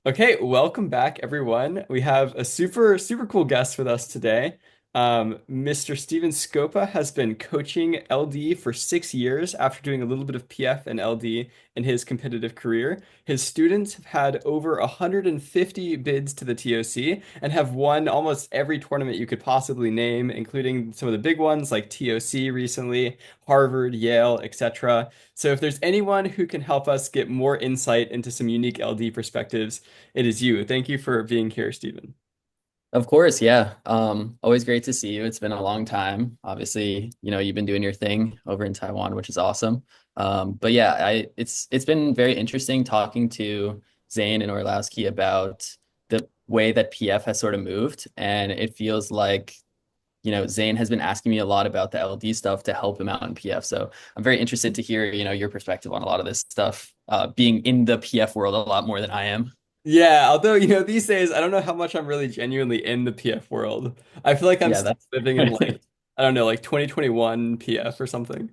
Okay, welcome back, everyone. We have a super cool guest with us today. Mr. Stephen Scopa has been coaching LD for 6 years after doing a little bit of PF and LD in his competitive career. His students have had over 150 bids to the TOC and have won almost every tournament you could possibly name, including some of the big ones like TOC recently, Harvard, Yale, etc. So if there's anyone who can help us get more insight into some unique LD perspectives, it is you. Thank you for being here, Stephen. Of course, yeah. Always great to see you. It's been a long time. Obviously, you've been doing your thing over in Taiwan, which is awesome. But yeah, it's been very interesting talking to Zane and Orlowski about the way that PF has sort of moved. And it feels like, Zane has been asking me a lot about the LD stuff to help him out in PF. So I'm very interested to hear, your perspective on a lot of this stuff, being in the PF world a lot more than I am. Yeah, although, these days, I don't know how much I'm really genuinely in the PF world. I feel like I'm Yeah, still that's living in like, I don't know, like 2021 PF or something.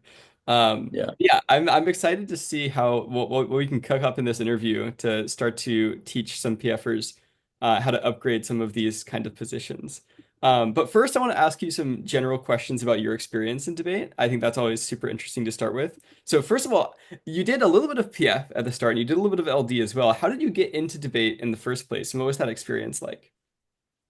yeah. Yeah, I'm excited to see how what we can cook up in this interview to start to teach some PFers how to upgrade some of these kind of positions. But first, I want to ask you some general questions about your experience in debate. I think that's always super interesting to start with. So first of all, you did a little bit of PF at the start, and you did a little bit of LD as well. How did you get into debate in the first place, and what was that experience like?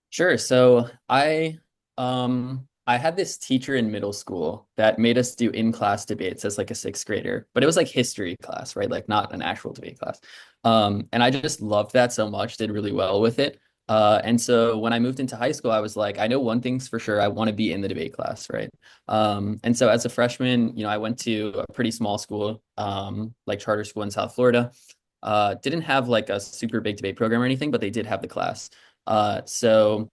Sure. So I had this teacher in middle school that made us do in-class debates as like a sixth grader, but it was like history class, right? Like not an actual debate class. And I just loved that so much, did really well with it. And so when I moved into high school, I was like, I know one thing's for sure, I want to be in the debate class, right? And so as a freshman, I went to a pretty small school, like charter school in South Florida. Didn't have like a super big debate program or anything, but they did have the class. So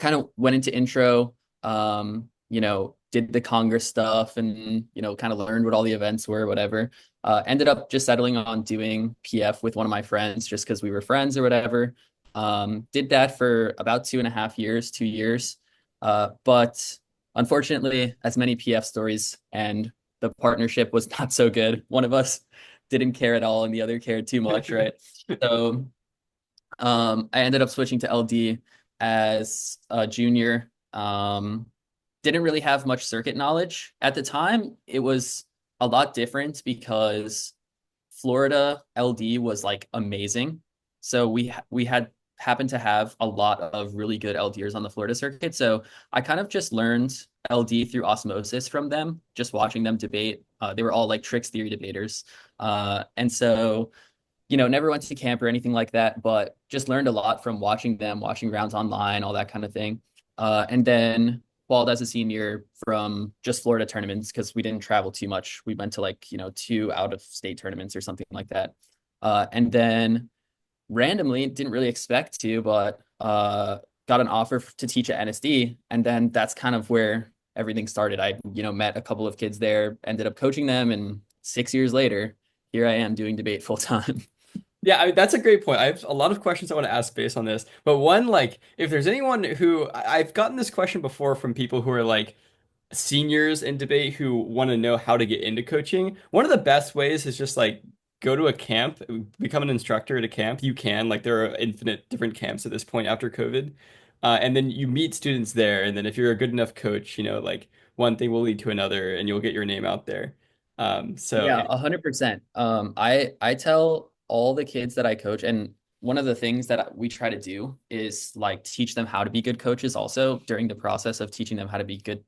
kind of went into intro, did the Congress stuff and, kind of learned what all the events were, whatever. Ended up just settling on doing PF with one of my friends just because we were friends or whatever. Did that for about 2.5 years, 2 years. But unfortunately, as many PF stories and the partnership was not so good. One of us didn't care at all and the other cared too much, right? So I ended up switching to LD as a junior. Didn't really have much circuit knowledge at the time. It was a lot different because Florida LD was like amazing. So we had happened to have a lot of really good LDers on the Florida circuit. So I kind of just learned LD through osmosis from them, just watching them debate. They were all like tricks theory debaters. And so never went to camp or anything like that, but just learned a lot from watching them, watching rounds online, all that kind of thing. And then qualified as a senior from just Florida tournaments because we didn't travel too much. We went to like, two out of state tournaments or something like that. And then randomly, didn't really expect to, but got an offer to teach at NSD. And then that's kind of where everything started. I, met a couple of kids there, ended up coaching them. And 6 years later, here I am doing debate full time. Yeah, that's a great point. I have a lot of questions I want to ask based on this. But one, like, if there's anyone who I've gotten this question before from people who are like seniors in debate who want to know how to get into coaching, one of the best ways is just like go to a camp, become an instructor at a camp. You can, like, there are infinite different camps at this point after COVID. And then you meet students there. And then if you're a good enough coach, like one thing will lead to another and you'll get your name out there. So Yeah, 100%. I tell all the kids that I coach, and one of the things that we try to do is like teach them how to be good coaches also during the process of teaching them how to be good,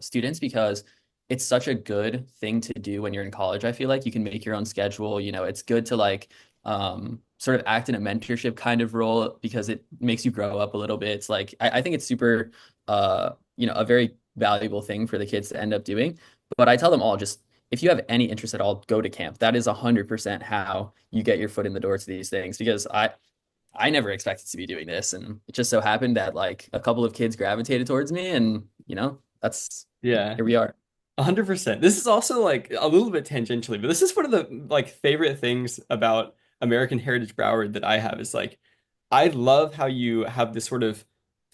students because it's such a good thing to do when you're in college. I feel like you can make your own schedule. It's good to like sort of act in a mentorship kind of role because it makes you grow up a little bit. It's like I think it's super a very valuable thing for the kids to end up doing. But I tell them all just if you have any interest at all, go to camp. That is 100% how you get your foot in the door to these things because I never expected to be doing this, and it just so happened that like a couple of kids gravitated towards me, and that's yeah. here we are. 100%. This is also like a little bit tangentially, but this is one of the like favorite things about American Heritage Broward that I have is like I love how you have this sort of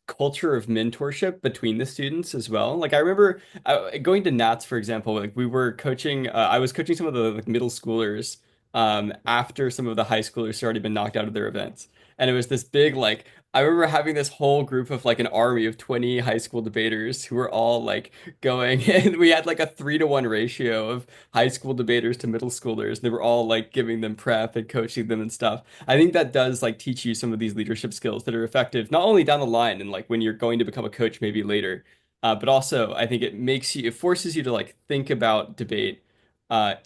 culture of mentorship between the students as well. Like I remember going to Nats, for example, like we were coaching, I was coaching some of the like middle schoolers after some of the high schoolers had already been knocked out of their events. And it was this big, like, I remember having this whole group of like an army of 20 high school debaters who were all like going, and we had like a 3-to-1 ratio of high school debaters to middle schoolers. They were all like giving them prep and coaching them and stuff. I think that does like teach you some of these leadership skills that are effective, not only down the line and like when you're going to become a coach maybe later, but also I think it forces you to like think about debate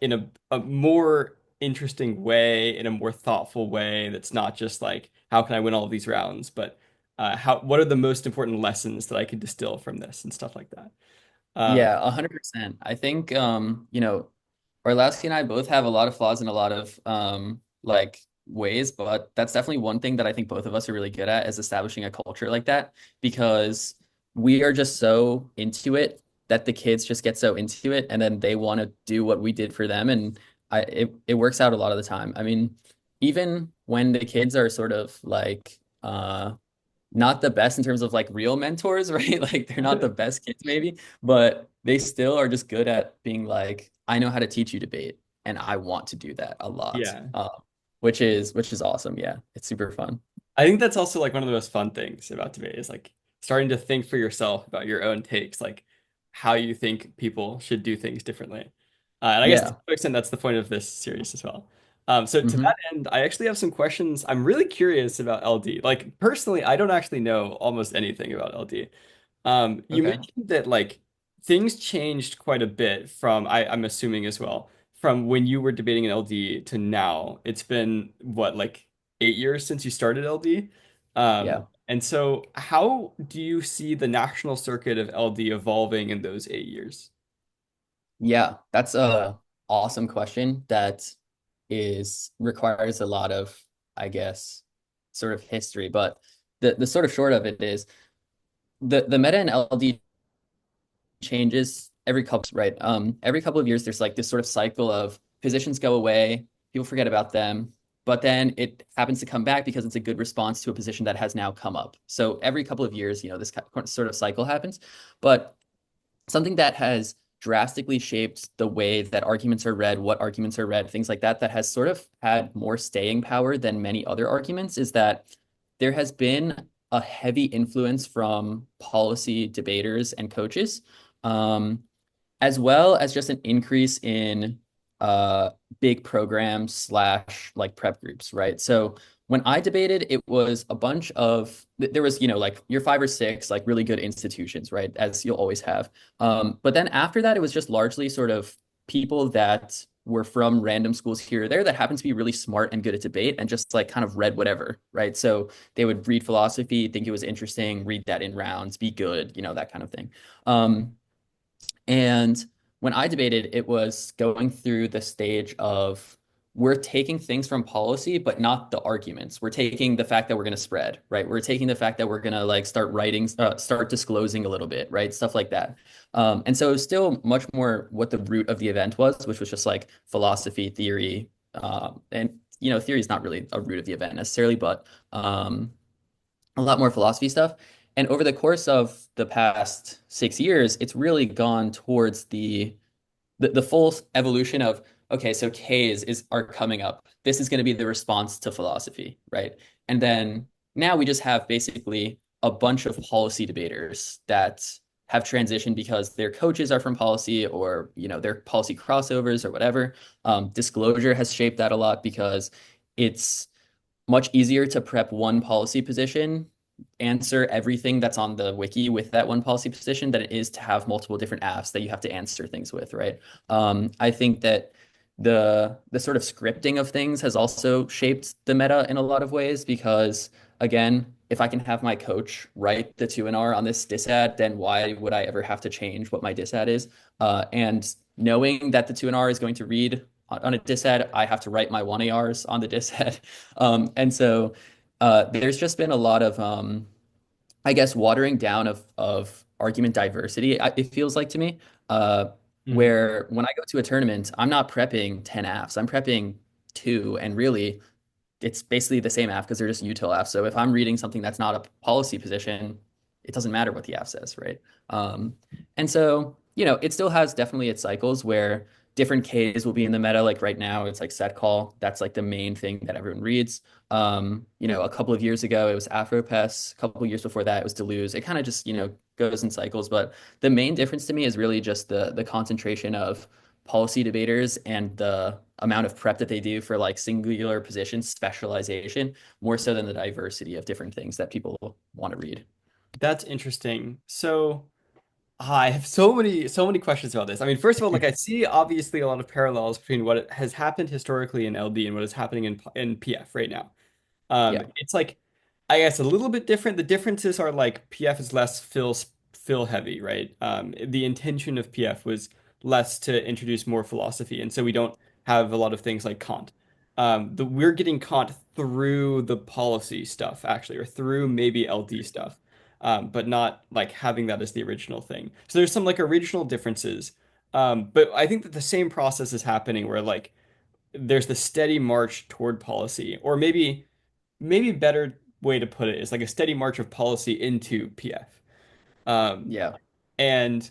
in a more interesting way, in a more thoughtful way that's not just like, how can I win all of these rounds, but what are the most important lessons that I could distill from this and stuff like that. Um, Yeah, 100%. I think Orlowski and I both have a lot of flaws in a lot of like ways, but that's definitely one thing that I think both of us are really good at is establishing a culture like that because we are just so into it that the kids just get so into it and then they want to do what we did for them and it works out a lot of the time. I mean, even when the kids are sort of like not the best in terms of like real mentors, right? Like they're not the best kids maybe, but they still are just good at being like, I know how to teach you debate and I want to do that a lot. yeah. Which is awesome. Yeah. It's super fun. I think that's also like one of the most fun things about debate is like starting to think for yourself about your own takes, like how you think people should do things differently. And I guess to Yeah. some extent that's the point of this series as well. So to Hmm. that end, I actually have some questions. I'm really curious about LD. Like personally, I don't actually know almost anything about LD. You Okay. mentioned that like things changed quite a bit from I'm assuming as well from when you were debating in LD to now. It's been what like 8 years since you started LD. Yeah. And so how do you see the national circuit of LD evolving in those 8 years? Yeah. That's a awesome question that is requires a lot of, I guess, sort of history. But the sort of short of it is the meta and LD changes every couple, right? Every couple of years, there's like this sort of cycle of positions go away, people forget about them, but then it happens to come back because it's a good response to a position that has now come up. So every couple of years, this sort of cycle happens. But something that has drastically shaped the way that arguments are read, what arguments are read, things like that, that has sort of had more staying power than many other arguments is that there has been a heavy influence from policy debaters and coaches, um, as well as just an increase in uh, big programs slash like prep groups, right? So when I debated, it was a bunch of there was, like your 5 or 6 like really good institutions, right? As you'll always have. But then after that, it was just largely sort of people that were from random schools here or there that happened to be really smart and good at debate and just like kind of read whatever, right? So they would read philosophy, think it was interesting, read that in rounds, be good, that kind of thing. And when I debated, it was going through the stage of we're taking things from policy, but not the arguments. We're taking the fact that we're going to spread, right? We're taking the fact that we're going to like start writing, start disclosing a little bit, right? Stuff like that. And so it was still much more what the root of the event was, which was just like philosophy, theory, and theory is not really a root of the event necessarily, but a lot more philosophy stuff. And over the course of the past 6 years, it's really gone towards the full evolution of okay, so K's are coming up. This is going to be the response to philosophy, right? And then now we just have basically a bunch of policy debaters that have transitioned because their coaches are from policy or their policy crossovers or whatever. Disclosure has shaped that a lot because it's much easier to prep one policy position, answer everything that's on the wiki with that one policy position than it is to have multiple different apps that you have to answer things with, right? I think that the sort of scripting of things has also shaped the meta in a lot of ways because again, if I can have my coach write the 2 and R on this disad, then why would I ever have to change what my disad is? And knowing that the 2 and R is going to read on a disad, I have to write my 1 ARs on the disad. And so there's just been a lot of, I guess, watering down of argument diversity, it feels like to me, Mhm. where when I go to a tournament, I'm not prepping 10 apps, I'm prepping two, and really it's basically the same app because they're just util apps. So if I'm reading something that's not a policy position, it doesn't matter what the app says, right? Um, and so, it still has definitely its cycles where different Ks will be in the meta. Like right now, it's like set call. That's like the main thing that everyone reads. A couple of years ago, it was Afropess. A couple of years before that, it was Deleuze. It kind of just, goes in cycles. But the main difference to me is really just the concentration of policy debaters and the amount of prep that they do for like singular position specialization, more so than the diversity of different things that people want to read. That's interesting. So I have so many questions about this. I mean, first of all, like I see obviously a lot of parallels between what has happened historically in LD and what is happening in PF right now. Yeah. It's like I guess a little bit different. The differences are like PF is less fill heavy, right? The intention of PF was less to introduce more philosophy, and so we don't have a lot of things like Kant. We're getting Kant through the policy stuff actually, or through maybe LD stuff, but not like having that as the original thing. So there's some like original differences. But I think that the same process is happening where like there's the steady march toward policy, or maybe better way to put it is like a steady march of policy into PF. Um, Yeah. and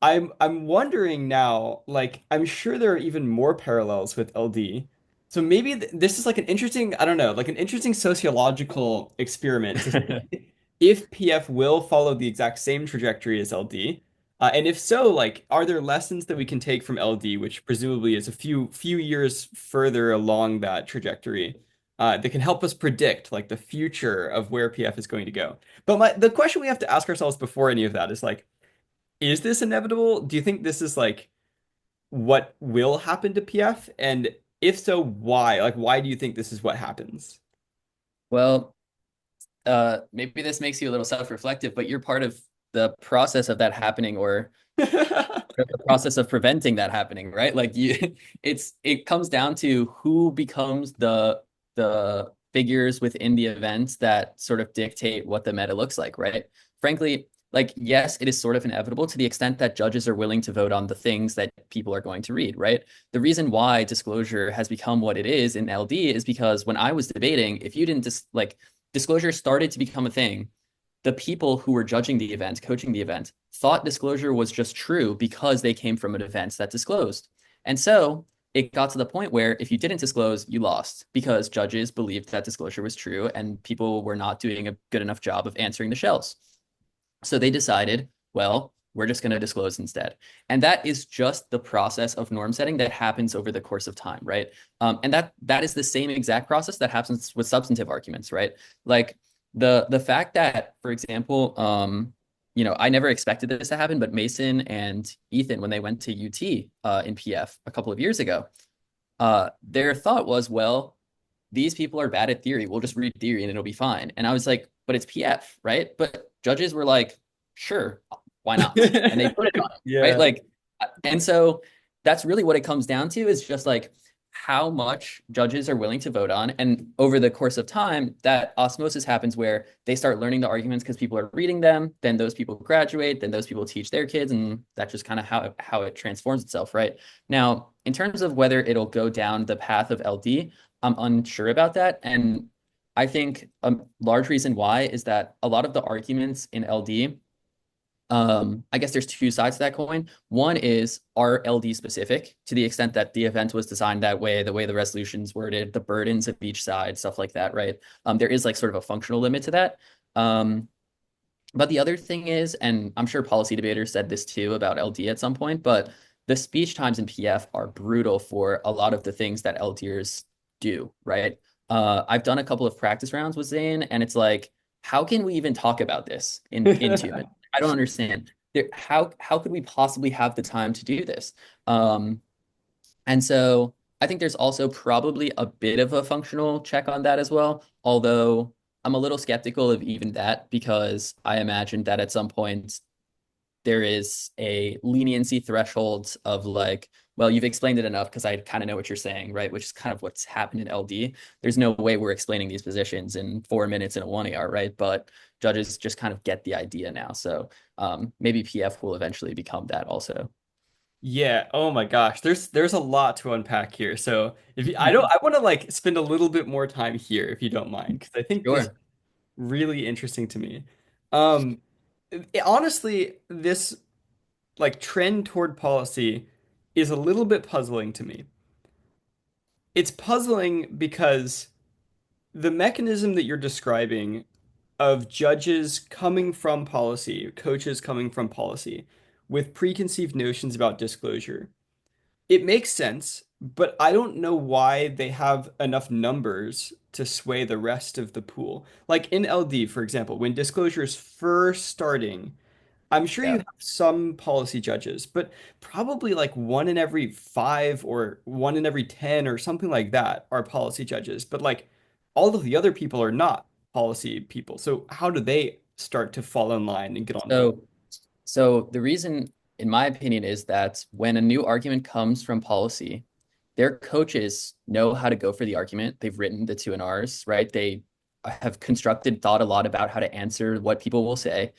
I'm wondering now, like I'm sure there are even more parallels with LD. So maybe this is like an interesting, I don't know, like an interesting sociological experiment to see if PF will follow the exact same trajectory as LD. And if so, like, are there lessons that we can take from LD, which presumably is a few years further along that trajectory, that can help us predict like the future of where PF is going to go? But the question we have to ask ourselves before any of that is like, is this inevitable? Do you think this is like what will happen to PF? And if so, why? Like, why do you think this is what happens? Well, maybe this makes you a little self-reflective, but you're part of the process of that happening, or the process of preventing that happening, right? Like it comes down to who becomes the figures within the events that sort of dictate what the meta looks like, right? Frankly, like yes, it is sort of inevitable to the extent that judges are willing to vote on the things that people are going to read, right? The reason why disclosure has become what it is in LD is because when I was debating, if you didn't disclosure started to become a thing, the people who were judging the event, coaching the event, thought disclosure was just true because they came from an event that disclosed. And so it got to the point where if you didn't disclose, you lost because judges believed that disclosure was true and people were not doing a good enough job of answering the shells. So they decided, well, we're just going to disclose instead. And that is just the process of norm setting that happens over the course of time, right? And that is the same exact process that happens with substantive arguments, right? Like the fact that, for example, I never expected this to happen, but Mason and Ethan, when they went to UT in PF a couple of years ago, their thought was, well, these people are bad at theory. We'll just read theory and it'll be fine. And I was like, but it's PF, right? But judges were like, sure, why not? And they put it on, right? Yeah. Like, and so that's really what it comes down to is just like how much judges are willing to vote on. And over the course of time, that osmosis happens where they start learning the arguments because people are reading them. Then those people graduate. Then those people teach their kids. And that's just kind of how it transforms itself, right? Now, in terms of whether it'll go down the path of LD, I'm unsure about that. And I think a large reason why is that a lot of the arguments in LD, I guess there's two sides to that coin. One is, are LD specific to the extent that the event was designed that way, the way the resolution's worded, the burdens of each side, stuff like that, right? There is like sort of a functional limit to that. But the other thing is, and I'm sure policy debaters said this too about LD at some point, but the speech times in PF are brutal for a lot of the things that LDers do, right? I've done a couple of practice rounds with Zane, and it's like, how can we even talk about this in 2 minutes? I don't understand. How could we possibly have the time to do this? And so I think there's also probably a bit of a functional check on that as well, although I'm a little skeptical of even that because I imagine that at some point there is a leniency threshold of like, well, you've explained it enough because I kind of know what you're saying, right? Which is kind of what's happened in LD. There's no way we're explaining these positions in 4 minutes in a 1 AR, right? But judges just kind of get the idea now. So maybe PF will eventually become that also. Yeah. Oh my gosh. There's a lot to unpack here. So if you, I want to like spend a little bit more time here if you don't mind, because I think this is Sure. really interesting to me. Honestly, this like trend toward policy is a little bit puzzling to me. It's puzzling because the mechanism that you're describing of judges coming from policy, coaches coming from policy, with preconceived notions about disclosure, it makes sense, but I don't know why they have enough numbers to sway the rest of the pool. Like in LD, for example, when disclosure is first starting, I'm sure you Yeah. have some policy judges, but probably like one in every five or one in every 10 or something like that are policy judges. But like all of the other people are not policy people. So how do they start to fall in line and get on board? So, so the reason, in my opinion, is that when a new argument comes from policy, their coaches know how to go for the argument. They've written the two and R's, right? They have constructed thought a lot about how to answer what people will say.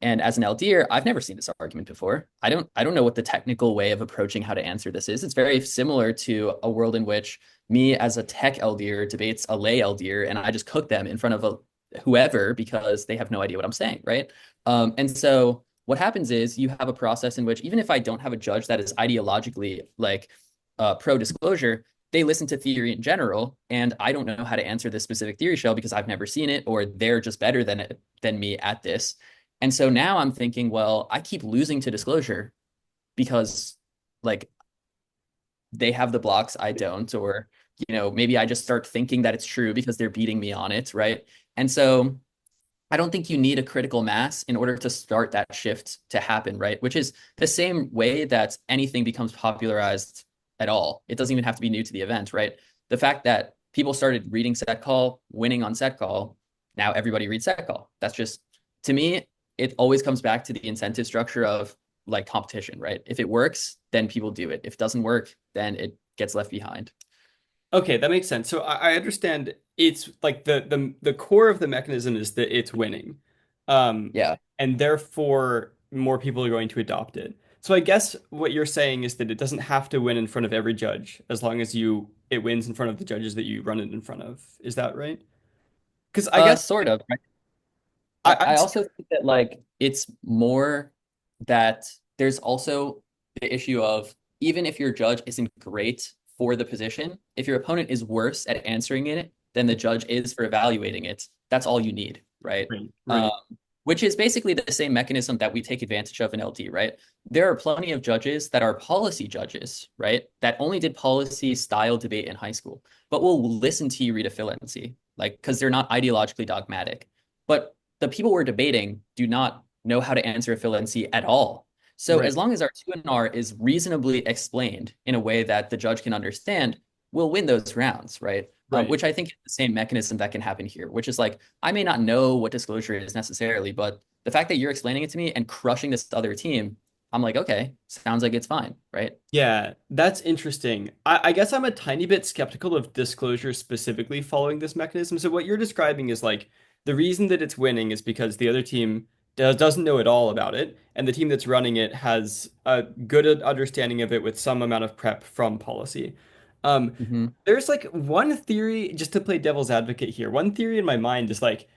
And as an LDer, I've never seen this argument before. I don't know what the technical way of approaching how to answer this is. It's very similar to a world in which me as a tech LDer debates a lay LDer and I just cook them in front of whoever because they have no idea what I'm saying, right? And so what happens is you have a process in which even if I don't have a judge that is ideologically like pro disclosure, they listen to theory in general, and I don't know how to answer this specific theory shell because I've never seen it, or they're just better than me at this. And so now I'm thinking, well, I keep losing to disclosure because like they have the blocks, I don't, or maybe I just start thinking that it's true because they're beating me on it, right? And so I don't think you need a critical mass in order to start that shift to happen, right? Which is the same way that anything becomes popularized at all. It doesn't even have to be new to the event, right? The fact that people started reading set call, winning on set call, now everybody reads set call. That's just, to me, it always comes back to the incentive structure of like competition, right? If it works, then people do it. If it doesn't work, then it gets left behind. Okay, that makes sense. So I understand it's like the core of the mechanism is that it's winning. Um, Yeah. and therefore more people are going to adopt it. So I guess what you're saying is that it doesn't have to win in front of every judge as long as it wins in front of the judges that you run it in front of. Is that right? Because I guess Sort of. I I'd also think that like it's more that there's also the issue of even if your judge isn't great for the position, if your opponent is worse at answering it than the judge is for evaluating it, that's all you need, right? right, Um, right, which is basically the same mechanism that we take advantage of in LD, right? There are plenty of judges that are policy judges, right? That only did policy style debate in high school, but will listen to you read a fluency, like because they're not ideologically dogmatic. But the people we're debating do not know how to answer a fluency at all. So right. as long as our 2NR is reasonably explained in a way that the judge can understand, we'll win those rounds, right? Right. Which I think is the same mechanism that can happen here, which is like, I may not know what disclosure is necessarily, but the fact that you're explaining it to me and crushing this other team, I'm like, okay, sounds like it's fine, right? Yeah, that's interesting. I guess I'm a tiny bit skeptical of disclosure specifically following this mechanism. So what you're describing is like the reason that it's winning is because the other team doesn't know at all about it, and the team that's running it has a good understanding of it with some amount of prep from policy. Um, Mm-hmm. there's like one theory, just to play devil's advocate here, one theory in my mind is like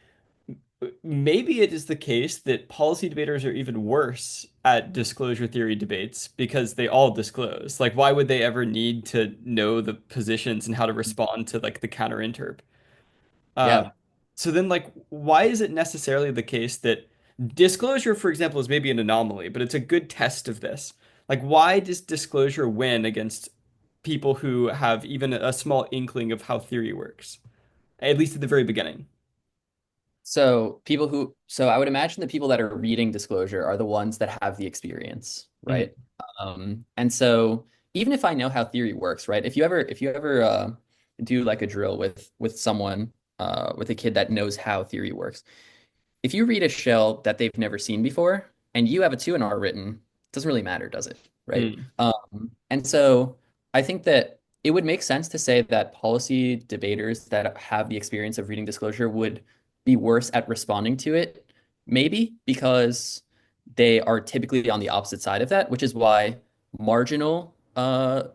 maybe it is the case that policy debaters are even worse at disclosure theory debates because they all disclose. Like, why would they ever need to know the positions and how to respond to like the counter interp? Um, Yeah. so then, like, why is it necessarily the case that disclosure, for example, is maybe an anomaly, but it's a good test of this? Like, why does disclosure win against people who have even a small inkling of how theory works, at least at the very beginning? So I would imagine the people that are reading disclosure are the ones that have the experience, Mhm. right? And so even if I know how theory works, right? If you ever do like a drill with someone, with a kid that knows how theory works, if you read a shell that they've never seen before and you have a 2 and R written, it doesn't really matter, does it? Right? Mm. And so I think that it would make sense to say that policy debaters that have the experience of reading disclosure would be worse at responding to it, maybe because they are typically on the opposite side of that, which is why marginal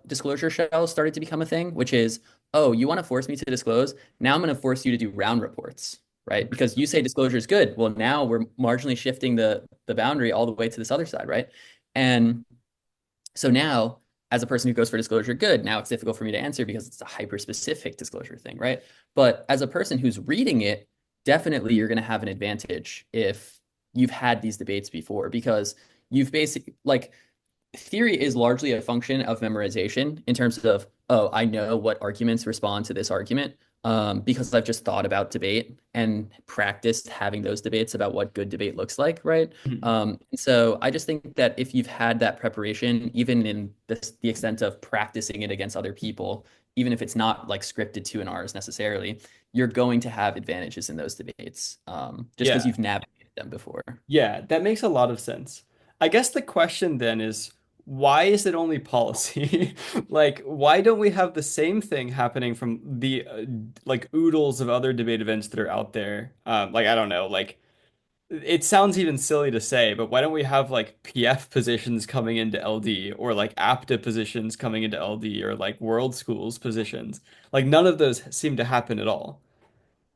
disclosure shells started to become a thing, which is, oh, you want to force me to disclose? Now I'm going to force you to do round reports, right? Because you say disclosure is good. Well, now we're marginally shifting the boundary all the way to this other side, right? And so now as a person who goes for disclosure, good. Now it's difficult for me to answer because it's a hyper specific disclosure thing, right? But as a person who's reading it, definitely you're going to have an advantage if you've had these debates before because you've basically like theory is largely a function of memorization in terms of, oh, I know what arguments respond to this argument because I've just thought about debate and practiced having those debates about what good debate looks like, right? Mhm. So I just think that if you've had that preparation, even in the extent of practicing it against other people, even if it's not like scripted to an R's necessarily, you're going to have advantages in those debates just because Yeah. you've navigated them before. Yeah, that makes a lot of sense. I guess the question then is, why is it only policy? Like, why don't we have the same thing happening from the like oodles of other debate events that are out there? Like, I don't know, like it sounds even silly to say, but why don't we have like PF positions coming into LD or like APTA positions coming into LD or like World Schools positions? Like, none of those seem to happen at all.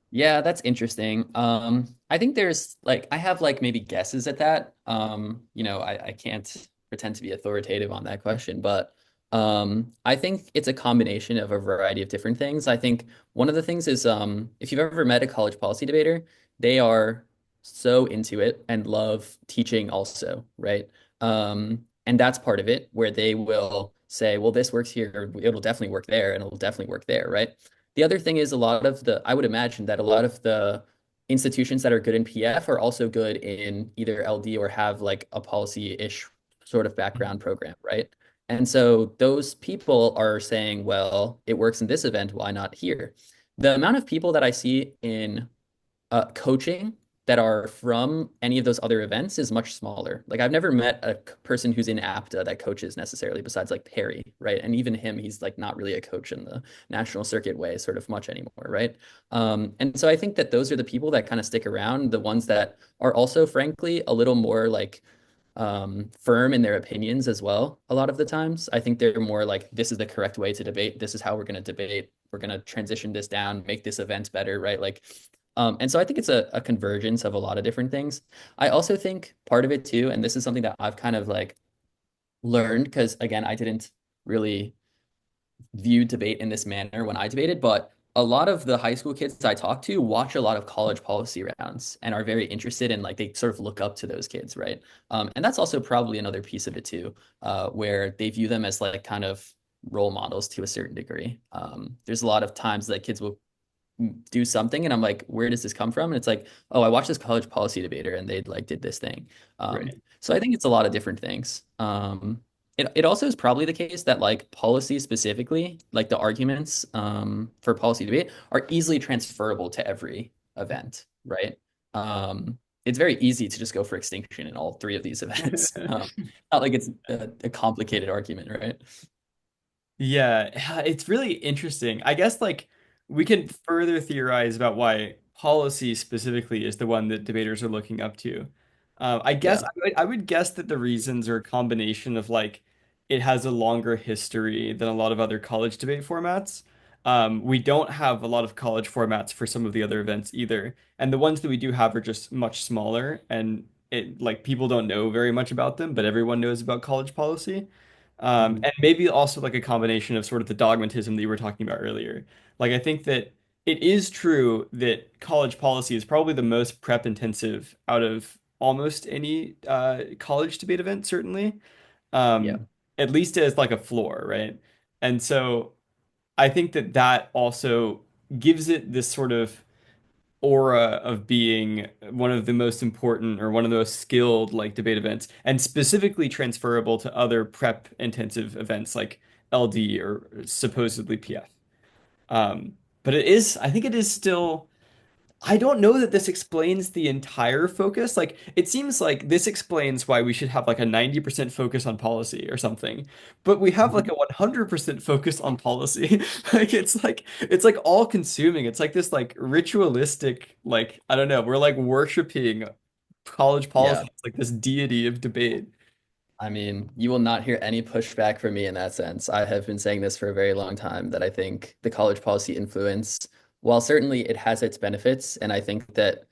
Yeah, that's interesting. I think there's like I have like maybe guesses at that. I can't pretend to be authoritative on that question, but I think it's a combination of a variety of different things. I think one of the things is if you've ever met a college policy debater, they are so into it and love teaching also, right? And that's part of it where they will say, well, this works here, it'll definitely work there, and it'll definitely work there, right? The other thing is I would imagine that a lot of the institutions that are good in PF are also good in either LD or have like a policy-ish sort of background program, right? And so those people are saying, well, it works in this event, why not here? The amount of people that I see in coaching that are from any of those other events is much smaller. Like I've never met a person who's in APTA that coaches necessarily besides like Perry, right? And even him, he's like not really a coach in the national circuit way sort of much anymore, right? And so I think that those are the people that kind of stick around, the ones that are also frankly a little more like firm in their opinions as well. A lot of the times, I think they're more like, this is the correct way to debate. This is how we're going to debate. We're going to transition this down, make this event better, right? Like, and so I think it's a convergence of a lot of different things. I also think part of it too, and this is something that I've kind of like learned because again, I didn't really view debate in this manner when I debated, but a lot of the high school kids I talk to watch a lot of college policy rounds and are very interested in like they sort of look up to those kids, right? And that's also probably another piece of it too, where they view them as like kind of role models to a certain degree. There's a lot of times that kids will do something and I'm like, where does this come from? And it's like, oh, I watched this college policy debater and they like did this thing. Right. So I think it's a lot of different things. It also is probably the case that like policy specifically, like the arguments for policy debate are easily transferable to every event, right? It's very easy to just go for extinction in all three of these events. Not like it's a complicated argument, right? Yeah, it's really interesting. I guess like we can further theorize about why policy specifically is the one that debaters are looking up to. I guess Yeah. I would guess that the reasons are a combination of like it has a longer history than a lot of other college debate formats. We don't have a lot of college formats for some of the other events either, and the ones that we do have are just much smaller, and it like people don't know very much about them, but everyone knows about college policy. Mhm. And maybe also like a combination of sort of the dogmatism that you were talking about earlier. Like I think that it is true that college policy is probably the most prep intensive out of almost any college debate event, certainly. Yeah. At least as like a floor, right? And so I think that that also gives it this sort of aura of being one of the most important or one of the most skilled like debate events and specifically transferable to other prep intensive events like LD or supposedly PF. But I think it is still I don't know that this explains the entire focus. Like, it seems like this explains why we should have like a 90% focus on policy or something. But we have like Mhm. a 100% focus on policy. Like it's like all consuming. It's like this like ritualistic like I don't know, we're like worshiping college Yeah. policy. It's like this deity of debate. I mean, you will not hear any pushback from me in that sense. I have been saying this for a very long time that I think the college policy influence, while certainly it has its benefits, and I think that,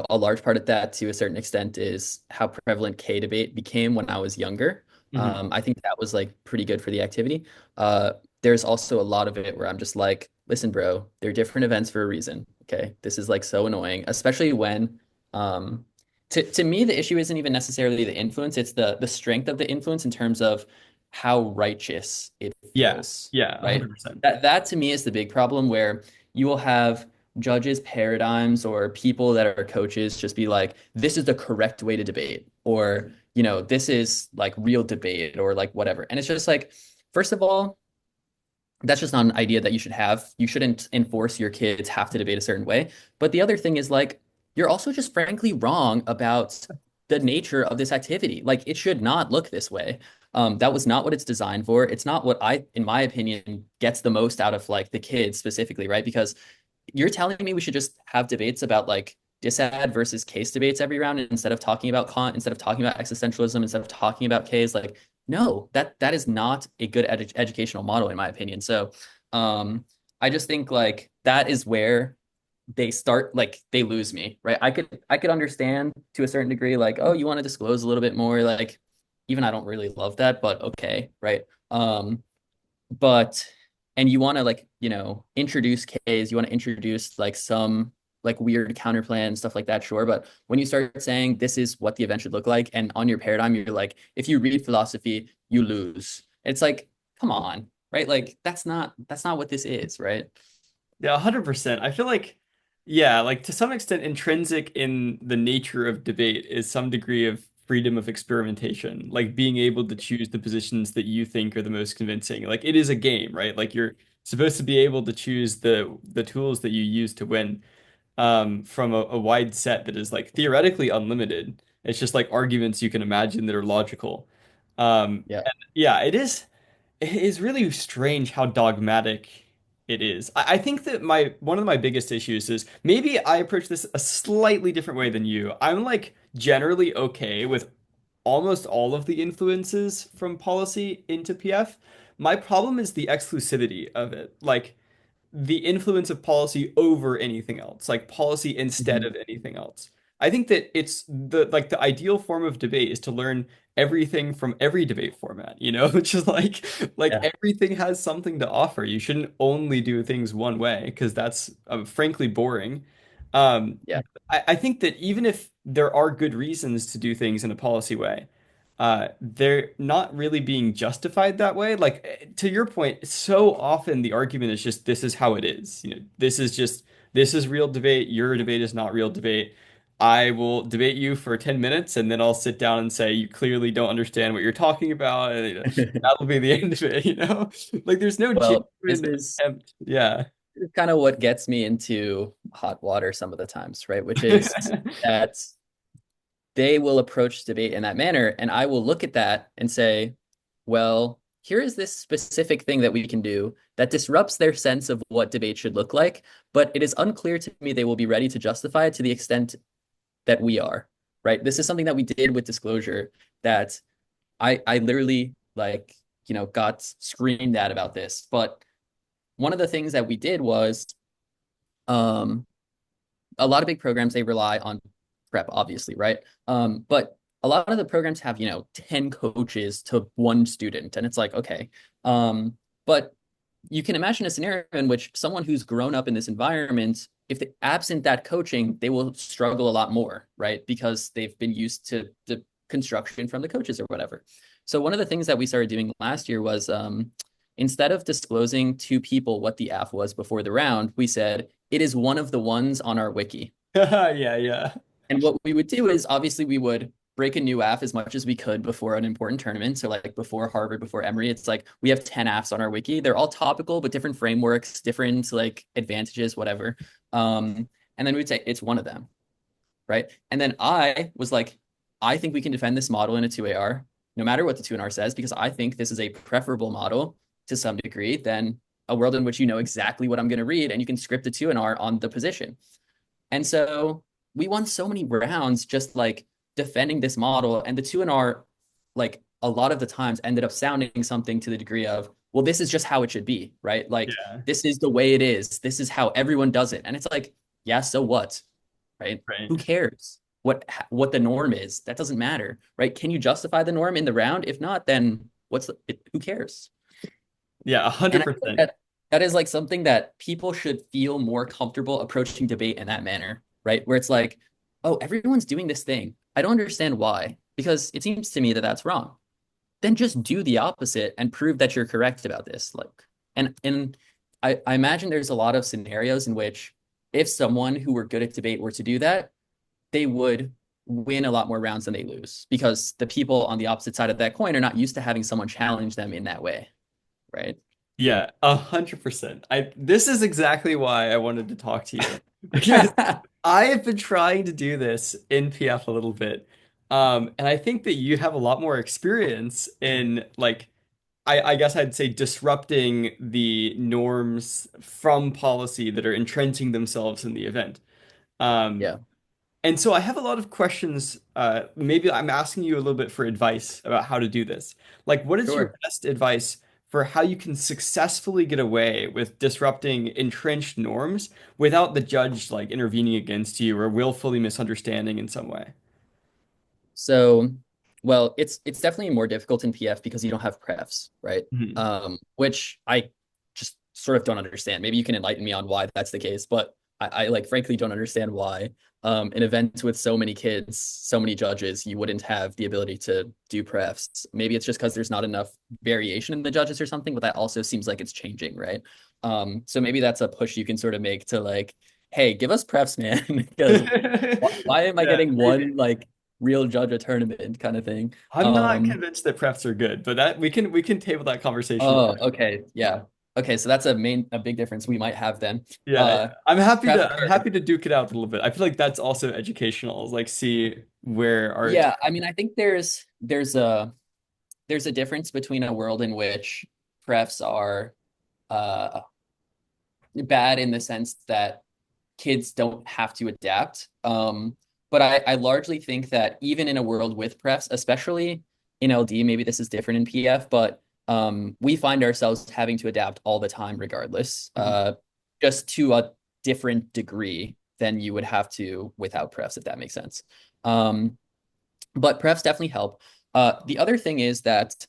a large part of that to a certain extent is how prevalent K debate became when I was younger. Hmm. I think that was like pretty good for the activity. Uh, there's also a lot of it where I'm just like, listen, bro, they're different events for a reason. Okay. This is like so annoying, especially when um to me the issue isn't even necessarily the influence, it's the strength of the influence in terms of how righteous it Yeah. feels, Yeah. right? 100%. That to me is the big problem where you will have judges' paradigms or people that are coaches just be like, this is the correct way to debate, or this is like real debate or like whatever. And it's just like, first of all, that's just not an idea that you should have. You shouldn't enforce your kids have to debate a certain way. But the other thing is like, you're also just frankly wrong about the nature of this activity. Like, it should not look this way. That was not what it's designed for. It's not what in my opinion, gets the most out of like the kids specifically, right? Because you're telling me we should just have debates about like disad versus case debates every round instead of talking about Kant, instead of talking about existentialism, instead of talking about case. Like, no, that is not a good educational model in my opinion. So, I just think like that is where they start like they lose me, right? I could understand to a certain degree, like, oh, you want to disclose a little bit more, like even I don't really love that, but okay, right? But and you want to like introduce Ks, you want to introduce like some like weird counterplan and stuff like that, sure. But when you start saying this is what the event should look like, and on your paradigm you're like, if you read philosophy you lose, it's like, come on, right? Like that's not what this is, right? Yeah, 100%. I feel like, yeah, like to some extent, intrinsic in the nature of debate is some degree of freedom of experimentation, like being able to choose the positions that you think are the most convincing. Like it is a game, right? Like you're supposed to be able to choose the tools that you use to win, from a wide set that is like theoretically unlimited. It's just like arguments you can imagine that are logical. Yeah. And yeah, it is really strange how dogmatic it is. I think that my one of my biggest issues is maybe I approach this a slightly different way than you. I'm like generally okay with almost all of the influences from policy into PF. My problem is the exclusivity of it. Like the influence of policy over anything else, like policy instead Mhm. of anything else. I think that it's the ideal form of debate is to learn everything from every debate format, which is like Yeah. everything has something to offer. You shouldn't only do things one way because that's frankly boring. Um, Yeah. I think that even if there are good reasons to do things in a policy way, they're not really being justified that way. Like to your point, so often the argument is just this is how it is. This is real debate. Your debate is not real debate. I will debate you for 10 minutes and then I'll sit down and say you clearly don't understand what you're talking about. And, that'll be the end of it. Like there's no Well, this genuine is attempt. Yeah. kind of what gets me into hot water some of the times, right? Which is that they will approach debate in that manner. And I will look at that and say, well, here is this specific thing that we can do that disrupts their sense of what debate should look like. But it is unclear to me they will be ready to justify it to the extent that we are, right? This is something that we did with disclosure that I literally like, got screamed at about this. But one of the things that we did was um a lot of big programs, they rely on prep, obviously, right? But a lot of the programs have, 10 coaches to one student. And it's like, okay. But you can imagine a scenario in which someone who's grown up in this environment, if they, absent that coaching, they will struggle a lot more, right? Because they've been used to the construction from the coaches or whatever. So one of the things that we started doing last year was instead of disclosing to people what the AF was before the round, we said it is one of the ones on our wiki. Yeah, yeah. And what we would do is obviously we would break a new AF as much as we could before an important tournament. So like before Harvard, before Emory, it's like we have 10 AFs on our wiki. They're all topical, but different frameworks, different like advantages, whatever. And then we'd say it's one of them, right? And then I was like, I think we can defend this model in a 2AR, no matter what the 2NR says, because I think this is a preferable model to some degree than a world in which you know exactly what I'm going to read and you can script a 2NR on the position. And so we won so many rounds just like defending this model. And the 2NR, like a lot of the times, ended up sounding something to the degree of, well, this is just how it should be, right? Like, Yeah. this is the way it is. This is how everyone does it. And it's like, yeah, so what? Right? Right. Who cares? what the norm is. That doesn't matter, right? Can you justify the norm in the round? If not, then who cares? Yeah, And I think 100%. that that is like something that people should feel more comfortable approaching debate in that manner, right? Where it's like, oh, everyone's doing this thing. I don't understand why, because it seems to me that that's wrong. Then just do the opposite and prove that you're correct about this. And I imagine there's a lot of scenarios in which if someone who were good at debate were to do that, they would win a lot more rounds than they lose because the people on the opposite side of that coin are not used to having someone challenge them in that way, right? Yeah, 100%. This is exactly why I wanted to talk to you because I have been trying to do this in PF a little bit. And I think that you have a lot more experience in like I guess I'd say disrupting the norms from policy that are entrenching themselves in the event. Um, Yeah, and so I have a lot of questions. Maybe I'm asking you a little bit for advice about how to do this. Like, what is your sure. best advice for how you can successfully get away with disrupting entrenched norms without the judge like intervening against you or willfully misunderstanding in some way? So, well, it's definitely more difficult in PF because you don't have prefs, right? Mhm. Which I just sort of don't understand. Maybe you can enlighten me on why that's the case, but I like frankly don't understand why an event with so many kids, so many judges, you wouldn't have the ability to do prefs. Maybe it's just because there's not enough variation in the judges or something, but that also seems like it's changing, right? So maybe that's a push you can sort of make to like, hey, give us prefs, man, because why am I Yeah, getting maybe. one like real judge a tournament kind of thing? I'm not convinced that prefs are good, but that we can table that conversation Oh, later. okay, yeah. Okay, so that's a big difference we might have then. Yeah, yeah. Uh, I'm Prefs happy to duke it out a little bit. I feel like that's also educational. Like see where our yeah, I mean, I think there's a difference between a world in which prefs are uh bad in the sense that kids don't have to adapt. But I largely think that even in a world with prefs, especially in LD, maybe this is different in PF, but we find ourselves having to adapt all the time, regardless, Mhm. just to a different degree than you would have to without prefs, if that makes sense. Um, but prefs definitely help. The other thing is that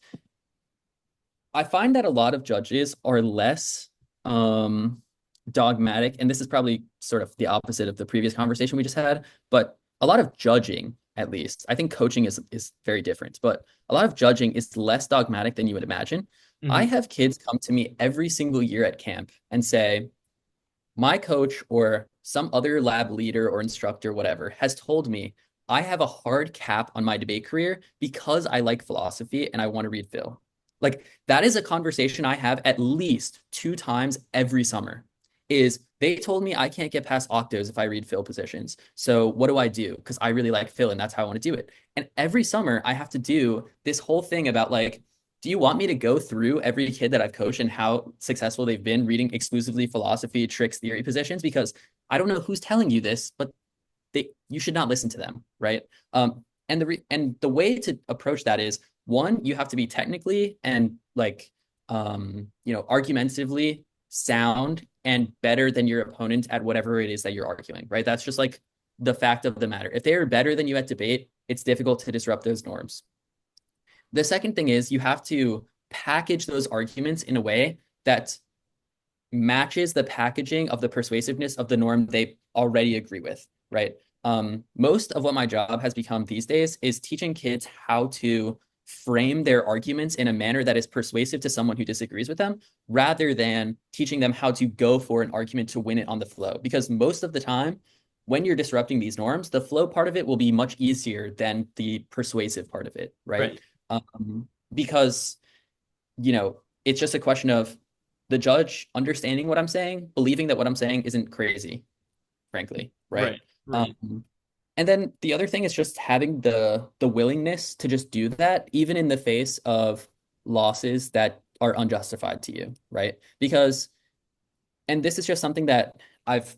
I find that a lot of judges are less dogmatic, and this is probably sort of the opposite of the previous conversation we just had, but a lot of judging, at least. I think coaching is very different, but a lot of judging is less dogmatic than you would imagine. I Mhm. have kids come to me every single year at camp and say, my coach or some other lab leader or instructor, whatever, has told me I have a hard cap on my debate career because I like philosophy and I want to read Phil. Like that is a conversation I have at least 2 times every summer. Is they told me I can't get past octos if I read Phil positions. So what do I do? Because I really like Phil and that's how I want to do it. And every summer I have to do this whole thing about like, do you want me to go through every kid that I've coached and how successful they've been reading exclusively philosophy, tricks, theory positions? Because I don't know who's telling you this, but you should not listen to them, right? And the way to approach that is one, you have to be technically and like argumentatively sound and better than your opponent at whatever it is that you're arguing, right? That's just like the fact of the matter. If they are better than you at debate, it's difficult to disrupt those norms. The second thing is you have to package those arguments in a way that matches the packaging of the persuasiveness of the norm they already agree with, right? Most of what my job has become these days is teaching kids how to frame their arguments in a manner that is persuasive to someone who disagrees with them, rather than teaching them how to go for an argument to win it on the flow. Because most of the time, when you're disrupting these norms, the flow part of it will be much easier than the persuasive part of it, right? Right. Because it's just a question of the judge understanding what I'm saying, believing that what I'm saying isn't crazy, frankly, right? Right. Right. Um, and then the other thing is just having the willingness to just do that, even in the face of losses that are unjustified to you, right? Because, and this is just something that I've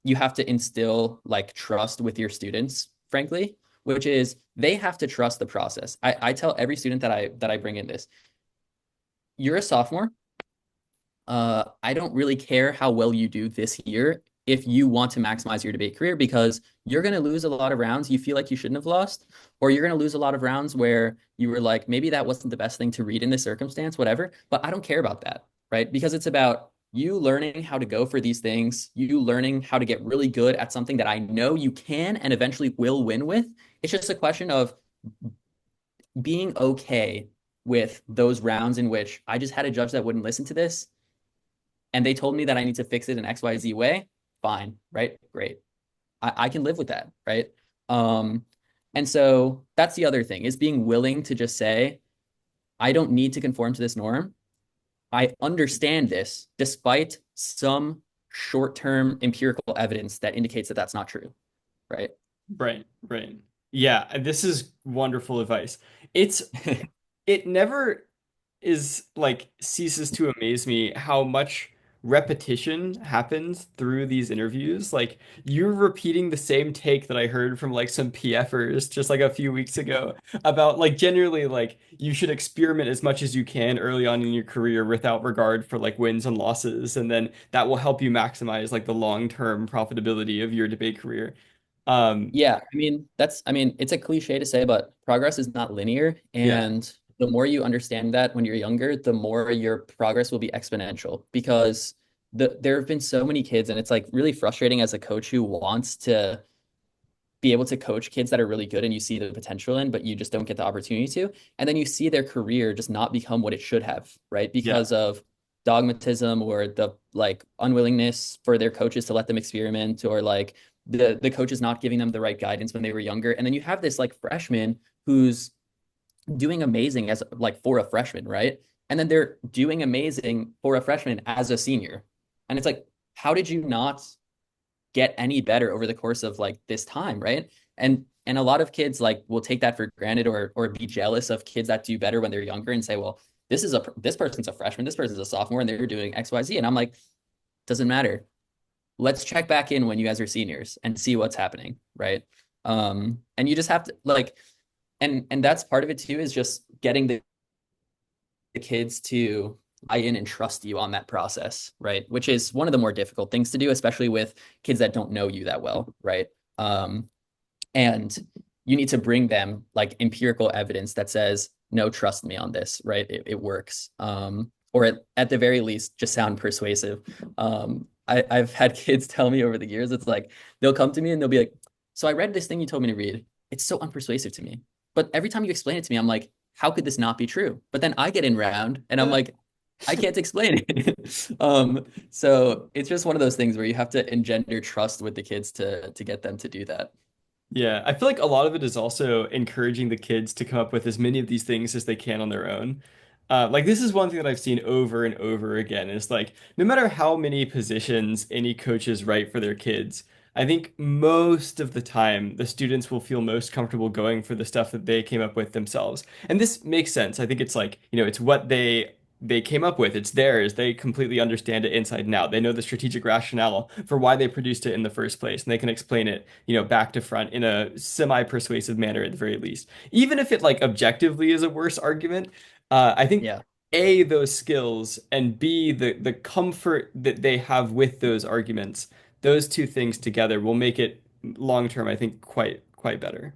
you have to instill like trust with your students, frankly, which is they have to trust the process. I tell every student that I bring in this, you're a sophomore. I don't really care how well you do this year if you want to maximize your debate career because you're going to lose a lot of rounds you feel like you shouldn't have lost, or you're going to lose a lot of rounds where you were like, maybe that wasn't the best thing to read in this circumstance, whatever. But I don't care about that, right? Because it's about you learning how to go for these things, you learning how to get really good at something that I know you can and eventually will win with. It's just a question of being okay with those rounds in which I just had a judge that wouldn't listen to this and they told me that I need to fix it in XYZ way. Fine, right? Great. I can live with that, right? Um, and so that's the other thing is being willing to just say, I don't need to conform to this norm. I understand this despite some short-term empirical evidence that indicates that that's not true, right? Right, right. Yeah, this is wonderful advice. It's it never is like ceases to amaze me how much repetition happens through these interviews. Like you're repeating the same take that I heard from like some PFers just like a few weeks ago about like generally like you should experiment as much as you can early on in your career without regard for like wins and losses, and then that will help you maximize like the long-term profitability of your debate career. Um, Yeah, I mean, it's a cliche to say, but progress is not linear. yeah, And the more you understand that when you're younger, the more your progress will be exponential because there have been so many kids, and it's like really frustrating as a coach who wants to be able to coach kids that are really good and you see the potential in, but you just don't get the opportunity to. And then you see their career just not become what it should have, right? yeah, Because of dogmatism or the like unwillingness for their coaches to let them experiment or like the coaches not giving them the right guidance when they were younger. And then you have this like freshman who's doing amazing as like for a freshman, right? And then they're doing amazing for a freshman as a senior. And it's like, how did you not get any better over the course of like this time, right? And a lot of kids like will take that for granted or be jealous of kids that do better when they're younger and say, well, this person's a freshman, this person's a sophomore, and they're doing XYZ. And I'm like, doesn't matter. Let's check back in when you guys are seniors and see what's happening, right? And you just have to like, and that's part of it too, is just getting the kids to buy in and trust you on that process, right? Which is one of the more difficult things to do, especially with kids that don't know you that well, right? Um, and you need to bring them like empirical evidence that says, no, trust me on this, right? It works. Or at the very least, just sound persuasive. I've had kids tell me over the years, it's like they'll come to me and they'll be like, so I read this thing you told me to read. It's so unpersuasive to me. But every time you explain it to me, I'm like, how could this not be true? But then I get in round and I'm like, I can't explain it. So it's just one of those things where you have to engender trust with the kids to get them to do that. yeah. I feel like a lot of it is also encouraging the kids to come up with as many of these things as they can on their own. Like this is one thing that I've seen over and over again is like no matter how many positions any coaches write for their kids, I think most of the time the students will feel most comfortable going for the stuff that they came up with themselves. And this makes sense. I think it's like, it's what they came up with. It's theirs. They completely understand it inside and out. They know the strategic rationale for why they produced it in the first place, and they can explain it, back to front in a semi-persuasive manner at the very least. Even if it like objectively is a worse argument, I think Yeah. A, those skills, and B, the comfort that they have with those arguments, those two things together will make it long term, I think, quite better.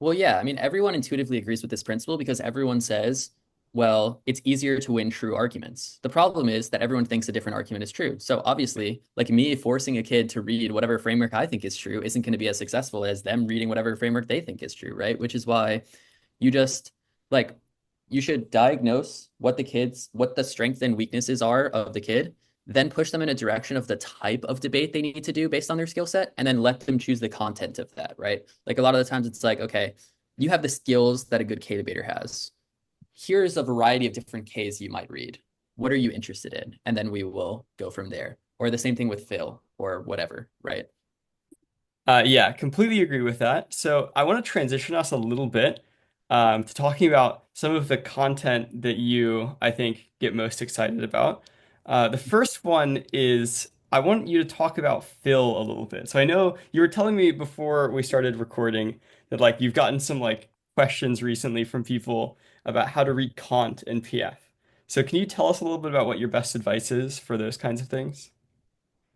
Well, yeah, I mean, everyone intuitively agrees with this principle because everyone says, well, it's easier to win true arguments. The problem is that everyone thinks a different argument is true. So obviously, like me forcing a kid to read whatever framework I think is true isn't going to be as successful as them reading whatever framework they think is true, right? Which is why you just like you should diagnose what the strengths and weaknesses are of the kid, then push them in a direction of the type of debate they need to do based on their skill set, and then let them choose the content of that, right? Like a lot of the times it's like, okay, you have the skills that a good K debater has. Here's a variety of different Ks you might read. What are you interested in? And then we will go from there. Or the same thing with Phil or whatever, right? Yeah, completely agree with that. So I want to transition us a little bit to talking about some of the content that you, I think, get most excited about. The first one is I want you to talk about Phil a little bit. So I know you were telling me before we started recording that like you've gotten some like questions recently from people about how to read Kant and PF. So can you tell us a little bit about what your best advice is for those kinds of things?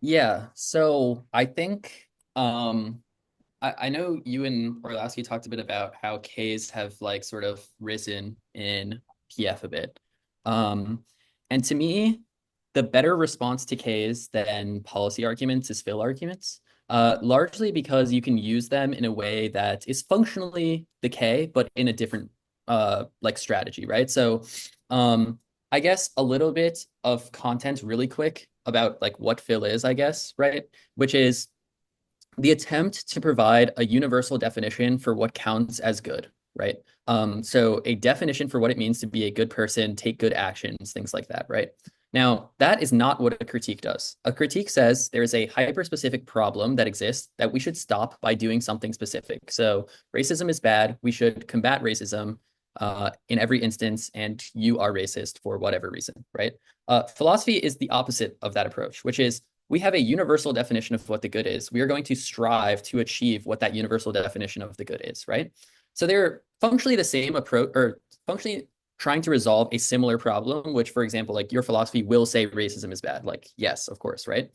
Yeah, so I think I know you and Orlowski talked a bit about how Ks have like sort of risen in PF a bit. Um, and to me, the better response to Ks than policy arguments is fill arguments, largely because you can use them in a way that is functionally the K, but in a different like strategy, right? So I guess a little bit of content really quick about like what fill is, I guess, right? Which is the attempt to provide a universal definition for what counts as good, right? So a definition for what it means to be a good person, take good actions, things like that, right? Now, that is not what a critique does. A critique says there is a hyper-specific problem that exists that we should stop by doing something specific. So racism is bad. We should combat racism in every instance, and you are racist for whatever reason, right? Philosophy is the opposite of that approach, which is we have a universal definition of what the good is. We are going to strive to achieve what that universal definition of the good is, right? So they're functionally the same approach, or functionally trying to resolve a similar problem, which, for example, like your philosophy will say racism is bad. Like, yes, of course, right?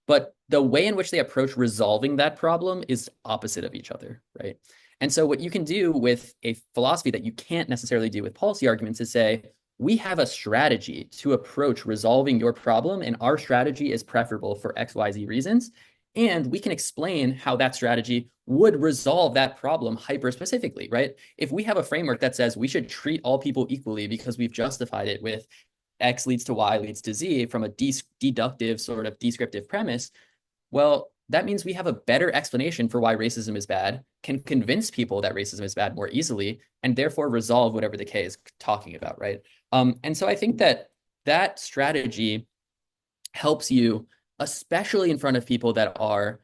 But the way in which they approach resolving that problem is opposite of each other, right? And so what you can do with a philosophy that you can't necessarily do with policy arguments is say, we have a strategy to approach resolving your problem, and our strategy is preferable for XYZ reasons. And we can explain how that strategy would resolve that problem hyper specifically, right? If we have a framework that says we should treat all people equally because we've justified it with X leads to Y leads to Z from a deductive sort of descriptive premise, well, that means we have a better explanation for why racism is bad, can convince people that racism is bad more easily, and therefore resolve whatever the K is talking about, right? And so I think that that strategy helps you, especially in front of people that are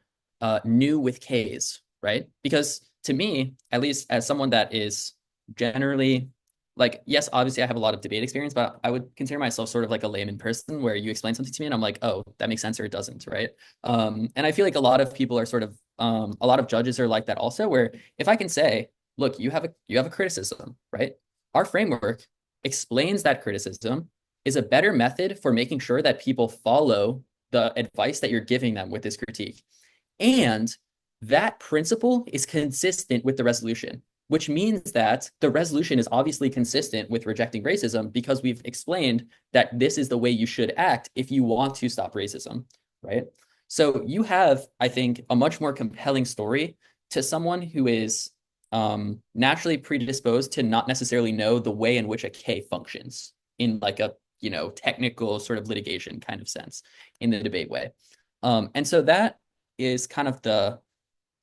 new with Ks, right? Because to me, at least as someone that is generally like, yes, obviously I have a lot of debate experience, but I would consider myself sort of like a layman person where you explain something to me and I'm like, oh, that makes sense or it doesn't, right? And I feel like a lot of people are sort of a lot of judges are like that also, where if I can say, look, you have a criticism, right? Our framework explains that criticism is a better method for making sure that people follow the advice that you're giving them with this critique. And that principle is consistent with the resolution, which means that the resolution is obviously consistent with rejecting racism because we've explained that this is the way you should act if you want to stop racism, right? So you have, I think, a much more compelling story to someone who is naturally predisposed to not necessarily know the way in which a K functions in like a technical sort of litigation kind of sense in the debate way. And so that is kind of the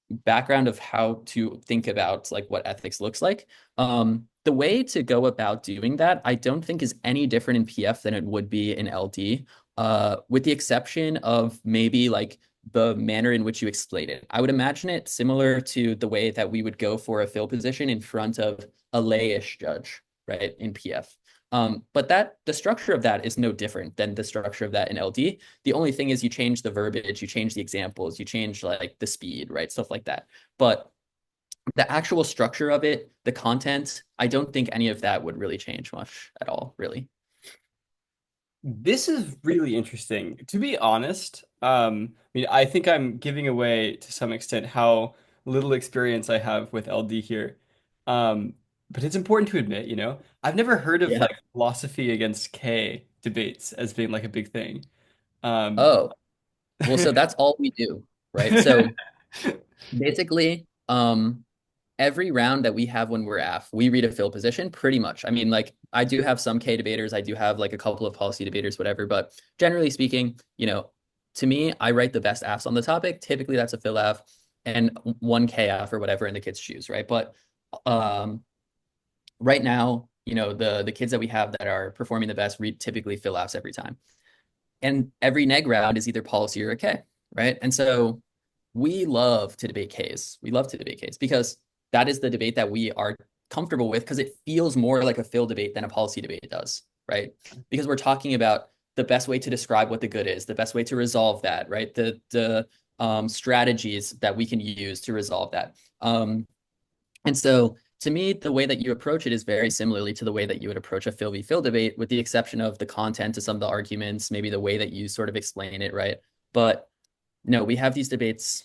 background of how to think about like what ethics looks like. The way to go about doing that, I don't think is any different in PF than it would be in LD, with the exception of maybe like the manner in which you explain it. I would imagine it similar to the way that we would go for a fill position in front of a layish judge, right, in PF. But that the structure of that is no different than the structure of that in LD. The only thing is you change the verbiage, you change the examples, you change like the speed, right? Stuff like that. But the actual structure of it, the content, I don't think any of that would really change much at all, really. This is really interesting. To be honest, I mean, I think I'm giving away to some extent how little experience I have with LD here. Um, but it's important to admit, I've never heard of Yeah. like philosophy against K debates as being like a big thing. Um, Oh, well, so that's all we do, right? So basically, every round that we have when we're AF, we read a fill position pretty much. I mean, like I do have some K debaters, I do have like a couple of policy debaters, whatever, but generally speaking, to me, I write the best AFs on the topic. Typically that's a fill AF and one KF or whatever, and the kids choose, right? But um right now, the kids that we have that are performing the best read typically fill AFs every time. And every neg round is either policy or a K, right? And so we love to debate Ks. We love to debate Ks because that is the debate that we are comfortable with because it feels more like a fill debate than a policy debate does, right? Because we're talking about the best way to describe what the good is, the best way to resolve that, right? The strategies that we can use to resolve that. And so to me, the way that you approach it is very similarly to the way that you would approach a Phil v. Phil debate, with the exception of the content of some of the arguments, maybe the way that you sort of explain it, right? But No, we have these debates,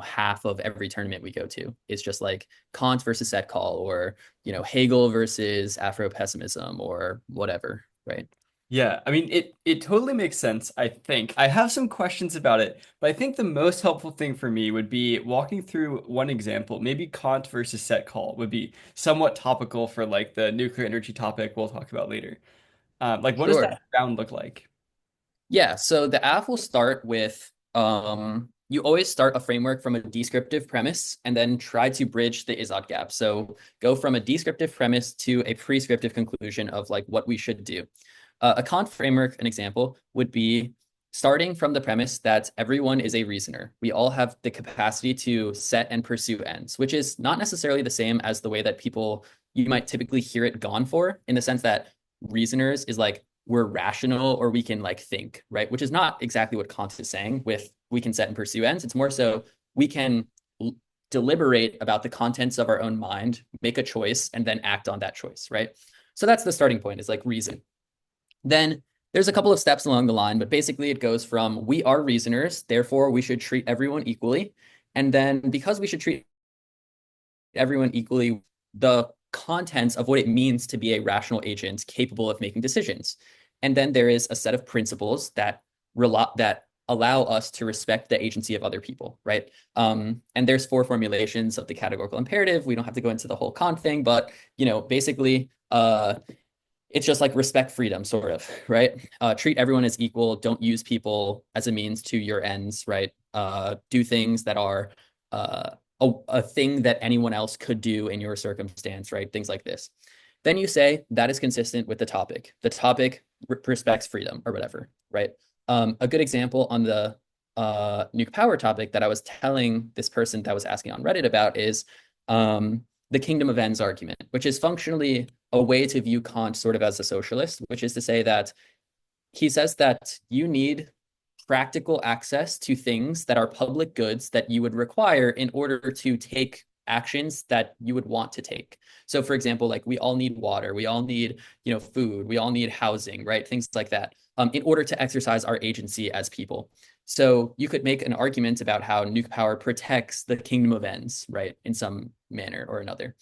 half of every tournament we go to is just like Kant versus set call, or, Hegel versus Afro-pessimism, or whatever, right? Yeah, I mean it totally makes sense, I think. I have some questions about it, but I think the most helpful thing for me would be walking through one example. Maybe Kant versus set call would be somewhat topical for like the nuclear energy topic we'll talk about later. Like what does Sure. that round look like? Yeah, so the app will start with you always start a framework from a descriptive premise and then try to bridge the is-ought gap. So go from a descriptive premise to a prescriptive conclusion of like what we should do. A Kant framework, an example, would be starting from the premise that everyone is a reasoner. We all have the capacity to set and pursue ends, which is not necessarily the same as the way that people you might typically hear it gone for, in the sense that reasoners is like we're rational or we can like think, right? Which is not exactly what Kant is saying with we can set and pursue ends. It's more so we can deliberate about the contents of our own mind, make a choice, and then act on that choice, right? So that's the starting point, is like reason. Then there's a couple of steps along the line, but basically it goes from we are reasoners, therefore we should treat everyone equally. And then because we should treat everyone equally, the contents of what it means to be a rational agent capable of making decisions. And then there is a set of principles that allow us to respect the agency of other people, right? And there's four formulations of the categorical imperative. We don't have to go into the whole Kant thing, but basically, it's just like respect freedom, sort of, right? Treat everyone as equal. Don't use people as a means to your ends, right? Do things that are a thing that anyone else could do in your circumstance, right? Things like this. Then you say that is consistent with the topic. The topic respects freedom or whatever, right? A good example on the nuke power topic that I was telling this person that was asking on Reddit about is the kingdom of ends argument, which is functionally a way to view Kant sort of as a socialist, which is to say that he says that you need practical access to things that are public goods that you would require in order to take actions that you would want to take. So for example, like we all need water, we all need, food, we all need housing, right? Things like that, in order to exercise our agency as people. So you could make an argument about how nuke power protects the kingdom of ends, right, in some manner or another,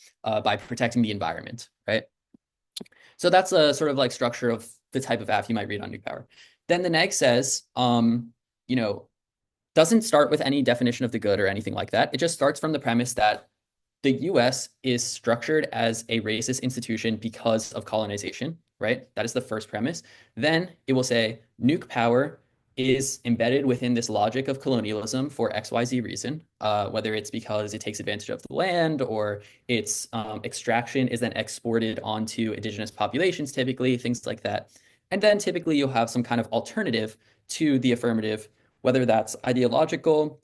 by protecting the environment, right? So that's a sort of like structure of the type of app you might read on nuke power. Then the neg says, you know, doesn't start with any definition of the good or anything like that. It just starts from the premise that the US is structured as a racist institution because of colonization, right? That is the first premise. Then it will say nuke power is embedded within this logic of colonialism for XYZ reason, whether it's because it takes advantage of the land or its extraction is then exported onto indigenous populations, typically, things like that. And then typically you'll have some kind of alternative to the affirmative, whether that's ideological,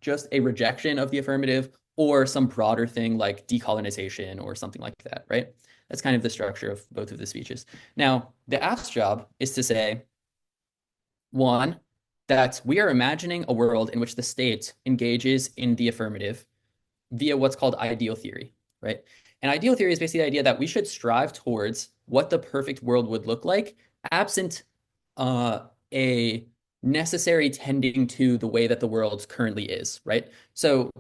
just a rejection of the affirmative, or some broader thing like decolonization or something like that, right? That's kind of the structure of both of the speeches. Now, the app's job is to say, one, that we are imagining a world in which the state engages in the affirmative via what's called ideal theory, right? And ideal theory is basically the idea that we should strive towards what the perfect world would look like, absent a necessary tending to the way that the world currently is, right? So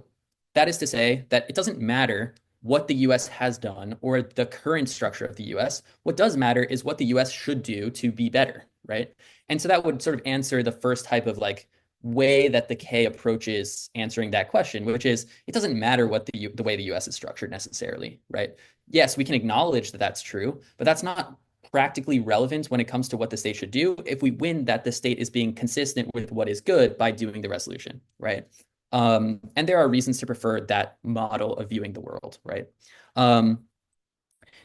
that is to say that it doesn't matter what the US has done or the current structure of the US. What does matter is what the US should do to be better, right? And so that would sort of answer the first type of like way that the K approaches answering that question, which is it doesn't matter what the way the US is structured necessarily, right? Yes, we can acknowledge that that's true, but that's not practically relevant when it comes to what the state should do if we win that the state is being consistent with what is good by doing the resolution, right? And there are reasons to prefer that model of viewing the world, right? Um,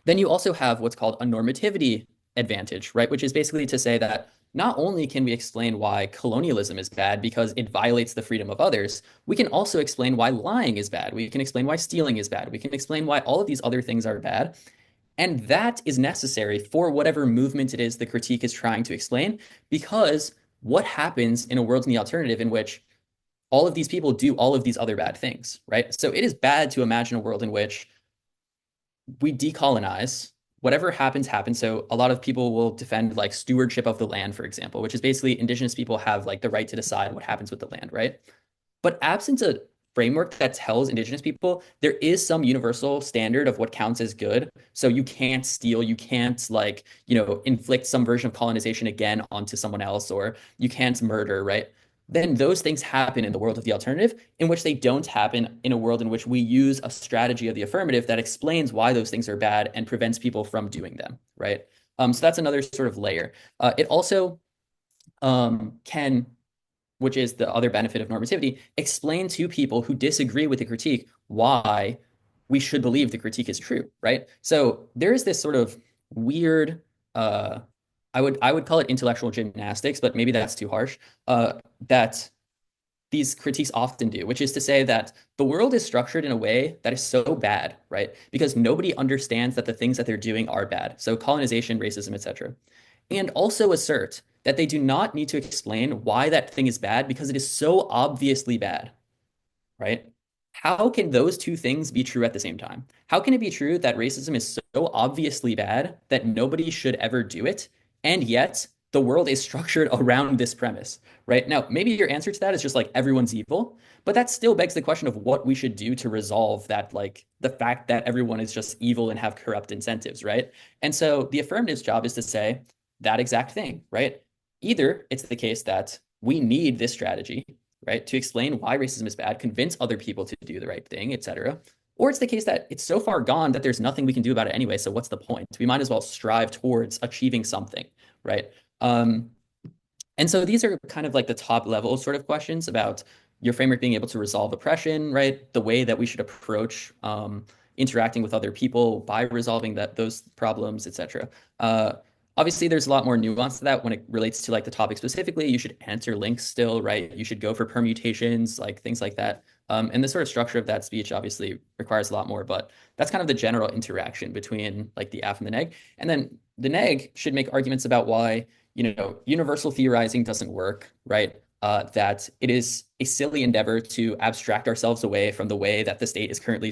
then you also have what's called a normativity advantage, right? Which is basically to say that not only can we explain why colonialism is bad because it violates the freedom of others, we can also explain why lying is bad. We can explain why stealing is bad. We can explain why all of these other things are bad. And that is necessary for whatever movement it is the critique is trying to explain, because what happens in a world in the alternative in which all of these people do all of these other bad things, right? So it is bad to imagine a world in which we decolonize whatever happens, happens. So a lot of people will defend like stewardship of the land, for example, which is basically indigenous people have like the right to decide what happens with the land, right? But absent a framework that tells indigenous people there is some universal standard of what counts as good. So you can't steal, you can't like, inflict some version of colonization again onto someone else, or you can't murder, right? Then those things happen in the world of the alternative, in which they don't happen in a world in which we use a strategy of the affirmative that explains why those things are bad and prevents people from doing them, right? So that's another sort of layer. It also can, which is the other benefit of normativity, explain to people who disagree with the critique why we should believe the critique is true, right? So there is this sort of weird, uh, I would call it intellectual gymnastics, but maybe that's too harsh. That these critiques often do, which is to say that the world is structured in a way that is so bad, right? Because nobody understands that the things that they're doing are bad. So colonization, racism, etc. And also assert that they do not need to explain why that thing is bad because it is so obviously bad, right? How can those two things be true at the same time? How can it be true that racism is so obviously bad that nobody should ever do it, and yet the world is structured around this premise, right? Now, maybe your answer to that is just like everyone's evil, but that still begs the question of what we should do to resolve that, like the fact that everyone is just evil and have corrupt incentives, right? And so the affirmative's job is to say that exact thing, right? Either it's the case that we need this strategy, right, to explain why racism is bad, convince other people to do the right thing, etc. Or it's the case that it's so far gone that there's nothing we can do about it anyway. So what's the point? We might as well strive towards achieving something, right? Um, and so these are kind of like the top level sort of questions about your framework being able to resolve oppression, right? The way that we should approach interacting with other people by resolving those problems, etc. Obviously, there's a lot more nuance to that when it relates to like the topic specifically. You should answer links still, right? You should go for permutations, like things like that. And the sort of structure of that speech obviously requires a lot more, but that's kind of the general interaction between like the AF and the neg. And then the neg should make arguments about why, universal theorizing doesn't work, right? That it is a silly endeavor to abstract ourselves away from the way that the state is currently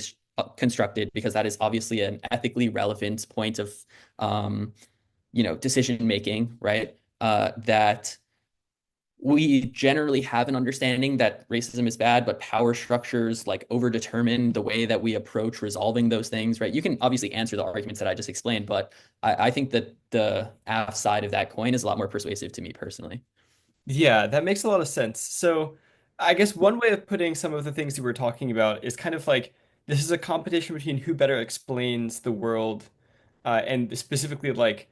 constructed, because that is obviously an ethically relevant point of decision making, right? That we generally have an understanding that racism is bad, but power structures like overdetermine the way that we approach resolving those things, right? You can obviously answer the arguments that I just explained, but I think that the AF side of that coin is a lot more persuasive to me personally. Yeah, that makes a lot of sense. So, I guess one way of putting some of the things that we're talking about is kind of like this is a competition between who better explains the world, and specifically like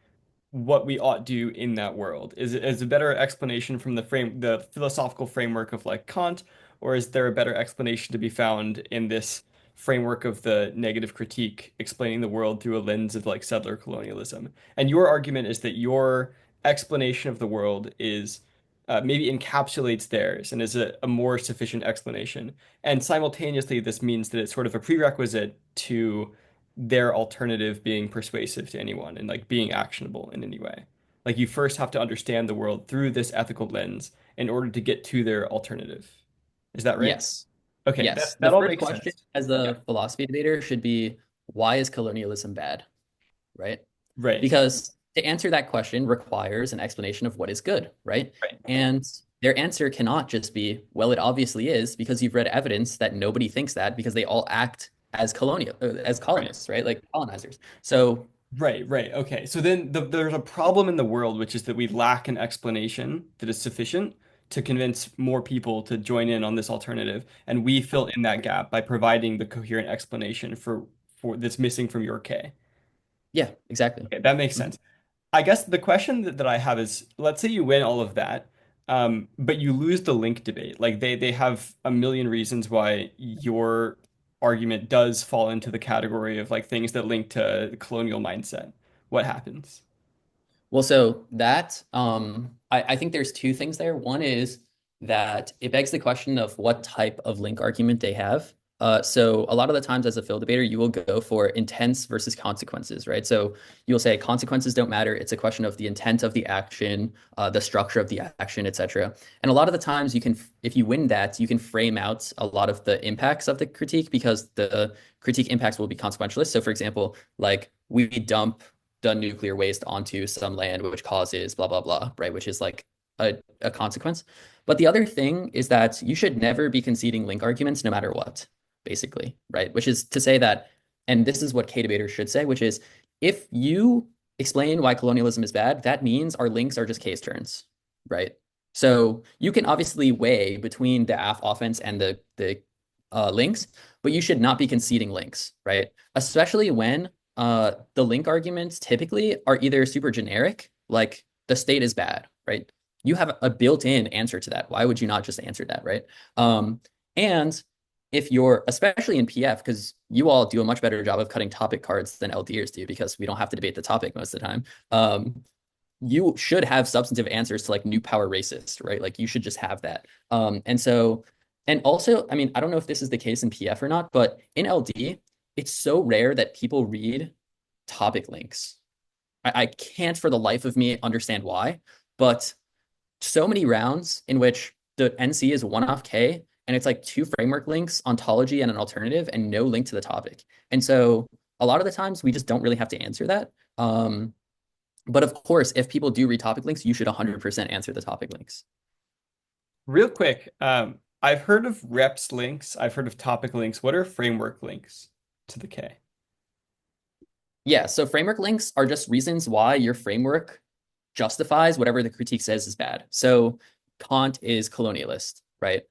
what we ought do in that world. Is a better explanation from the philosophical framework of like Kant, or is there a better explanation to be found in this framework of the negative critique, explaining the world through a lens of like settler colonialism? And your argument is that your explanation of the world is maybe encapsulates theirs and is a more sufficient explanation. And simultaneously, this means that it's sort of a prerequisite to their alternative being persuasive to anyone and like being actionable in any way. Like you first have to understand the world through this ethical lens in order to get to their alternative. Is that right? Yes. Okay, Yes. The that all first makes question sense. as Yeah. a philosophy debater should be, why is colonialism bad? Right? Right. Because to answer that question requires an explanation of what is good, right? Right. And their answer cannot just be, well, it obviously is, because you've read evidence that nobody thinks that, because they all act as Right. colonists, right? Like colonizers. So Right, right. Okay. So then there's a problem in the world, which is that we lack an explanation that is sufficient to convince more people to join in on this alternative. And we fill in that gap by providing the coherent explanation for that's missing from your K. yeah, exactly. Okay, that makes Mhm. sense. I guess the question that I have is, let's say you win all of that, but you lose the link debate. Like they have a million reasons why your argument does fall into the category of like things that link to the colonial mindset. What happens? Well, so that I think there's two things there. One is that it begs the question of what type of link argument they have. So a lot of the times as a field debater, you will go for intents versus consequences, right? So you'll say consequences don't matter. It's a question of the intent of the action, the structure of the action, etc. And a lot of the times you can, if you win that, you can frame out a lot of the impacts of the critique, because the critique impacts will be consequentialist. So for example, like we dump the nuclear waste onto some land, which causes blah, blah, blah, right? Which is like a consequence. But the other thing is that you should never be conceding link arguments no matter what, basically, right? Which is to say that, and this is what K-debaters should say, which is if you explain why colonialism is bad, that means our links are just case turns, right? So you can obviously weigh between the AF offense and the links, but you should not be conceding links, right? Especially when the link arguments typically are either super generic, like the state is bad, right? You have a built-in answer to that. Why would you not just answer that, right? And if you're, especially in PF, because you all do a much better job of cutting topic cards than LDers do, because we don't have to debate the topic most of the time. You should have substantive answers to like new power racist, right? Like you should just have that. And also, I mean, I don't know if this is the case in PF or not, but in LD, it's so rare that people read topic links. I can't for the life of me understand why, but so many rounds in which the NC is one off K and it's like two framework links, ontology and an alternative, and no link to the topic. And so a lot of the times we just don't really have to answer that. But of course, if people do read topic links, you should 100% answer the topic links. Real quick, I've heard of reps links. I've heard of topic links. What are framework links to the K? Yeah, so framework links are just reasons why your framework justifies whatever the critique says is bad. So Kant is colonialist, right?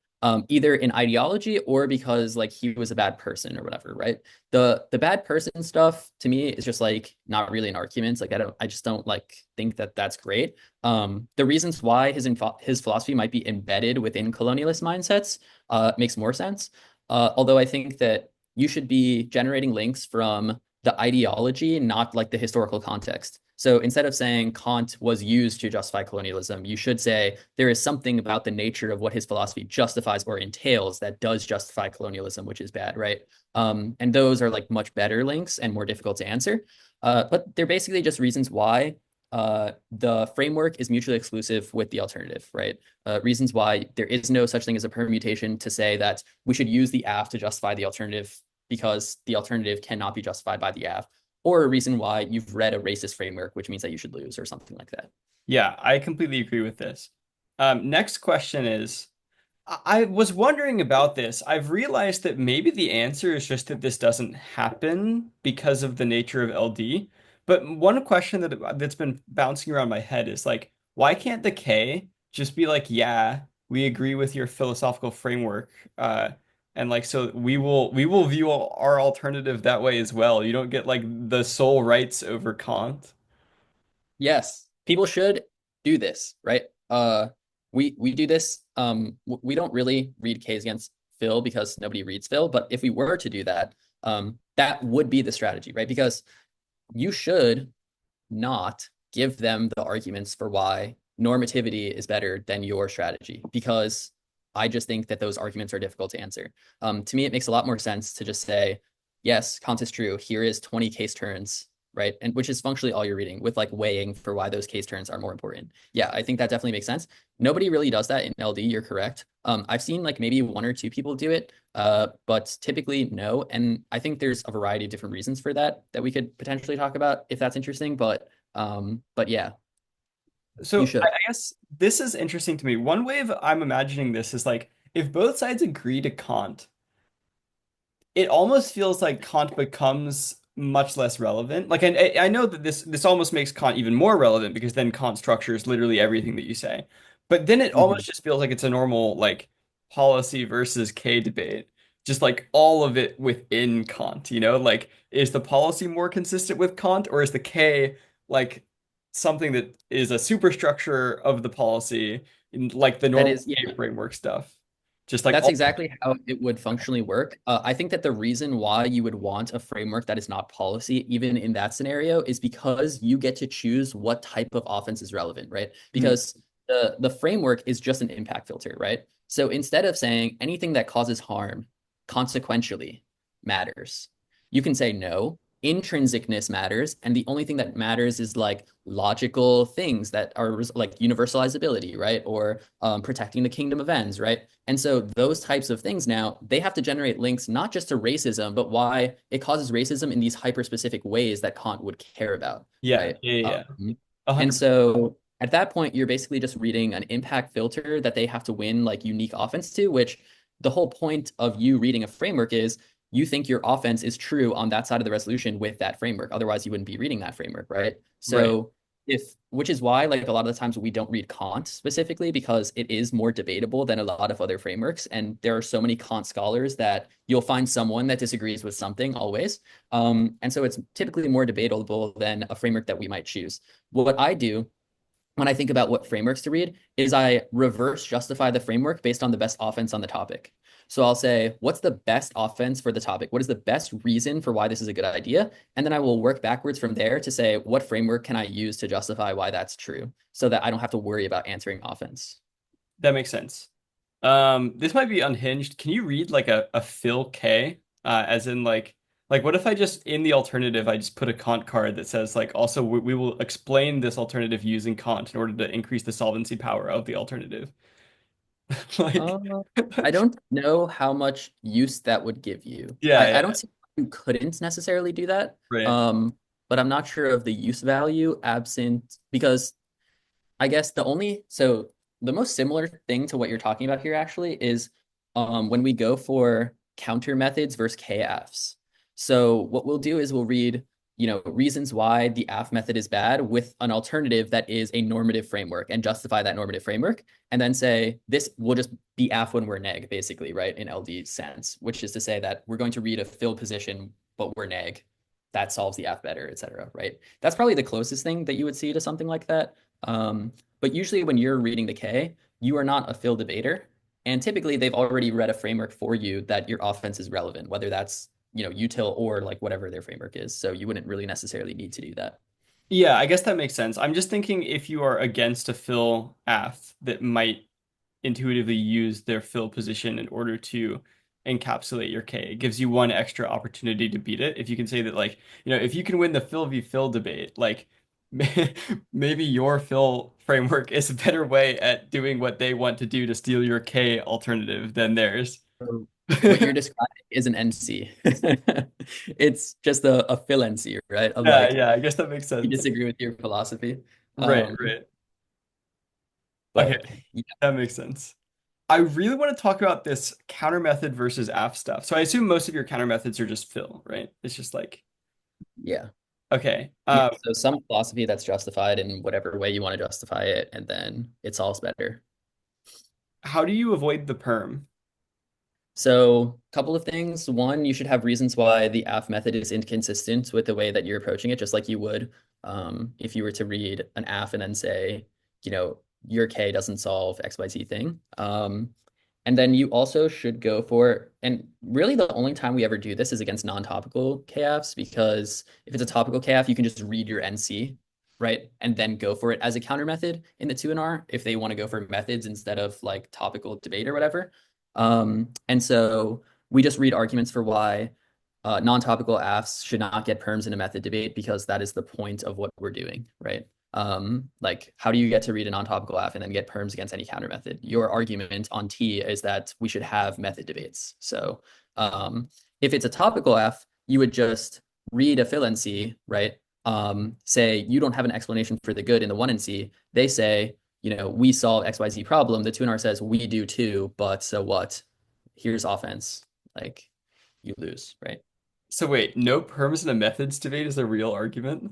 Either in ideology or because like he was a bad person or whatever, right? The bad person stuff to me is just like not really an argument. Like I just don't like think that that's great. The reasons why his philosophy might be embedded within colonialist mindsets makes more sense. Although I think that you should be generating links from the ideology, not like the historical context. So instead of saying Kant was used to justify colonialism, you should say there is something about the nature of what his philosophy justifies or entails that does justify colonialism, which is bad, right? And those are like much better links and more difficult to answer. But they're basically just reasons why the framework is mutually exclusive with the alternative, right? Reasons why there is no such thing as a permutation to say that we should use the AF to justify the alternative because the alternative cannot be justified by the AF, or a reason why you've read a racist framework, which means that you should lose or something like that. Yeah, I completely agree with this. Next question is, I was wondering about this. I've realized that maybe the answer is just that this doesn't happen because of the nature of LD. But one question that's been bouncing around my head is like, why can't the K just be like, yeah, we agree with your philosophical framework, and like so we will view our alternative that way as well. You don't get like the sole rights over Kant. Yes, people should do this, right? We do this. We don't really read K's against Phil because nobody reads Phil, but if we were to do that, that would be the strategy, right? Because you should not give them the arguments for why normativity is better than your strategy, because I just think that those arguments are difficult to answer. To me, it makes a lot more sense to just say, yes, Kant is true. Here is 20 case turns, right? And which is functionally all you're reading with like weighing for why those case turns are more important. Yeah, I think that definitely makes sense. Nobody really does that in LD. You're correct. I've seen like maybe one or two people do it, but typically no. And I think there's a variety of different reasons for that that we could potentially talk about if that's interesting. But yeah, you So I should. I guess this is interesting to me. One way of I'm imagining this is like if both sides agree to Kant, it almost feels like Kant becomes much less relevant. Like I know that this almost makes Kant even more relevant because then Kant structures literally everything that you say. But then it Mhm. almost just feels like it's a normal like policy versus K debate. Just like all of it within Kant, you know? Like is the policy more consistent with Kant or is the K like something that is a superstructure of the policy in like the That normal is, yeah. K framework stuff? Just like That's all exactly how it would functionally work. I think that the reason why you would want a framework that is not policy, even in that scenario, is because you get to choose what type of offense is relevant, right? Mhm. Because the framework is just an impact filter, right? So instead of saying anything that causes harm consequentially matters, you can say no. intrinsicness matters, and the only thing that matters is like logical things that are like universalizability, right? Or protecting the kingdom of ends, right? And so those types of things now, they have to generate links not just to racism, but why it causes racism in these hyper-specific ways that Kant would care about, Yeah, right? yeah, yeah, yeah. And 100%. so at that point, you're basically just reading an impact filter that they have to win like unique offense to, which the whole point of you reading a framework is you think your offense is true on that side of the resolution with that framework. Otherwise, you wouldn't be reading that framework, right? Right. So which is why like a lot of the times we don't read Kant specifically because it is more debatable than a lot of other frameworks. And there are so many Kant scholars that you'll find someone that disagrees with something always. And so it's typically more debatable than a framework that we might choose. What I do when I think about what frameworks to read is I reverse justify the framework based on the best offense on the topic. So I'll say, what's the best offense for the topic? What is the best reason for why this is a good idea? And then I will work backwards from there to say, what framework can I use to justify why that's true so that I don't have to worry about answering offense? That makes sense. This might be unhinged. Can you read like a Phil K? As in like what if I just in the alternative I just put a Kant card that says like also we will explain this alternative using Kant in order to increase the solvency power of the alternative. Like Uh, I don't know how much use that would give you. yeah, I yeah, don't see why you couldn't necessarily do that. right. But I'm not sure of the use value absent because I guess the most similar thing to what you're talking about here actually is when we go for counter methods versus KFs. So what we'll do is we'll read, reasons why the AF method is bad with an alternative that is a normative framework and justify that normative framework, and then say this will just be AF when we're neg, basically, right? In LD sense, which is to say that we're going to read a fill position, but we're neg. That solves the AF better, et cetera, right? That's probably the closest thing that you would see to something like that. But usually when you're reading the K, you are not a fill debater. And typically they've already read a framework for you that your offense is relevant, whether that's, util or like whatever their framework is. So you wouldn't really necessarily need to do that. Yeah, I guess that makes sense. I'm just thinking if you are against a fill AF that might intuitively use their fill position in order to encapsulate your K. It gives you one extra opportunity to beat it. If you can say that, like, if you can win the fill v fill debate, like maybe your fill framework is a better way at doing what they want to do to steal your K alternative than theirs. So what you're describing is an NC. It's just a fill NC, right? Of Yeah, like, yeah, I guess that makes you sense. disagree with your philosophy. Right, Um, right. Okay, but yeah, that makes sense. I really want to talk about this counter method versus AF stuff. So I assume most of your counter methods are just fill, right? It's just like, yeah. okay. Yeah, so some philosophy that's justified in whatever way you want to justify it, and then it solves better. How do you avoid the perm? So, a couple of things. One, you should have reasons why the AF method is inconsistent with the way that you're approaching it, just like you would if you were to read an AF and then say, your K doesn't solve XYZ thing. And then you also should go for, and really the only time we ever do this is against non-topical KFs, because if it's a topical KF, you can just read your NC, right? And then go for it as a counter method in the 2NR if they want to go for methods instead of like topical debate or whatever. And so we just read arguments for why non-topical AFs should not get perms in a method debate because that is the point of what we're doing, right? Like how do you get to read a non-topical AF and then get perms against any counter method? Your argument on T is that we should have method debates. So if it's a topical AF, you would just read a fill NC, right? Say you don't have an explanation for the good in the 1NC. They say, we solve XYZ problem. The 2NR says we do too, but so what? Here's offense. Like you lose, right? So wait, no perms in a methods debate is a real argument?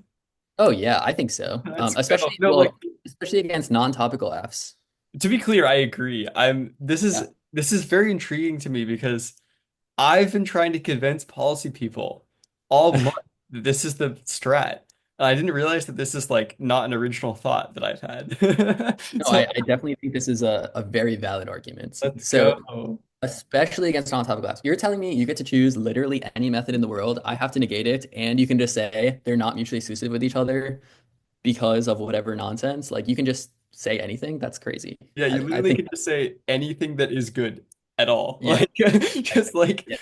Oh yeah, I think so. That's no, Especially no, like especially against non-topical Fs. to be clear, I agree. Yeah. This is very intriguing to me because I've been trying to convince policy people all month that this is the strat. And I didn't realize that this is like not an original thought that I've had. No, So I definitely think this is a very valid argument. let's So go. especially against non-topical Fs. You're telling me you get to choose literally any method in the world. I have to negate it, and you can just say they're not mutually exclusive with each other because of whatever nonsense. Like you can just say anything. That's crazy. Yeah, you I literally think can just say anything that is good at all. yeah, Like just like yeah.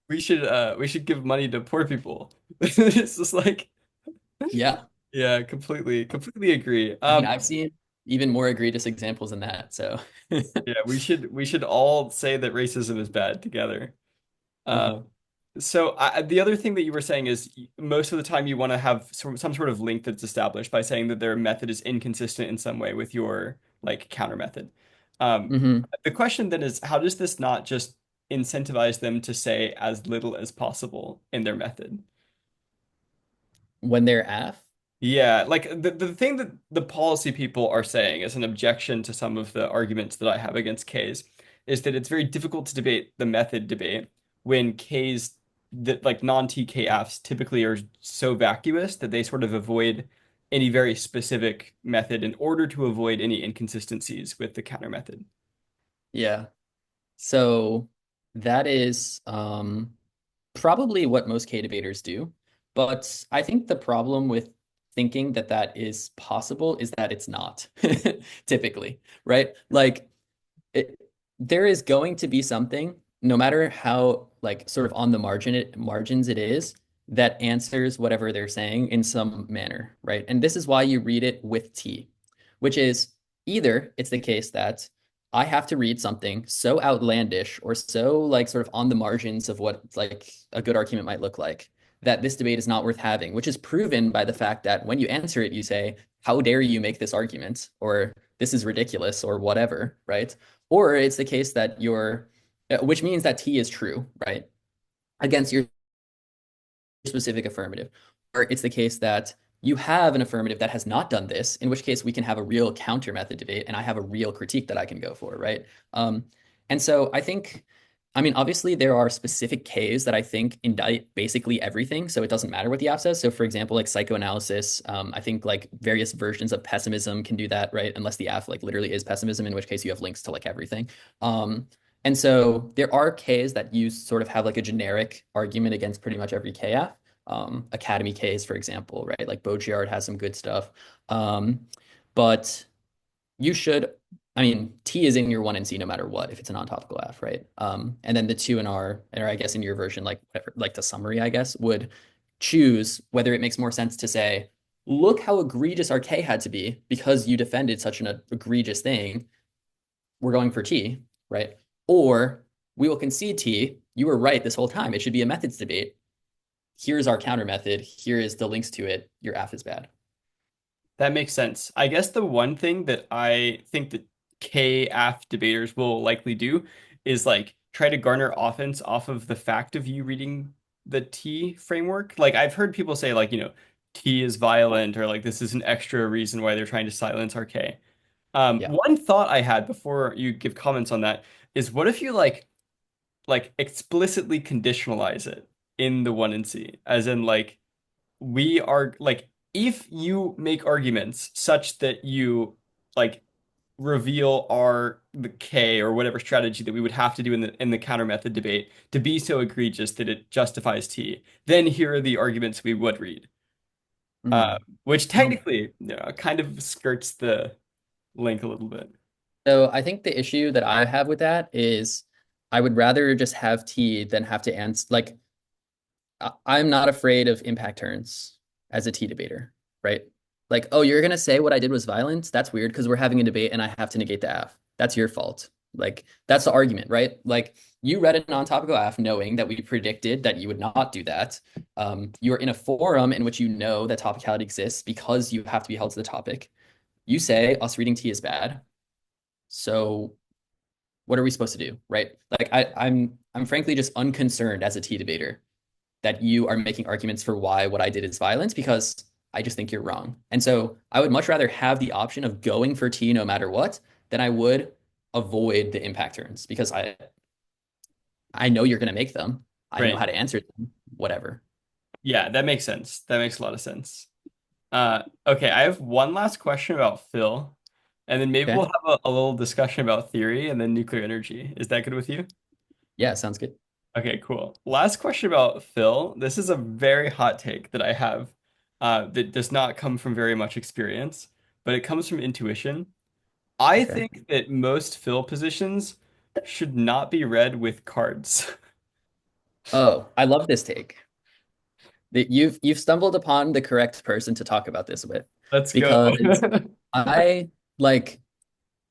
we should give money to poor people. It's just like Yeah. yeah, completely agree. I mean, I've seen even more egregious examples than that. So, Yeah, we should all say that racism is bad together. Uh, uh-huh. the other thing that you were saying is most of the time you want to have some sort of link that's established by saying that their method is inconsistent in some way with your like counter method. Um, Hmm. the question then is how does this not just incentivize them to say as little as possible in their method? When they're AF. Yeah, like the thing that the policy people are saying as an objection to some of the arguments that I have against K's is that it's very difficult to debate the method debate when K's that like non-TKFs typically are so vacuous that they sort of avoid any very specific method in order to avoid any inconsistencies with the counter method. Yeah. So that is probably what most K debaters do. But I think the problem with thinking that that is possible is that it's not typically, right? Like it, there is going to be something, no matter how like sort of on the margins it is, that answers whatever they're saying in some manner, right? And this is why you read it with T, which is either it's the case that I have to read something so outlandish or so like sort of on the margins of what like a good argument might look like that this debate is not worth having, which is proven by the fact that when you answer it, you say, how dare you make this argument? Or this is ridiculous or whatever, right? Or it's the case that which means that T is true, right? Against your specific affirmative. Or it's the case that you have an affirmative that has not done this, in which case we can have a real counter method debate and I have a real critique that I can go for, right? And so I think, I mean, obviously there are specific Ks that I think indict basically everything, so it doesn't matter what the app says. So for example, like psychoanalysis, I think like various versions of pessimism can do that, right? Unless the app like literally is pessimism, in which case you have links to like everything. And so there are Ks that you sort of have like a generic argument against pretty much every KF. Academy Ks, for example, right? Like Baudrillard has some good stuff. But you should, I mean, T is in your one and C no matter what, if it's a non-topical F, right? And then the two in R, or I guess in your version, like whatever, like the summary, I guess, would choose whether it makes more sense to say, look how egregious our K had to be because you defended such an egregious thing. We're going for T, right? Or we will concede T. You were right this whole time. It should be a methods debate. Here's our counter method. Here is the links to it. Your F is bad. That makes sense. I guess the one thing that I think that KAF debaters will likely do is like try to garner offense off of the fact of you reading the T framework. Like I've heard people say like, T is violent or like this is an extra reason why they're trying to silence our K. Yeah. One thought I had before you give comments on that is what if you like explicitly conditionalize it in the one and C, as in like we are like if you make arguments such that you like reveal our the K or whatever strategy that we would have to do in the counter method debate to be so egregious that it justifies T, then here are the arguments we would read. Uh, Mm. which Um, technically, kind of skirts the link a little bit. So I think the issue that I have with that is I would rather just have T than have to answer. Like, I'm not afraid of impact turns as a T debater, right? Like, oh, you're gonna say what I did was violence? That's weird because we're having a debate and I have to negate the AF. That's your fault. Like, that's the argument, right? Like, you read an on-topical AF knowing that we predicted that you would not do that. You're in a forum in which you know that topicality exists because you have to be held to the topic. You say us reading T is bad. So what are we supposed to do, right? Like I'm frankly just unconcerned as a T debater that you are making arguments for why what I did is violence because I just think you're wrong. And so I would much rather have the option of going for T no matter what than I would avoid the impact turns because I know you're going to make them. I know Right. how to answer them, whatever. Yeah, that makes sense. That makes a lot of sense. Okay, I have one last question about Phil, and then maybe we'll Okay. have a little discussion about theory and then nuclear energy. Is that good with you? Yeah, sounds good. Okay, cool. Last question about Phil. This is a very hot take that I have, that does not come from very much experience, but it comes from intuition. I Okay. think that most Phil positions should not be read with cards. Oh, I love this take. That you've stumbled upon the correct person to talk about this with, Let's go. because I like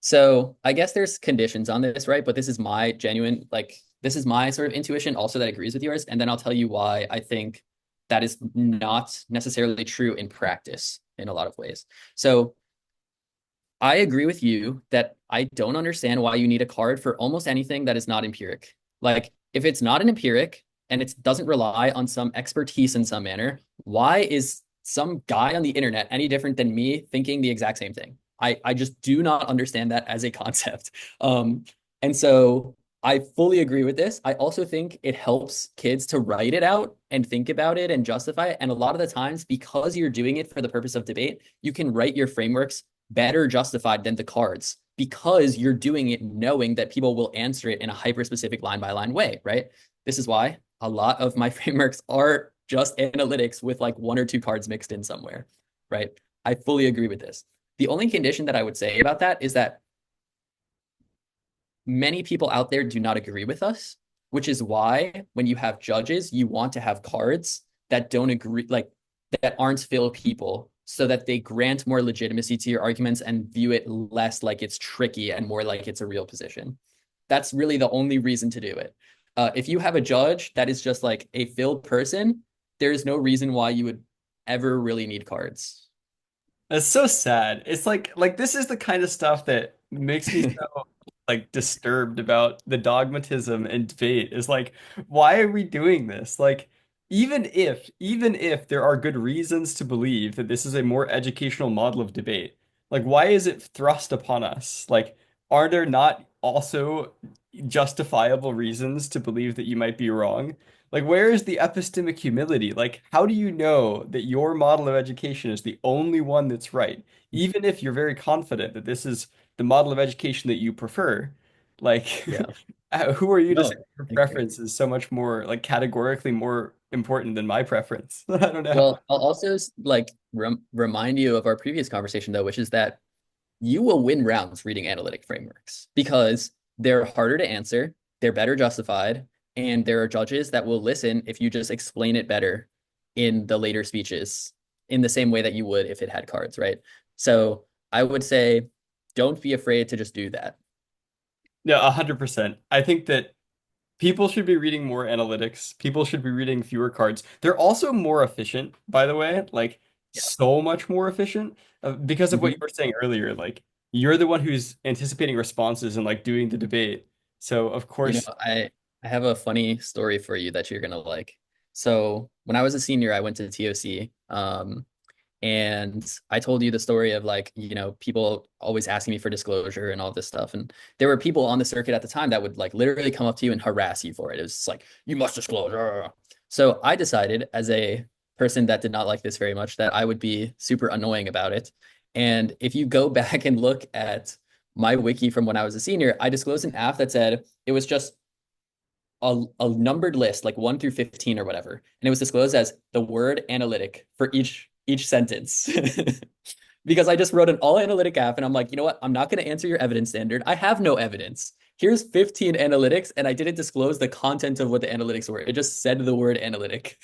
so I guess there's conditions on this, right? But this is my genuine, like, this is my sort of intuition also that agrees with yours. And then I'll tell you why I think that is not necessarily true in practice in a lot of ways. So I agree with you that I don't understand why you need a card for almost anything that is not empiric. Like, if it's not an empiric and it doesn't rely on some expertise in some manner, why is some guy on the internet any different than me thinking the exact same thing? I just do not understand that as a concept. Um, and so I fully agree with this. I also think it helps kids to write it out and think about it and justify it. And a lot of the times, because you're doing it for the purpose of debate, you can write your frameworks better justified than the cards because you're doing it knowing that people will answer it in a hyper specific line by line way, right? This is why a lot of my frameworks are just analytics with like one or two cards mixed in somewhere, right? I fully agree with this. The only condition that I would say about that is that many people out there do not agree with us, which is why when you have judges, you want to have cards that don't agree, like that aren't Phil people, so that they grant more legitimacy to your arguments and view it less like it's tricky and more like it's a real position. That's really the only reason to do it. If you have a judge that is just like a Phil person, there's no reason why you would ever really need cards. It's so sad. It's like this is the kind of stuff that makes me so like disturbed about the dogmatism and debate. Is like, why are we doing this? Like, even if there are good reasons to believe that this is a more educational model of debate, like why is it thrust upon us? Like, are there not also justifiable reasons to believe that you might be wrong? Like, where is the epistemic humility? Like, how do you know that your model of education is the only one that's right? Even if you're very confident that this is the model of education that you prefer, like, Yeah. who are you to say No, your I agree. preference is so much more, like, categorically more important than my preference? I don't know. Well, I'll also like remind you of our previous conversation though, which is that you will win rounds reading analytic frameworks because they're harder to answer, they're better justified, and there are judges that will listen if you just explain it better in the later speeches in the same way that you would if it had cards, right? So I would say don't be afraid to just do that. No, 100%. I think that people should be reading more analytics. People should be reading fewer cards. They're also more efficient, by the way, like Yeah. so much more efficient because of what you Mhm. were saying earlier. Like you're the one who's anticipating responses and like doing the debate. So of You know, course, I have a funny story for you that you're gonna like. So when I was a senior, I went to TOC. And I told you the story of like, people always asking me for disclosure and all this stuff. And there were people on the circuit at the time that would like literally come up to you and harass you for it. It was just like, you must disclose. So I decided as a person that did not like this very much that I would be super annoying about it. And if you go back and look at my wiki from when I was a senior, I disclosed an app that said it was just a numbered list, like 1 through 15 or whatever. And it was disclosed as the word analytic for each sentence. Because I just wrote an all analytic app and I'm like, you know what? I'm not going to answer your evidence standard. I have no evidence. Here's 15 analytics, and I didn't disclose the content of what the analytics were. It just said the word analytic.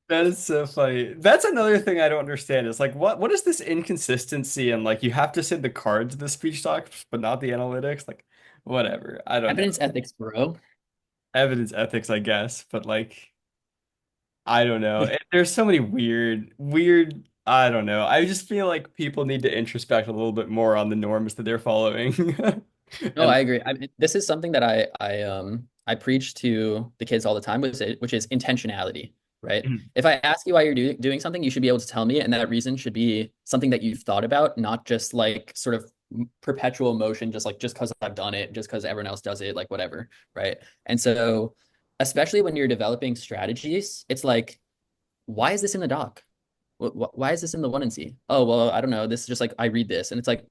that is so funny. That's another thing I don't understand. Is like what is this inconsistency and like you have to send the cards to the speech docs, but not the analytics? Like whatever. I don't know. Evidence ethics, bro. Evidence ethics, I guess, but like I don't know. There's so many weird, I don't know. I just feel like people need to introspect a little bit more on the norms that they're following. No, And I agree. This is something that I preach to the kids all the time, which is intentionality, right? If I ask you why you're doing something, you should be able to tell me, and that reason should be something that you've thought about, not just like sort of perpetual motion, just because I've done it, just because everyone else does it, like whatever, right? And so, especially when you're developing strategies, it's like, why is this in the doc? Why is this in the one and C? Oh, well, I don't know. This is just like I read this, and it's like,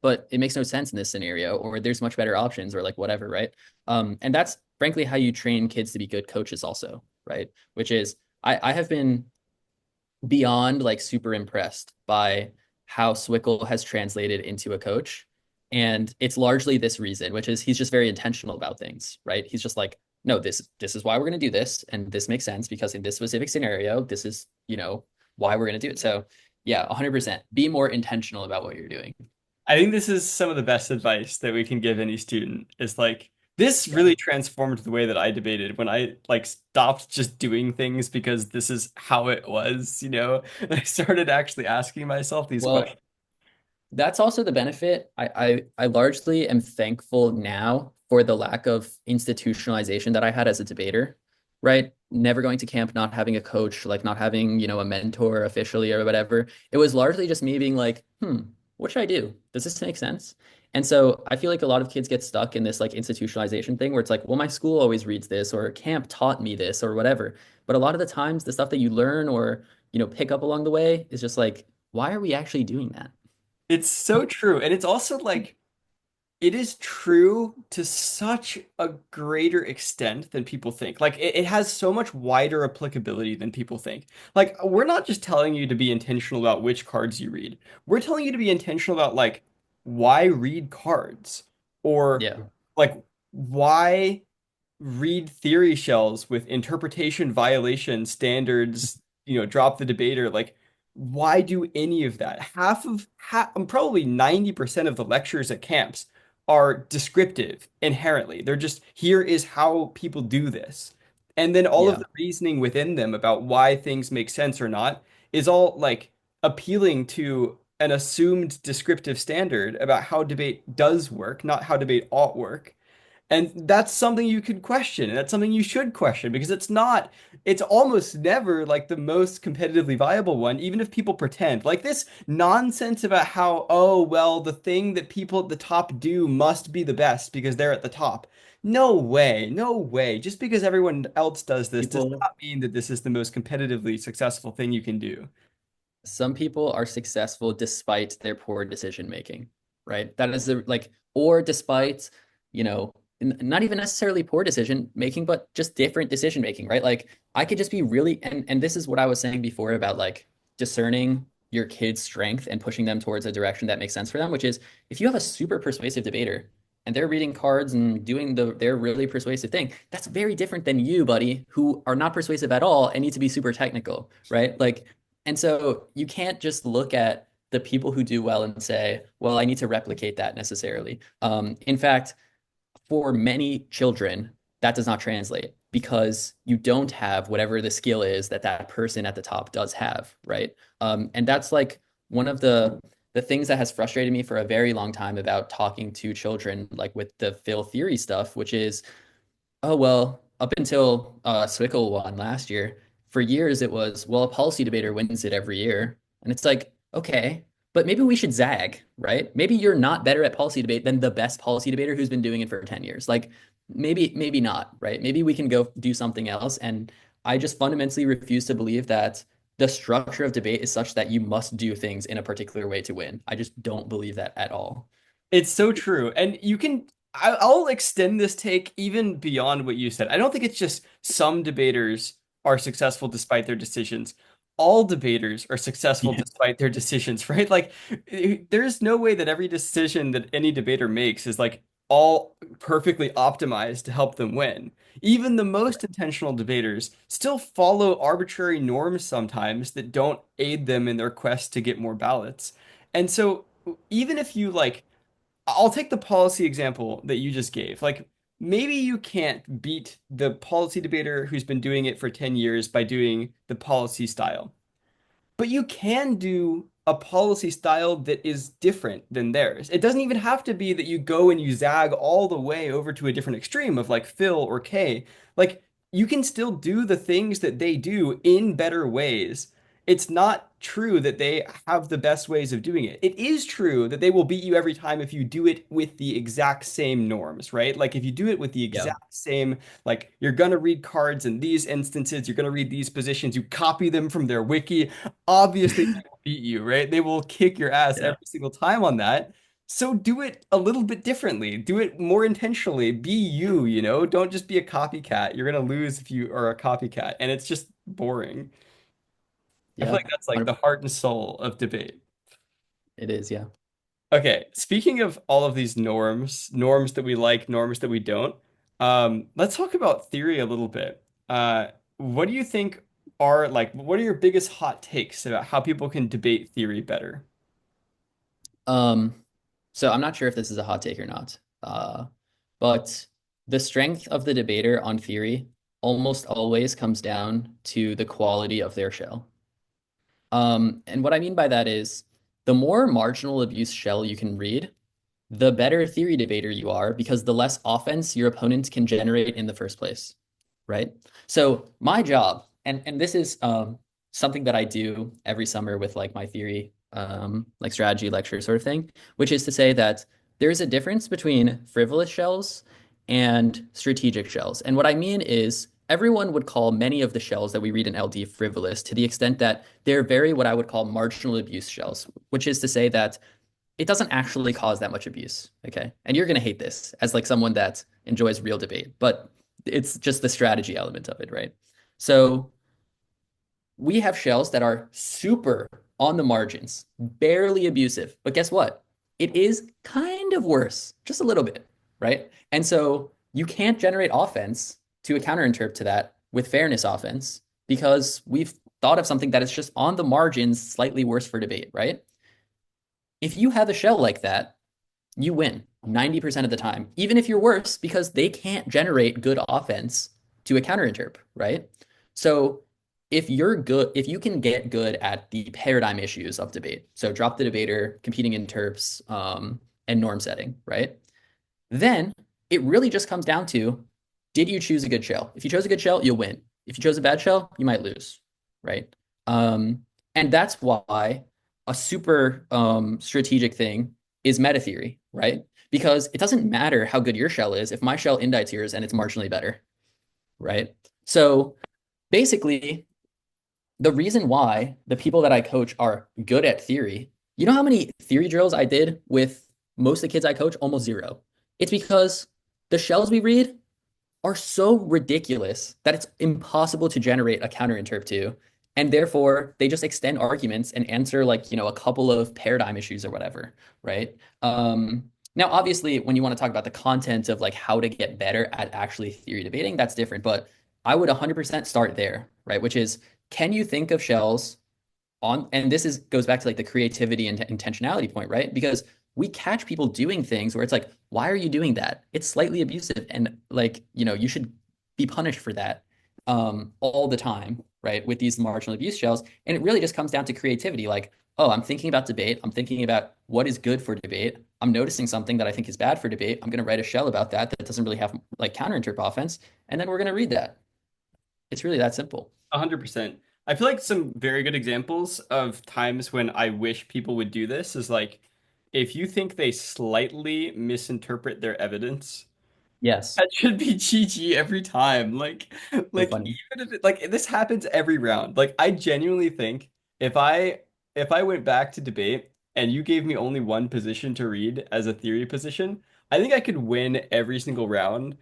but it makes no sense in this scenario, or there's much better options, or like whatever, right? And that's frankly how you train kids to be good coaches, also, right? Which is, I have been beyond like super impressed by how Swickle has translated into a coach. And it's largely this reason, which is he's just very intentional about things, right? He's just like, no, this is why we're going to do this, and this makes sense because in this specific scenario, this is, why we're going to do it. So, yeah, 100%. Be more intentional about what you're doing. I think this is some of the best advice that we can give any student is like this Yeah. really transformed the way that I debated when I like stopped just doing things because this is how it was, you know? And I started actually asking myself these Well, questions. that's also the benefit. I largely am thankful now for the lack of institutionalization that I had as a debater, right? Never going to camp, not having a coach, like not having, a mentor officially or whatever. It was largely just me being like, what should I do? Does this make sense? And so I feel like a lot of kids get stuck in this like institutionalization thing where it's like, well, my school always reads this or camp taught me this or whatever. But a lot of the times the stuff that you learn or, pick up along the way is just like, why are we actually doing that? It's so true. And it's also like it is true to such a greater extent than people think. Like it has so much wider applicability than people think. Like we're not just telling you to be intentional about which cards you read. We're telling you to be intentional about like why read cards or Yeah. like why read theory shells with interpretation violation standards, drop the debater. Like, why do any of that? Probably 90% of the lectures at camps are descriptive inherently. They're just, here is how people do this. And then all of Yeah. the reasoning within them about why things make sense or not is all like appealing to an assumed descriptive standard about how debate does work, not how debate ought work. And that's something you could question, and that's something you should question because it's almost never like the most competitively viable one, even if people pretend. Like this nonsense about how, oh, well, the thing that people at the top do must be the best because they're at the top. No way, no way. Just because everyone else does this does People, not mean that this is the most competitively successful thing you can do. some people are successful despite their poor decision making, right? That is like, or despite, not even necessarily poor decision making, but just different decision making, right? Like I could just be really, and this is what I was saying before about like discerning your kid's strength and pushing them towards a direction that makes sense for them, which is if you have a super persuasive debater and they're reading cards and doing their really persuasive thing, that's very different than you, buddy, who are not persuasive at all and need to be super technical, right? Like, and so you can't just look at the people who do well and say, well, I need to replicate that necessarily. In fact, for many children, that does not translate because you don't have whatever the skill is that that person at the top does have, right? And that's like one of the things that has frustrated me for a very long time about talking to children, like with the Phil theory stuff, which is oh, well, up until Swickle won last year, for years it was, well, a policy debater wins it every year. And it's like, okay, but maybe we should zag, right? Maybe you're not better at policy debate than the best policy debater who's been doing it for 10 years. Like maybe not, right? Maybe we can go do something else. And I just fundamentally refuse to believe that the structure of debate is such that you must do things in a particular way to win. I just don't believe that at all. It's so true. And I'll extend this take even beyond what you said. I don't think it's just some debaters are successful despite their decisions. All debaters are successful Yeah. despite their decisions, right? Like, there's no way that every decision that any debater makes is like all perfectly optimized to help them win. Even the most intentional debaters still follow arbitrary norms sometimes that don't aid them in their quest to get more ballots. And so, even if you like, I'll take the policy example that you just gave. Like, maybe you can't beat the policy debater who's been doing it for 10 years by doing the policy style. But you can do a policy style that is different than theirs. It doesn't even have to be that you go and you zag all the way over to a different extreme of like Phil or Kay. Like you can still do the things that they do in better ways. It's not true that they have the best ways of doing it. It is true that they will beat you every time if you do it with the exact same norms, right? Like if you do it with the Yeah. exact same, like you're gonna read cards in these instances, you're gonna read these positions, you copy them from their wiki, obviously they will beat you, right? They will kick your ass Yeah. every single time on that. So do it a little bit differently. Do it more intentionally. Be you, you know? Don't just be a copycat. You're gonna lose if you are a copycat, and it's just boring. I feel Yeah. like that's like the heart and soul of debate. It is. Yeah. Okay, speaking of all of these norms, norms that we like, norms that we don't, Let's talk about theory a little bit. What do you think are like, what are your biggest hot takes about how people can debate theory better? Um, so I'm not sure if this is a hot take or not. But the strength of the debater on theory almost always comes down to the quality of their shell. And what I mean by that is the more marginal abuse shell you can read, the better theory debater you are because the less offense your opponent can generate in the first place, right? So my job, and this is something that I do every summer with like my theory, like strategy lecture sort of thing, which is to say that there's a difference between frivolous shells and strategic shells. And what I mean is everyone would call many of the shells that we read in LD frivolous to the extent that they're very what I would call marginal abuse shells, which is to say that it doesn't actually cause that much abuse. Okay. And you're going to hate this as like someone that enjoys real debate, but it's just the strategy element of it, right? So we have shells that are super on the margins, barely abusive. But guess what? It is kind of worse, just a little bit, right? And so you can't generate offense to a counterinterp to that with fairness offense because we've thought of something that is just on the margins, slightly worse for debate, right? If you have a shell like that, you win 90% of the time, even if you're worse, because they can't generate good offense to a counterinterp, right? So if you're good, if you can get good at the paradigm issues of debate, so drop the debater, competing interps, and norm setting, right? Then it really just comes down to did you choose a good shell? If you chose a good shell, you'll win. If you chose a bad shell, you might lose, right? And that's why a super strategic thing is meta theory, right? Because it doesn't matter how good your shell is if my shell indicts yours and it's marginally better, right? So basically, the reason why the people that I coach are good at theory, you know how many theory drills I did with most of the kids I coach? Almost zero. It's because the shells we read are so ridiculous that it's impossible to generate a counterinterp to. And therefore, they just extend arguments and answer like, a couple of paradigm issues or whatever, right? Now, obviously, when you want to talk about the content of like how to get better at actually theory debating, that's different. But I would 100% start there, right? Which is, can you think of shells on, and this is goes back to like the creativity and intentionality point, right? Because we catch people doing things where it's like, why are you doing that? It's slightly abusive, and like, you should be punished for that all the time, right? With these marginal abuse shells. And it really just comes down to creativity. Like, oh, I'm thinking about debate. I'm thinking about what is good for debate. I'm noticing something that I think is bad for debate. I'm going to write a shell about that that doesn't really have like counterinterp offense. And then we're going to read that. It's really that simple. 100%. I feel like some very good examples of times when I wish people would do this is like if you think they slightly misinterpret their evidence, Yes. that should be GG every time. So Like funny. even if like this happens every round. Like I genuinely think if I went back to debate and you gave me only one position to read as a theory position, I think I could win every single round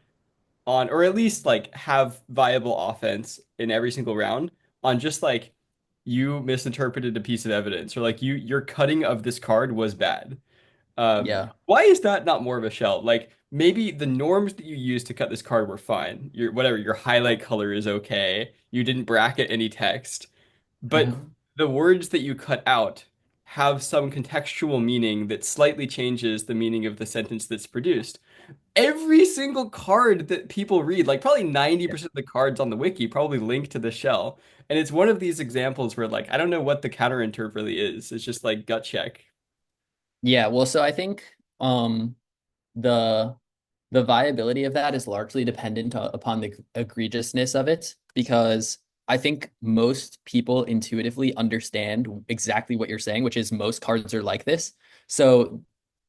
on, or at least like have viable offense in every single round on just like you misinterpreted a piece of evidence or like your cutting of this card was bad. Yeah. Why is that not more of a shell? Like maybe the norms that you used to cut this card were fine. Your whatever, your highlight color is okay. You didn't bracket any text, but Mhm. the words that you cut out have some contextual meaning that slightly changes the meaning of the sentence that's produced. Every single card that people read, like probably Yeah. 90% of the cards on the wiki probably link to the shell. And it's one of these examples where like I don't know what the counter interp really is. It's just like gut check. Yeah, well, so I think the the viability of that is largely dependent upon the egregiousness of it because I think most people intuitively understand exactly what you're saying, which is most cards are like this. So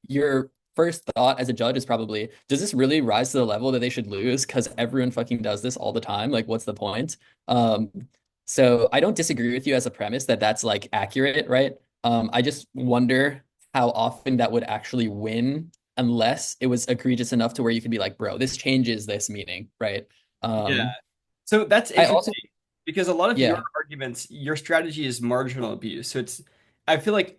your first thought as a judge is probably, does this really rise to the level that they should lose? Because everyone fucking does this all the time. Like, what's the point? Um, so I don't disagree with you as a premise that that's like accurate, right? I just wonder how often that would actually win unless it was egregious enough to where you could be like, bro, this changes this meaning, right? Yeah. Um, So that's I also, interesting because a lot of your yeah, arguments, your strategy is marginal abuse. So it's, I feel like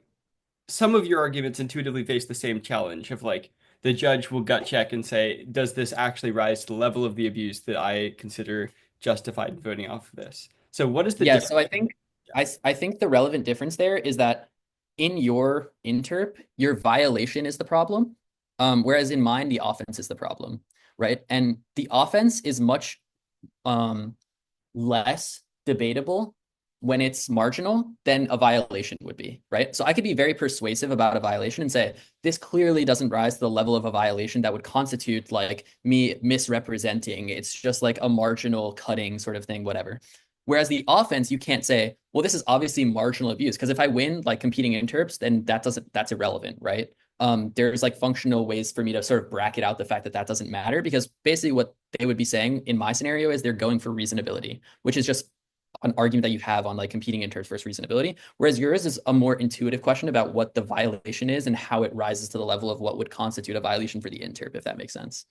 some of your arguments intuitively face the same challenge of like the judge will gut check and say, does this actually rise to the level of the abuse that I consider justified in voting off of this? So what is the Yeah, difference? so I think the relevant difference there is that in your interp, your violation is the problem, whereas in mine, the offense is the problem, right? And the offense is much um, less debatable when it's marginal than a violation would be, right? So I could be very persuasive about a violation and say, this clearly doesn't rise to the level of a violation that would constitute like me misrepresenting. It's just like a marginal cutting sort of thing, whatever. Whereas the offense, you can't say, well, this is obviously marginal abuse. Because if I win like competing interps, then that's irrelevant, right? There's like functional ways for me to sort of bracket out the fact that that doesn't matter because basically what they would be saying in my scenario is they're going for reasonability, which is just an argument that you have on like competing interps versus reasonability. Whereas yours is a more intuitive question about what the violation is and how it rises to the level of what would constitute a violation for the interp, if that makes sense.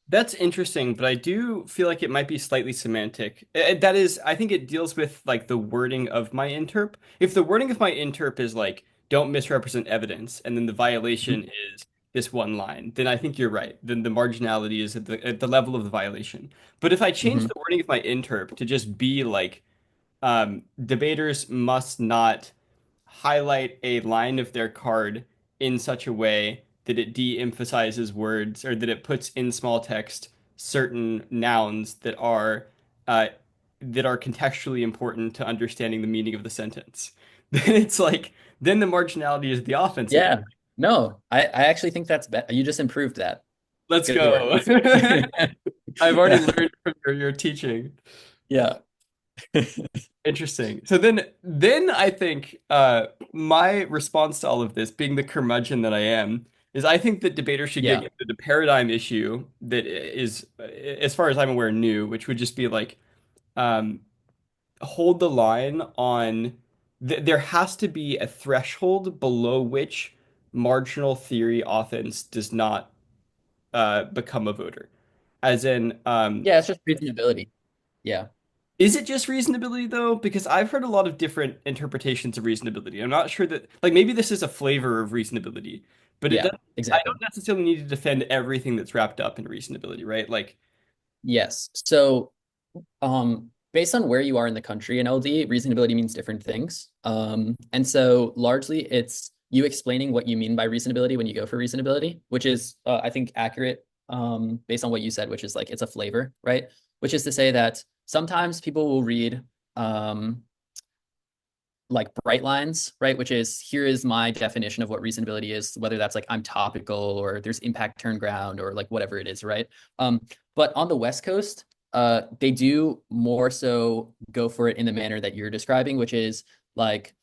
That's interesting, but I do feel like it might be slightly semantic. That is, I think it deals with like the wording of my interp. If the wording of my interp is like, don't misrepresent evidence, and then the violation is this one line, then I think you're right. Then the marginality is at the level of the violation. But if I change Mm-hmm. the wording of my interp to just be like, debaters must not highlight a line of their card in such a way that it de-emphasizes words or that it puts in small text certain nouns uh, that are contextually important to understanding the meaning of the sentence. Then it's like then the marginality is the offense again. Yeah. No, I actually think that's better. You just improved that. Let's Good work. go. I've already Yeah. learned from your teaching. Yeah. Interesting. So then I think my response to all of this, being the curmudgeon that I am, is I think that debaters should get Yeah. into the paradigm issue that is, as far as I'm aware, new, which would just be like um, hold the line on there has to be a threshold below which marginal theory offense does not become a voter. As in, Yeah, it's just reasonability. Yeah. is it just reasonability though? Because I've heard a lot of different interpretations of reasonability. I'm not sure that like maybe this is a flavor of reasonability, but it Yeah, doesn't I exactly. don't necessarily need to defend everything that's wrapped up in reasonability, right? Like Yes. So, based on where you are in the country in LD, reasonability means different things. And so largely it's you explaining what you mean by reasonability when you go for reasonability, which is, I think, accurate, based on what you said, which is like it's a flavor, right? Which is to say that sometimes people will read, um, like bright lines, right? Which is here is my definition of what reasonability is, whether that's like I'm topical or there's impact turn ground or like whatever it is, right? But on the West Coast, they do more so go for it in the manner that you're describing, which is like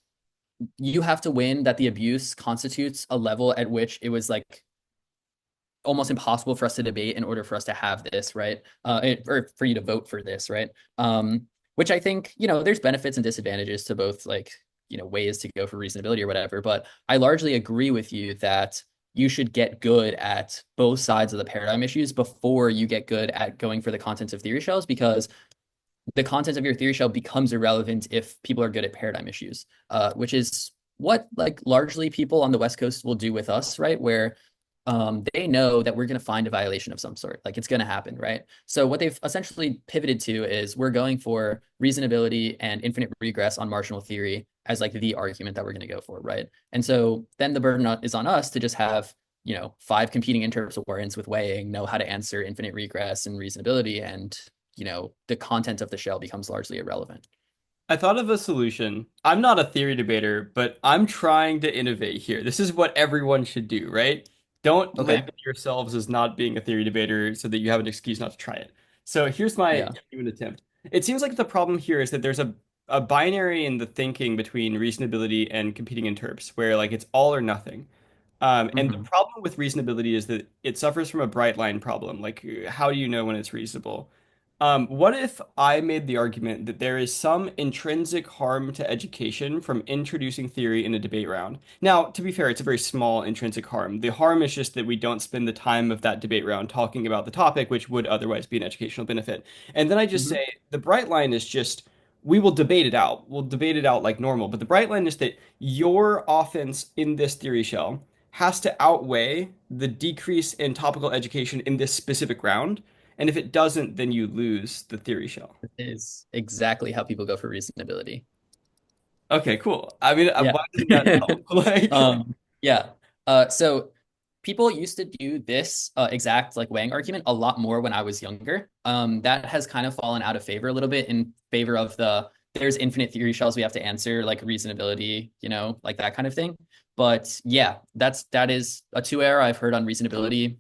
you have to win that the abuse constitutes a level at which it was like almost impossible for us to debate in order for us to have this, right? Or for you to vote for this, right? Which I think, there's benefits and disadvantages to both like, ways to go for reasonability or whatever. But I largely agree with you that you should get good at both sides of the paradigm issues before you get good at going for the contents of theory shells because the content of your theory shell becomes irrelevant if people are good at paradigm issues, which is what like largely people on the West Coast will do with us, right? Where they know that we're going to find a violation of some sort. Like it's going to happen, right? So what they've essentially pivoted to is we're going for reasonability and infinite regress on marginal theory as like the argument that we're going to go for, right? And so then the burden is on us to just have, 5 competing interps of variance with weighing, know how to answer infinite regress and reasonability, and the content of the shell becomes largely irrelevant. I thought of a solution. I'm not a theory debater, but I'm trying to innovate here. This is what everyone should do, right? Don't Okay. label yourselves as not being a theory debater so that you have an excuse not to try it. So here's my Yeah. genuine attempt. It seems like the problem here is that there's a binary in the thinking between reasonability and competing interps, where like it's all or nothing. And the Hmm. problem with reasonability is that it suffers from a bright line problem. Like, how do you know when it's reasonable? What if I made the argument that there is some intrinsic harm to education from introducing theory in a debate round? Now, to be fair, it's a very small intrinsic harm. The harm is just that we don't spend the time of that debate round talking about the topic, which would otherwise be an educational benefit. And then I just Hmm. say the bright line is just we will debate it out. We'll debate it out like normal. But the bright line is that your offense in this theory shell has to outweigh the decrease in topical education in this specific round. And if it doesn't, then you lose the theory shell. Is exactly how people go for reasonability. Okay, cool. I mean, Yeah. why doesn't that help? Like, Yeah. So people used to do this exact like weighing argument a lot more when I was younger. That has kind of fallen out of favor a little bit in favor of the there's infinite theory shells we have to answer, like reasonability, like that kind of thing. But yeah, that is a two error I've heard on reasonability,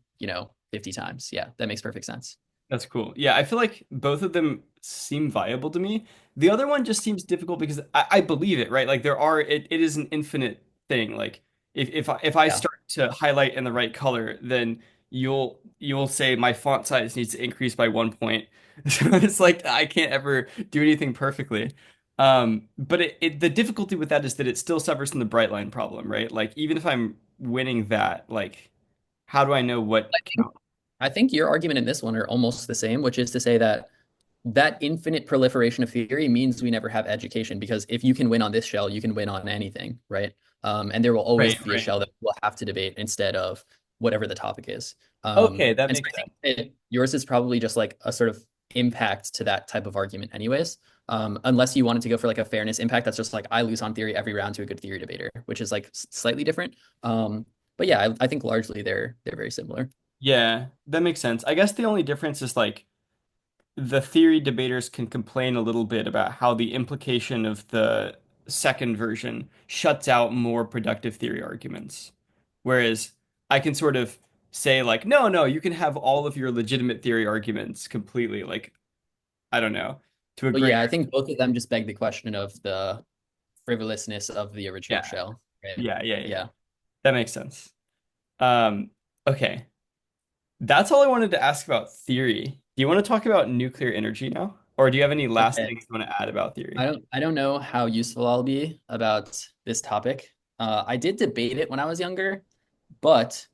50 times. Yeah, that makes perfect sense. that's cool. Yeah, I feel like both of them seem viable to me. The other one just seems difficult because I believe it, right? Like it is an infinite thing. Like if I Yeah. start to highlight in the right color, then you'll say my font size needs to increase by 1 point. So it's like I can't ever do anything perfectly. But the difficulty with that is that it still suffers from the bright line problem, right? Like even if I'm winning that, like how do I know what I think count? I think your argument in this one are almost the same, which is to say that infinite proliferation of theory means we never have education because if you can win on this shell, you can win on anything, right? And there will always Right, be a right. shell that we'll have to debate instead of whatever the topic is. Okay, that And so makes I think sense. that yours is probably just like a sort of impact to that type of argument, anyways. Unless you wanted to go for like a fairness impact, that's just like I lose on theory every round to a good theory debater, which is like slightly different. But yeah, I think largely they're very similar. Yeah, that makes sense. I guess the only difference is like the theory debaters can complain a little bit about how the implication of the second version shuts out more productive theory arguments. Whereas I can sort of say like, no, no, you can have all of your legitimate theory arguments completely, like, I don't know, to a But greater, yeah, I think both of them just beg the question of the frivolousness of the original yeah, shell. Right? yeah. Yeah. That makes sense. Um, okay. That's all I wanted to ask about theory. Do you want to talk about nuclear energy now? Or do you have any last Okay. things you want to add about theory? I don't know how useful I'll be about this topic. I did debate it when I was younger, but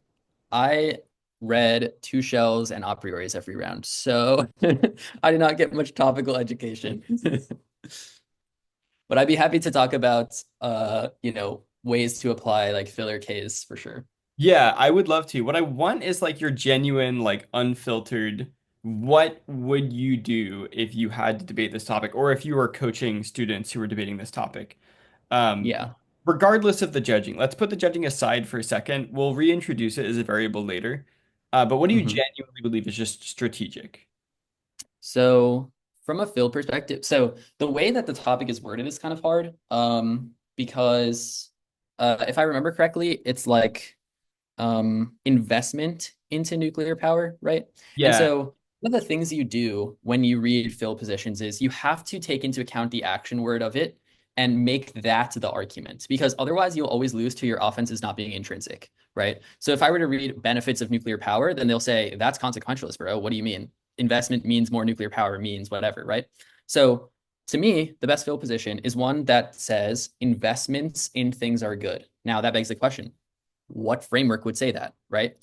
I read two shells and a prioris every round. So I did not get much topical education. But I'd be happy to talk about ways to apply like filler Ks for sure. Yeah, I would love to. What I want is like your genuine, like unfiltered, what would you do if you had to debate this topic, or if you were coaching students who were debating this topic? Um, Yeah. Regardless of the judging, let's put the judging aside for a second. We'll reintroduce it as a variable later. But what do you Mhm. genuinely believe is just strategic? So from a field perspective, so the way that the topic is worded is kind of hard, because if I remember correctly, it's like investment into nuclear power, right? And Yeah. so one of the things you do when you read fill positions is you have to take into account the action word of it and make that the argument because otherwise you'll always lose to your offenses not being intrinsic, right? So if I were to read benefits of nuclear power, then they'll say that's consequentialist, bro. What do you mean? Investment means more nuclear power means whatever, right? So to me, the best fill position is one that says investments in things are good. Now that begs the question, what framework would say that, right?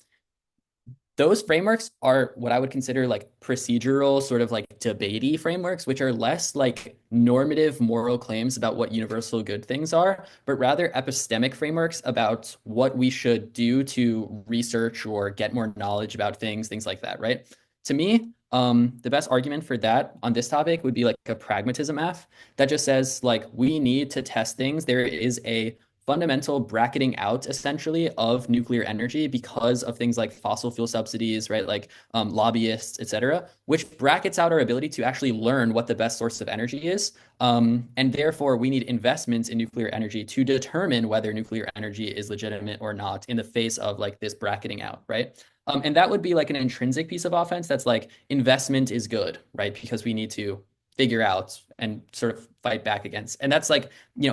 Those frameworks are what I would consider like procedural, sort of like debatey frameworks, which are less like normative moral claims about what universal good things are, but rather epistemic frameworks about what we should do to research or get more knowledge about things like that, right? To me, the best argument for that on this topic would be like a pragmatism F that just says like we need to test things. There is a fundamental bracketing out essentially of nuclear energy because of things like fossil fuel subsidies, right? Like lobbyists, et cetera, which brackets out our ability to actually learn what the best source of energy is. And therefore, we need investments in nuclear energy to determine whether nuclear energy is legitimate or not in the face of like this bracketing out, right? And that would be like an intrinsic piece of offense that's like investment is good, right? Because we need to figure out and sort of fight back against. And that's like,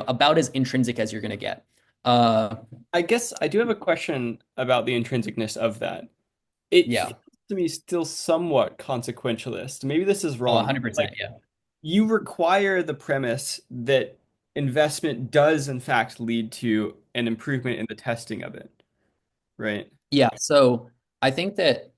about as intrinsic as you're going to get. Uh, I guess I do have a question about the intrinsicness of that. It yeah. feels to me still somewhat consequentialist. Maybe this is Oh, wrong. Like 100%. Yeah. you require the premise that investment does in fact lead to an improvement in the testing of it, right? Yeah. So I think that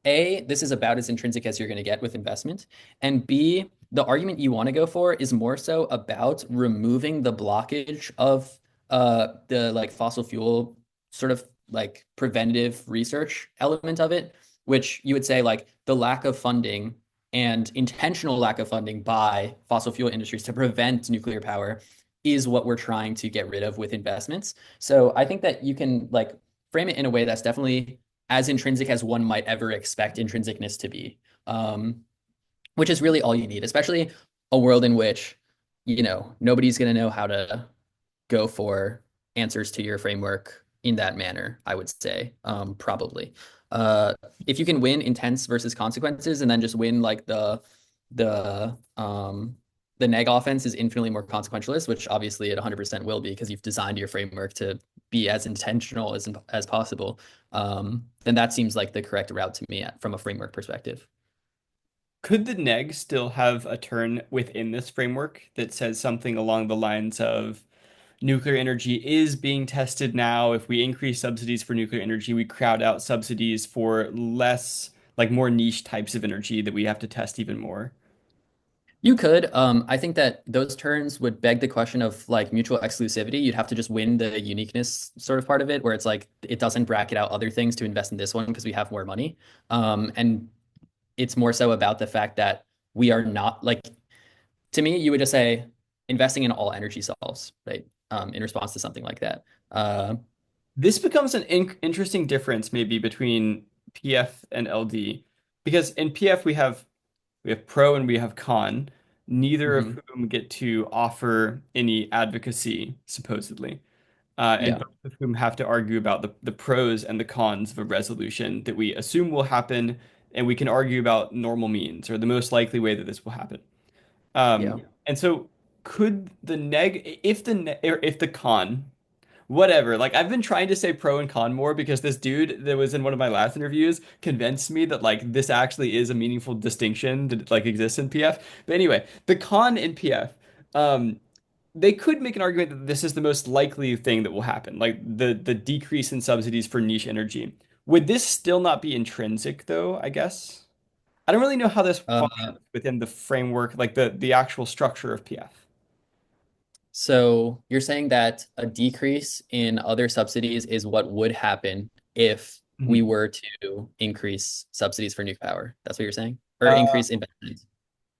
A, this is about as intrinsic as you're going to get with investment. And B, the argument you want to go for is more so about removing the blockage of the like fossil fuel sort of like preventative research element of it, which you would say like the lack of funding and intentional lack of funding by fossil fuel industries to prevent nuclear power is what we're trying to get rid of with investments. So I think that you can like frame it in a way that's definitely as intrinsic as one might ever expect intrinsicness to be, which is really all you need, especially a world in which, nobody's going to know how to go for answers to your framework in that manner, I would say, probably. Uh, if you can win intents versus consequences and then just win like the the neg offense is infinitely more consequentialist, which obviously it 100% will be because you've designed your framework to be as intentional as possible. Then that seems like the correct route to me from a framework perspective. Could the neg still have a turn within this framework that says something along the lines of nuclear energy is being tested now? If we increase subsidies for nuclear energy, we crowd out subsidies for less, like more niche types of energy that we have to test even more. You could. I think that those turns would beg the question of like mutual exclusivity. You'd have to just win the uniqueness sort of part of it, where it's like it doesn't bracket out other things to invest in this one because we have more money. And it's more so about the fact that we are not like, to me, you would just say investing in all energy solves, right? In response to something like that. This becomes an interesting difference maybe between PF and LD because in PF we have pro and we have con, neither of Mhm. whom get to offer any advocacy, supposedly, and Yeah. both of whom have to argue about the pros and the cons of a resolution that we assume will happen, and we can argue about normal means or the most likely way that this will happen. Yeah. And so, could the neg, if or if the con, whatever. Like I've been trying to say pro and con more because this dude that was in one of my last interviews convinced me that like this actually is a meaningful distinction that like exists in PF. But anyway, the con in PF, um, they could make an argument that this is the most likely thing that will happen, like the decrease in subsidies for niche energy. Would this still not be intrinsic though, I guess? I don't really know how this Uh, functions within the framework, like the actual structure of PF. so you're saying that a decrease in other subsidies is what would happen if we Mhm. were to increase subsidies for nuke power. That's what you're saying? Or Uh, increase investment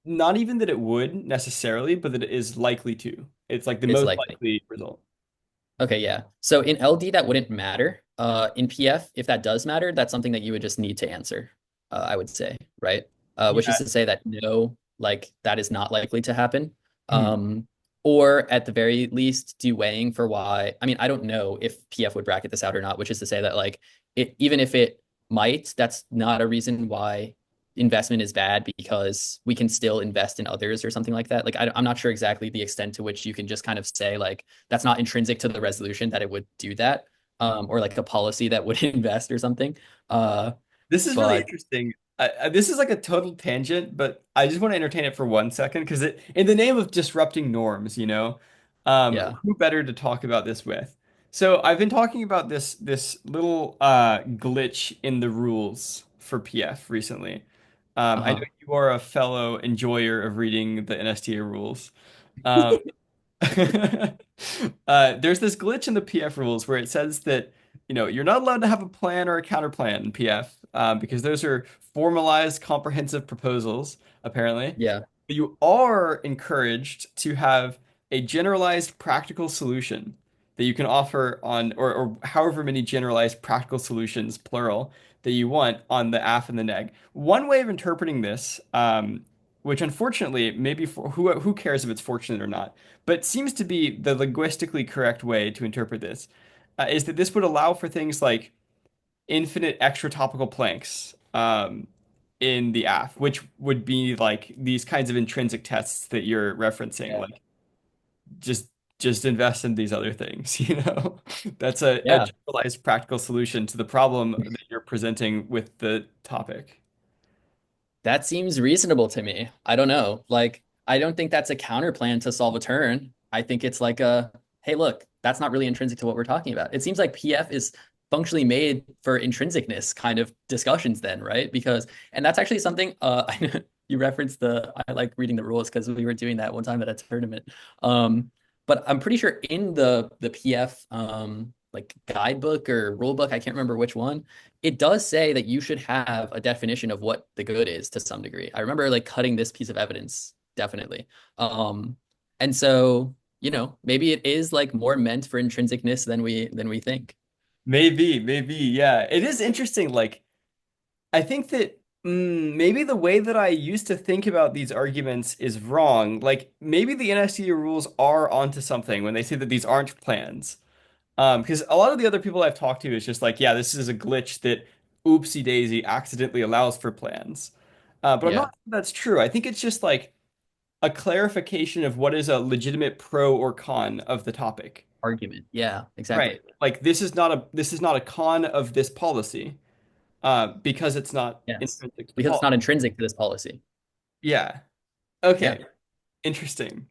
Not even that it would necessarily, but that it is likely to. It's like the is most likely. likely result. Okay, yeah. So in LD, that wouldn't matter. In PF, if that does matter, that's something that you would just need to answer, I would say, right? Which is Yeah. to say that no, like that is not likely to happen. Mhm. Um, or at the very least, do weighing for why. I mean, I don't know if PF would bracket this out or not, which is to say that like even if it might, that's not a reason why investment is bad because we can still invest in others or something like that. Like I'm not sure exactly the extent to which you can just kind of say like that's not intrinsic to the resolution that it would do that, or like a policy that would invest or something. Uh, This is really but interesting. This is like a total tangent, but I just want to entertain it for 1 second because in the name of disrupting norms, yeah, who better to talk about this with? So I've been talking about this little glitch in the rules for PF recently. I know uh-huh, you are a fellow enjoyer of reading the NSTA rules. Um, there's this glitch in the PF rules where it says that you're not allowed to have a plan or a counterplan in PF because those are formalized, comprehensive proposals, apparently. yeah, But you are encouraged to have a generalized practical solution that you can offer on, or however many generalized practical solutions, plural, that you want on the AF and the neg. One way of interpreting this, which unfortunately, maybe for who cares if it's fortunate or not, but seems to be the linguistically correct way to interpret this, is that this would allow for things like infinite extra topical planks in the AF, which would be like these kinds of intrinsic tests that you're referencing, yeah, like just just invest in these other things, you know? That's a yeah. generalized practical solution to the problem that you're presenting with the topic. That seems reasonable to me. I don't know. Like, I don't think that's a counter plan to solve a turn. I think it's like a, hey, look, that's not really intrinsic to what we're talking about. It seems like PF is functionally made for intrinsicness kind of discussions then, right? Because, and that's actually something I know you referenced I like reading the rules because we were doing that one time at a tournament. But I'm pretty sure in the PF like guidebook or rule book, I can't remember which one, it does say that you should have a definition of what the good is to some degree. I remember like cutting this piece of evidence, definitely. Um, and so, maybe it is like more meant for intrinsicness than we think. Maybe, yeah. It is interesting. Like, I think that maybe the way that I used to think about these arguments is wrong. Like, maybe the NSCA rules are onto something when they say that these aren't plans. Because a lot of the other people I've talked to is just like, yeah, this is a glitch that oopsie daisy accidentally allows for plans. But I'm not Yeah. sure that's true. I think it's just like a clarification of what is a legitimate pro or con of the topic. Argument. Yeah, exactly. Right. Like this is not a con of this policy, because it's not Yes. intrinsic to the Because it's policy. not intrinsic to this policy. Yeah. Yeah. Okay. Interesting.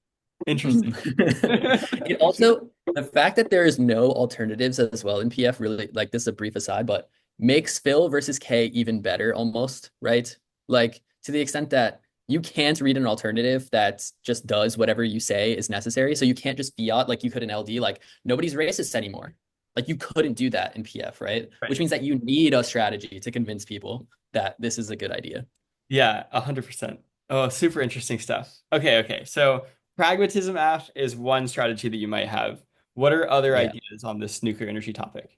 Interesting. Mhm. It also, the fact that there is no alternatives as well in PF really, like this is a brief aside, but makes Phil versus K even better almost, right? Like to the extent that you can't read an alternative that just does whatever you say is necessary. So you can't just fiat like you could in LD, like nobody's racist anymore. Like you couldn't do that in PF, right? Which Right. means that you need a strategy to convince people that this is a good idea. Yeah, 100%. Oh, super interesting stuff. Okay. So pragmatism F is one strategy that you might have. What are other Yeah. ideas on this nuclear energy topic?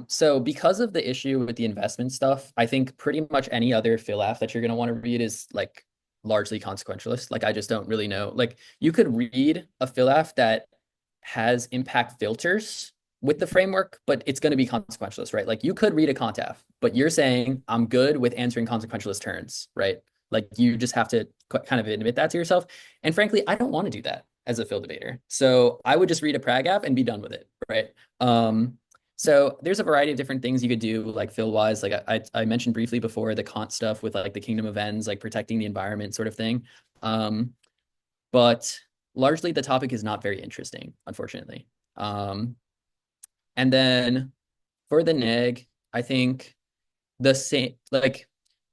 So because of the issue with the investment stuff, I think pretty much any other philaf that you're going to want to read is like largely consequentialist. Like I just don't really know. Like you could read a philaf that has impact filters with the framework, but it's going to be consequentialist, right? Like you could read a contaf, but you're saying I'm good with answering consequentialist turns, right? Like you just have to kind of admit that to yourself. And frankly, I don't want to do that as a Phil debater. So I would just read a prag app and be done with it, right? So there's a variety of different things you could do, like Phil wise. Like I mentioned briefly before the Kant stuff with like the kingdom of ends, like protecting the environment sort of thing. Um, but largely the topic is not very interesting, unfortunately. Um, and then for the neg, I think the same, like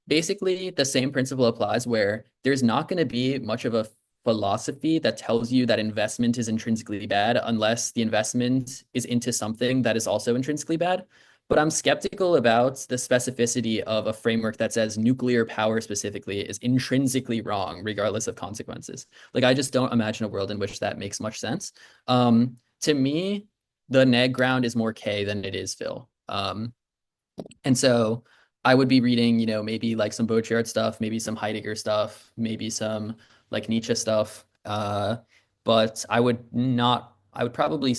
basically the same principle applies where there's not going to be much of a philosophy that tells you that investment is intrinsically bad unless the investment is into something that is also intrinsically bad. But I'm skeptical about the specificity of a framework that says nuclear power specifically is intrinsically wrong, regardless of consequences. Like, I just don't imagine a world in which that makes much sense. To me, the neg ground is more K than it is Phil. And so I would be reading, maybe like some Baudrillard stuff, maybe some Heidegger stuff, maybe some like Nietzsche stuff. But I would not, I would probably,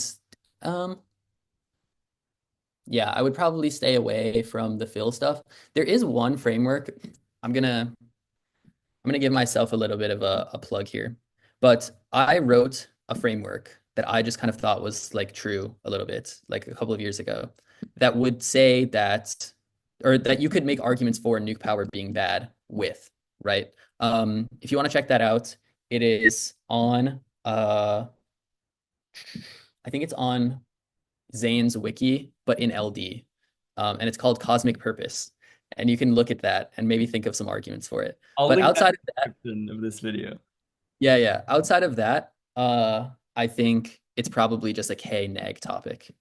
um, yeah, I would probably stay away from the Phil stuff. There is one framework. I'm gonna, I'm gonna give myself a little bit of a plug here, but I wrote a framework that I just kind of thought was like true a little bit, like a couple of years ago, that would say that, or that you could make arguments for nuke power being bad with, right? If you want to check that out, it is on, I think it's on Zane's wiki, but in LD, and it's called Cosmic Purpose. And you can look at that and maybe think of some arguments for it. I'll But link that in outside of the that, description of this video. yeah. Outside of that, I think it's probably just a K neg topic.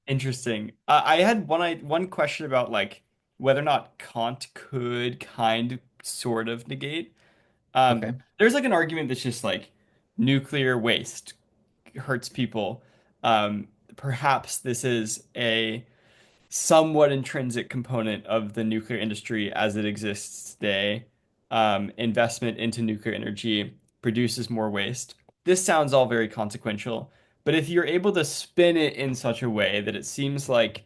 Interesting. I had one question about like whether or not Kant could kind sort of negate. Okay. There's like an argument that's just like nuclear waste hurts people. Perhaps this is a somewhat intrinsic component of the nuclear industry as it exists today. Investment into nuclear energy produces more waste. This sounds all very consequential, but if you're able to spin it in such a way that it seems like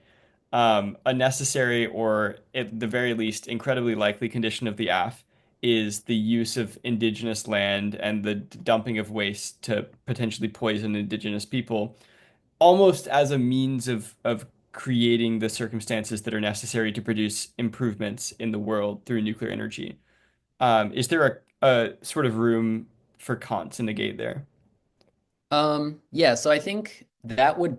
a necessary or at the very least incredibly likely condition of the AF is the use of indigenous land and the dumping of waste to potentially poison indigenous people almost as a means of creating the circumstances that are necessary to produce improvements in the world through nuclear energy. Is there a sort of room for Kant to negate there? Yeah, so I think that would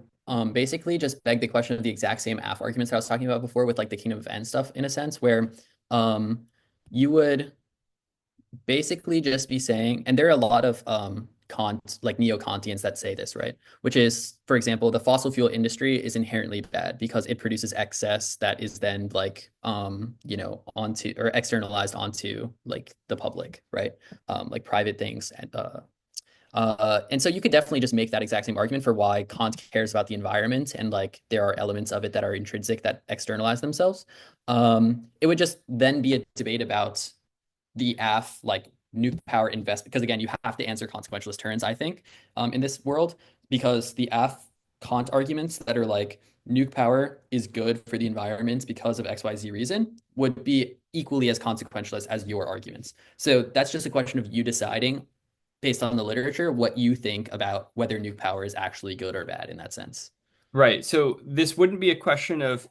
basically just beg the question of the exact same AF arguments I was talking about before with like the Kingdom of N stuff in a sense, where um you would basically just be saying, and there are a lot of Kant, like neo-Kantians that say this, right? Which is, for example, the fossil fuel industry is inherently bad because it produces excess that is then like, onto or externalized onto like the public, right? Like private things and so you could definitely just make that exact same argument for why Kant cares about the environment and like there are elements of it that are intrinsic that externalize themselves. It would just then be a debate about the AF like nuke power investment because again you have to answer consequentialist turns I think in this world because the AF Kant arguments that are like nuke power is good for the environment because of XYZ reason would be equally as consequentialist as your arguments. So that's just a question of you deciding based on the literature what you think about whether nuke power is actually good or bad in that sense. Right. So this wouldn't be a question of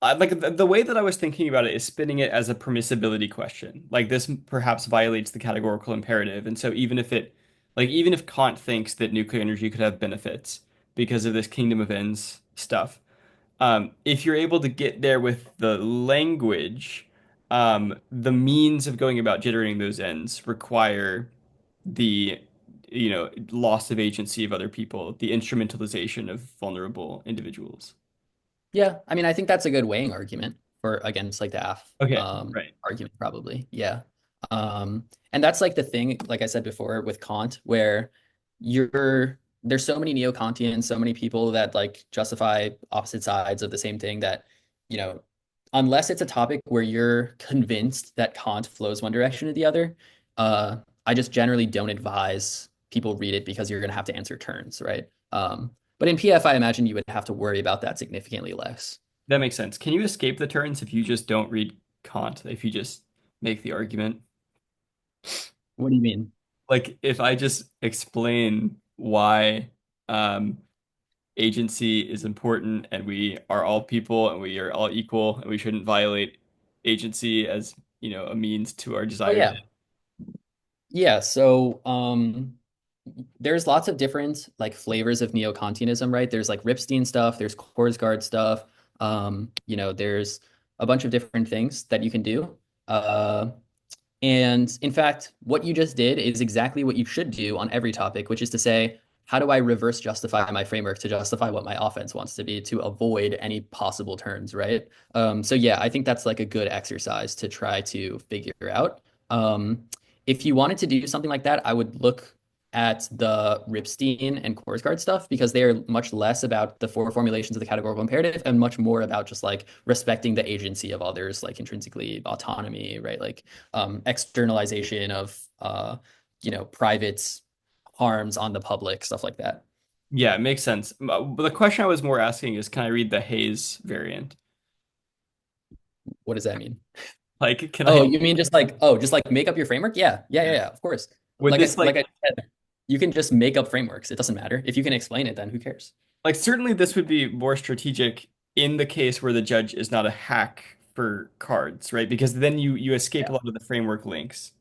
like the way that I was thinking about it is spinning it as a permissibility question. Like this perhaps violates the categorical imperative. And so even if Kant thinks that nuclear energy could have benefits because of this kingdom of ends stuff, if you're able to get there with the language, the means of going about generating those ends require the, loss of agency of other people, the instrumentalization of vulnerable individuals. Yeah, I mean, I think that's a good weighing argument for against like the AF Okay, right. argument, probably. Yeah. And that's like the thing, like I said before, with Kant, where there's so many neo-Kantians, so many people that like justify opposite sides of the same thing that, you know, unless it's a topic where you're convinced that Kant flows one direction or the other, uh, I just generally don't advise people read it because you're going to have to answer turns, right? But in PF, I imagine you would have to worry about that significantly less. That makes sense. Can you escape the turns if you just don't read Kant, if you just make the argument? What do you mean? Like if I just explain why um, agency is important and we are all people and we are all equal and we shouldn't violate agency as, a means to our Oh desired. yeah. Yeah, so there's lots of different like flavors of neo-Kantianism, right? There's like Ripstein stuff, there's Korsgaard stuff, there's a bunch of different things that you can do. Uh, And in fact, what you just did is exactly what you should do on every topic, which is to say, how do I reverse justify my framework to justify what my offense wants to be to avoid any possible turns, right? So yeah, I think that's like a good exercise to try to figure out. If you wanted to do something like that, I would look at the Ripstein and Korsgaard stuff because they are much less about the four formulations of the categorical imperative and much more about just like respecting the agency of others, like intrinsically autonomy, right? Like externalization of private harms on the public, stuff like that. Yeah, it makes sense. But the question I was more asking is, can I read the Hayes variant? What does that mean? Like, can Oh, I, you mean just like make up your framework? Yeah, yeah, yeah, yeah. yeah. Of course. Would this Like I said, you can just make up frameworks. It doesn't matter if you can explain it. Then who cares? certainly this would be more strategic in the case where the judge is not a hack for cards, right? Because then you escape a Yeah. lot of the framework links.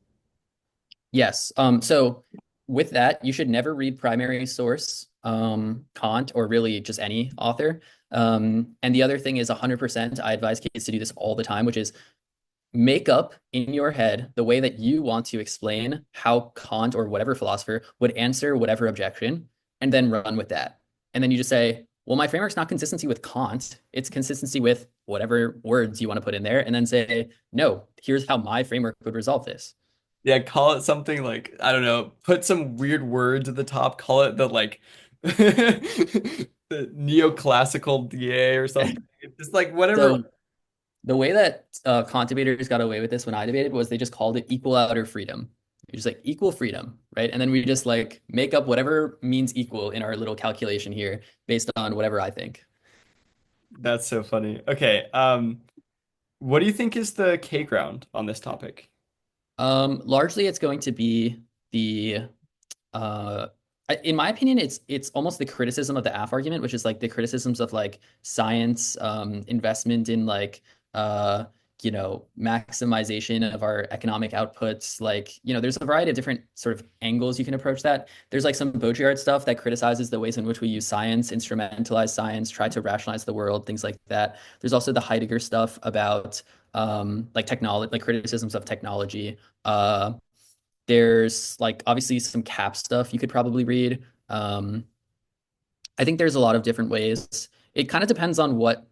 Yes. So with that, you should never read primary source, Kant, or really just any author. And the other thing is 100%, I advise kids to do this all the time, which is make up in your head the way that you want to explain how Kant or whatever philosopher would answer whatever objection, and then run with that. And then you just say, well, my framework's not consistency with Kant, it's consistency with whatever words you want to put in there, and then say, no, here's how my framework would resolve this. Yeah, call it something like, I don't know, put some weird words at the top, call it the like the neoclassical DA or something. It's just like whatever. So the way that Kant debaters got away with this when I debated was they just called it equal outer freedom. You're just like equal freedom, right? And then we just like make up whatever means equal in our little calculation here based on whatever I think. That's so funny. Okay, what do you think is the K ground on this topic? Largely, it's going to be the uh, in my opinion, it's almost the criticism of the AF argument, which is like the criticisms of like science, investment in like uh, maximization of our economic outputs. Like, there's a variety of different sort of angles you can approach that. There's like some Baudrillard stuff that criticizes the ways in which we use science, instrumentalize science, try to rationalize the world, things like that. There's also the Heidegger stuff about like technology, like criticisms of technology. There's like obviously some cap stuff you could probably read. I think there's a lot of different ways. It kind of depends on what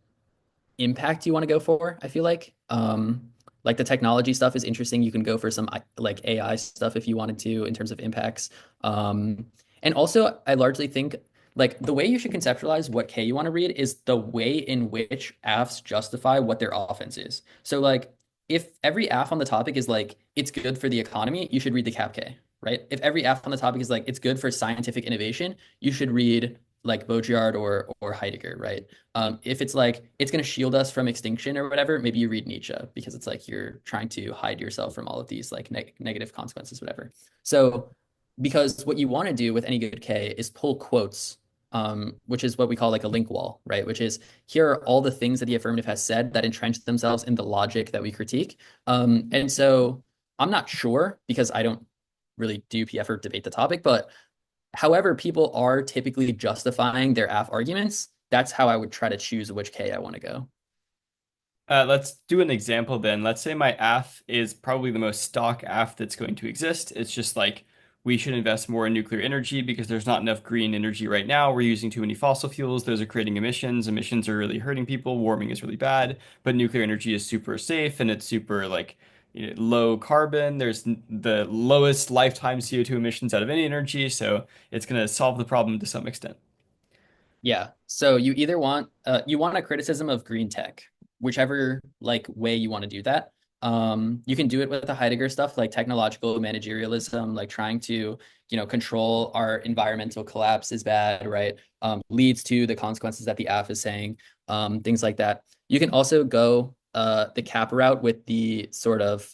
impact you want to go for, I feel like the technology stuff is interesting. You can go for some like AI stuff if you wanted to in terms of impacts. Um, and also, I largely think like the way you should conceptualize what K you want to read is the way in which AFs justify what their offense is. So like if every AF on the topic is like it's good for the economy, you should read the cap K, right? If every AF on the topic is like it's good for scientific innovation, you should read like Baudrillard or Heidegger, right? If it's like it's going to shield us from extinction or whatever, maybe you read Nietzsche because it's like you're trying to hide yourself from all of these like negative consequences, whatever. So, because what you want to do with any good K is pull quotes, which is what we call like a link wall, right? Which is here are all the things that the affirmative has said that entrench themselves in the logic that we critique. And so I'm not sure because I don't really do PF or debate the topic, but however, people are typically justifying their AF arguments. That's how I would try to choose which K I want to go. Let's do an example then. Let's say my AF is probably the most stock AF that's going to exist. It's just like we should invest more in nuclear energy because there's not enough green energy right now. We're using too many fossil fuels. Those are creating emissions. Emissions are really hurting people. Warming is really bad. But nuclear energy is super safe and it's super like low carbon. There's the lowest lifetime CO2 emissions out of any energy. So it's going to solve the problem to some extent. Yeah. So you want a criticism of green tech, whichever like way you want to do that. You can do it with the Heidegger stuff like technological managerialism, like trying to, control our environmental collapse is bad, right? Leads to the consequences that the AF is saying, things like that. You can also go the cap route with the sort of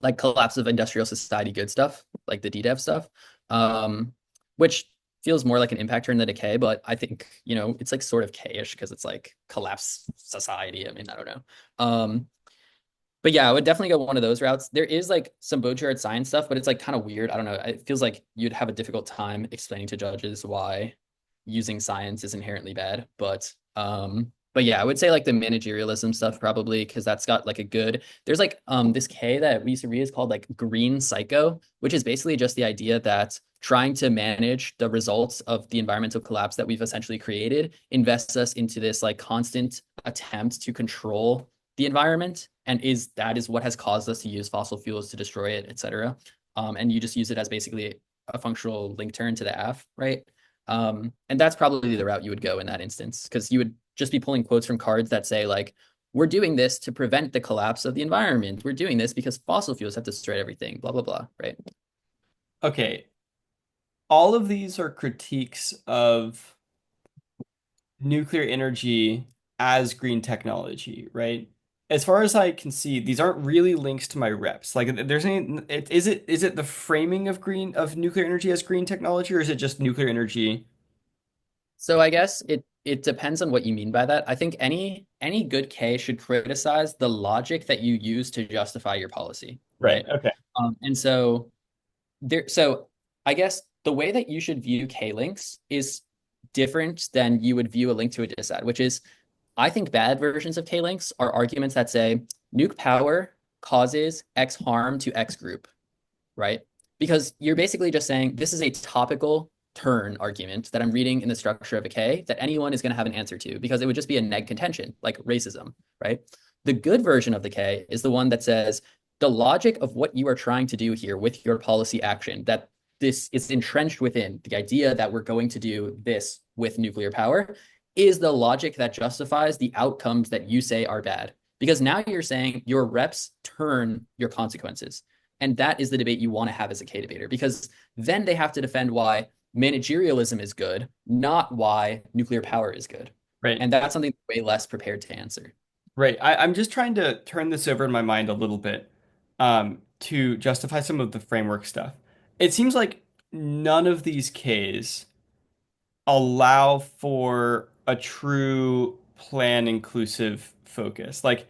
like collapse of industrial society good stuff, like the DDEV stuff, which feels more like an impact turn than a K, but I think, it's like sort of K-ish because it's like collapse society. I mean, I don't know. But yeah, I would definitely go one of those routes. There is like some Baudrillard science stuff, but it's like kind of weird. I don't know. It feels like you'd have a difficult time explaining to judges why using science is inherently bad. But yeah, I would say like the managerialism stuff probably because that's got like a good there's like this K that we used to read is called like green psycho, which is basically just the idea that trying to manage the results of the environmental collapse that we've essentially created invests us into this like constant attempt to control the environment and that is what has caused us to use fossil fuels to destroy it, etc. And you just use it as basically a functional link turn to the F, right? And that's probably the route you would go in that instance because you would just be pulling quotes from cards that say like, we're doing this to prevent the collapse of the environment. We're doing this because fossil fuels have destroyed everything, blah, blah, blah, right? Okay, all of these are critiques of nuclear energy as green technology, right? As far as I can see, these aren't really links to my reps. Like, there's any, is it the framing of nuclear energy as green technology, or is it just nuclear energy? So I guess it depends on what you mean by that. I think any good K should criticize the logic that you use to justify your policy, Right. right? Okay. And so I guess the way that you should view K links is different than you would view a link to a disad, which is I think bad versions of K links are arguments that say nuke power causes X harm to X group, right? Because you're basically just saying this is a topical turn argument that I'm reading in the structure of a K that anyone is going to have an answer to because it would just be a neg contention, like racism, right? The good version of the K is the one that says the logic of what you are trying to do here with your policy action, that this is entrenched within the idea that we're going to do this with nuclear power, is the logic that justifies the outcomes that you say are bad. Because now you're saying your reps turn your consequences. And that is the debate you want to have as a K debater, because then they have to defend why managerialism is good, not why nuclear power is good. Right. And that's something way less prepared to answer. Right. I'm just trying to turn this over in my mind a little bit, to justify some of the framework stuff. It seems like none of these Ks allow for a true plan inclusive focus. Like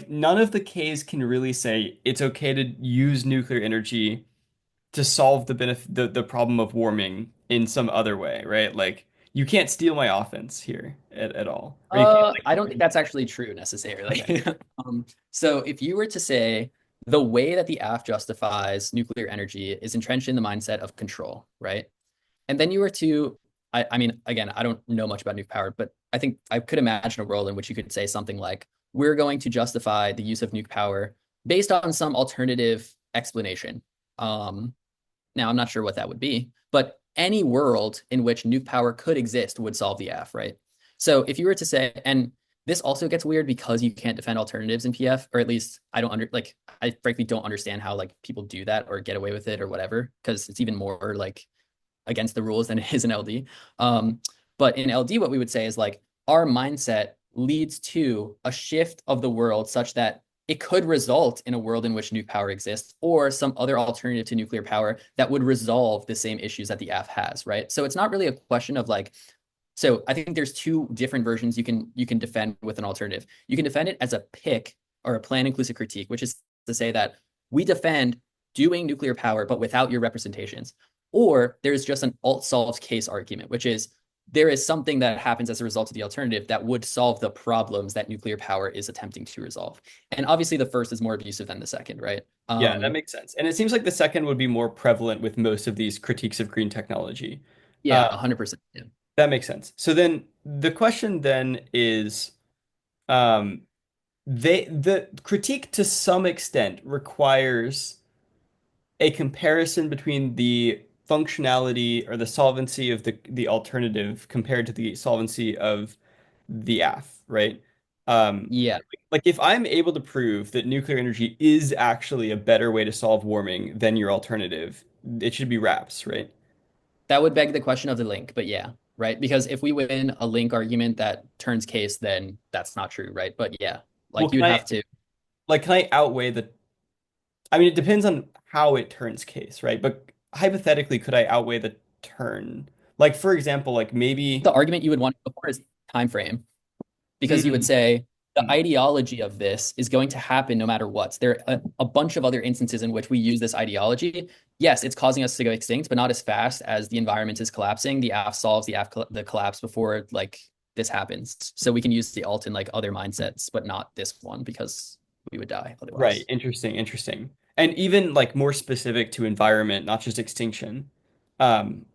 none of the Ks can really say it's okay to use nuclear energy to solve the problem of warming in some other way, right? Like you can't steal my offense here at all. Or you can't I don't think like that's actually true necessarily. okay. So if you were to say the way that the AF justifies nuclear energy is entrenched in the mindset of control, right? And then you were to, I mean, again, I don't know much about nuke power, but I think I could imagine a world in which you could say something like, we're going to justify the use of nuke power based on some alternative explanation. Um, Now, I'm not sure what that would be, but any world in which nuke power could exist would solve the AF, right? So if you were to say, and this also gets weird because you can't defend alternatives in PF, or at least I don't I frankly don't understand how like people do that or get away with it or whatever, because it's even more like against the rules than it is in LD. Um, but in LD, what we would say is like our mindset leads to a shift of the world such that it could result in a world in which nuke power exists or some other alternative to nuclear power that would resolve the same issues that the AF has, right? So it's not really a question of like, so I think there's two different versions you can defend with an alternative. You can defend it as a pick or a plan inclusive critique, which is to say that we defend doing nuclear power but without your representations. Or there's just an alt solved case argument, which is there is something that happens as a result of the alternative that would solve the problems that nuclear power is attempting to resolve. And obviously the first is more abusive than the second, right? Yeah, that makes sense. And it seems like the second would be more prevalent with most of these critiques of green technology. Uh, Yeah, 100%. Yeah. that makes sense. So then the question then is, um, the critique to some extent requires a comparison between the functionality or the solvency of the alternative compared to the solvency of the AF, right? Um, Yeah. like if I'm able to prove that nuclear energy is actually a better way to solve warming than your alternative, it should be RAPS, right? That would beg the question of the link, but yeah, right? Because if we win a link argument that turns case, then that's not true, right? But yeah, Well, like you'd have to. can I outweigh the I mean, it depends on how it turns case, right? But hypothetically, could I outweigh the turn? Like, for example, like maybe The argument you would want before is time frame, because you would mm, say the mm, ideology of this is going to happen no matter what. There are a bunch of other instances in which we use this ideology. Yes, it's causing us to go extinct, but not as fast as the environment is collapsing. The AF solves the collapse before like this happens. So we can use the alt in like other mindsets, but not this one because we would die right, otherwise. interesting, interesting. And even like more specific to environment, not just extinction.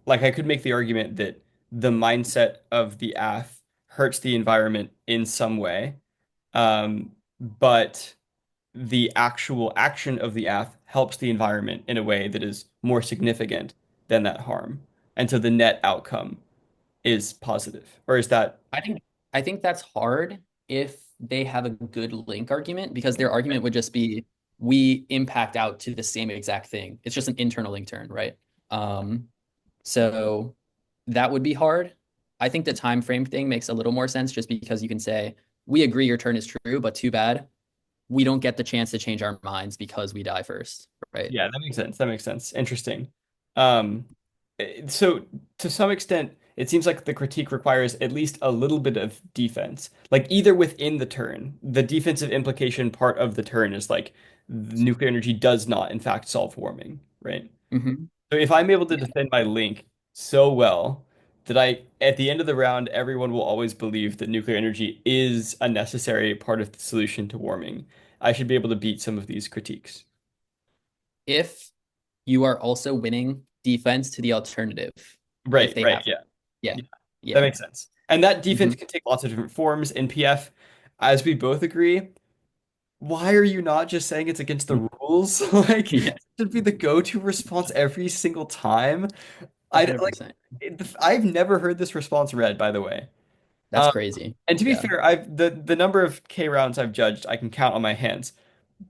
Like I could make the argument that the mindset of the AF hurts the environment in some way. But the actual action of the AF helps the environment in a way that is more significant than that harm. And so the net outcome is positive. Or is that I think I think that's hard if they have a good link argument because their argument would just be we impact out to the same exact thing. It's just an internal link turn, right? Um, so that would be hard. I think the time frame thing makes a little more sense just because you can say we agree your turn is true, but too bad we don't get the chance to change our minds because we die first, right? yeah, that makes sense. That makes sense. Interesting. Um, so to some extent, it seems like the critique requires at least a little bit of defense. Like either within the turn, the defensive implication part of the turn is like nuclear energy does not, in fact, solve warming, right? Hmm. So if I'm able to Yeah. defend my link so well that at the end of the round, everyone will always believe that nuclear energy is a necessary part of the solution to warming, I should be able to beat some of these critiques. If you are also winning defense to the alternative, if Right, they right, have, yeah. yeah, Yeah, that yeah. makes sense. And that Hmm. defense can take lots of different forms in PF. As we both agree, why are you not just saying it's against the rules? Like, Yeah, it should be the go-to response every single time. I like 100%. I've never heard this response read, by the way. That's Um, crazy. and to be Yeah. fair, I've the number of K rounds I've judged, I can count on my hands.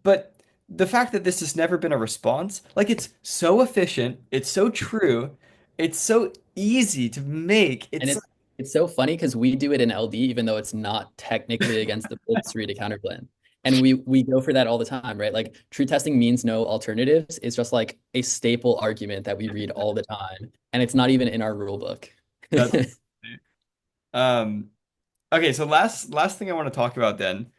But the fact that this has never been a response, like it's so efficient, it's so true, it's so easy to make. And it's so funny because we do it in LD, even though it's not technically against the rules to read a counterplan. And we go for that all the time, right? Like true testing means no alternatives. It's just like a staple argument that we read all the time. And it's not even in our rule book. That's um okay, so last thing I want to talk about then.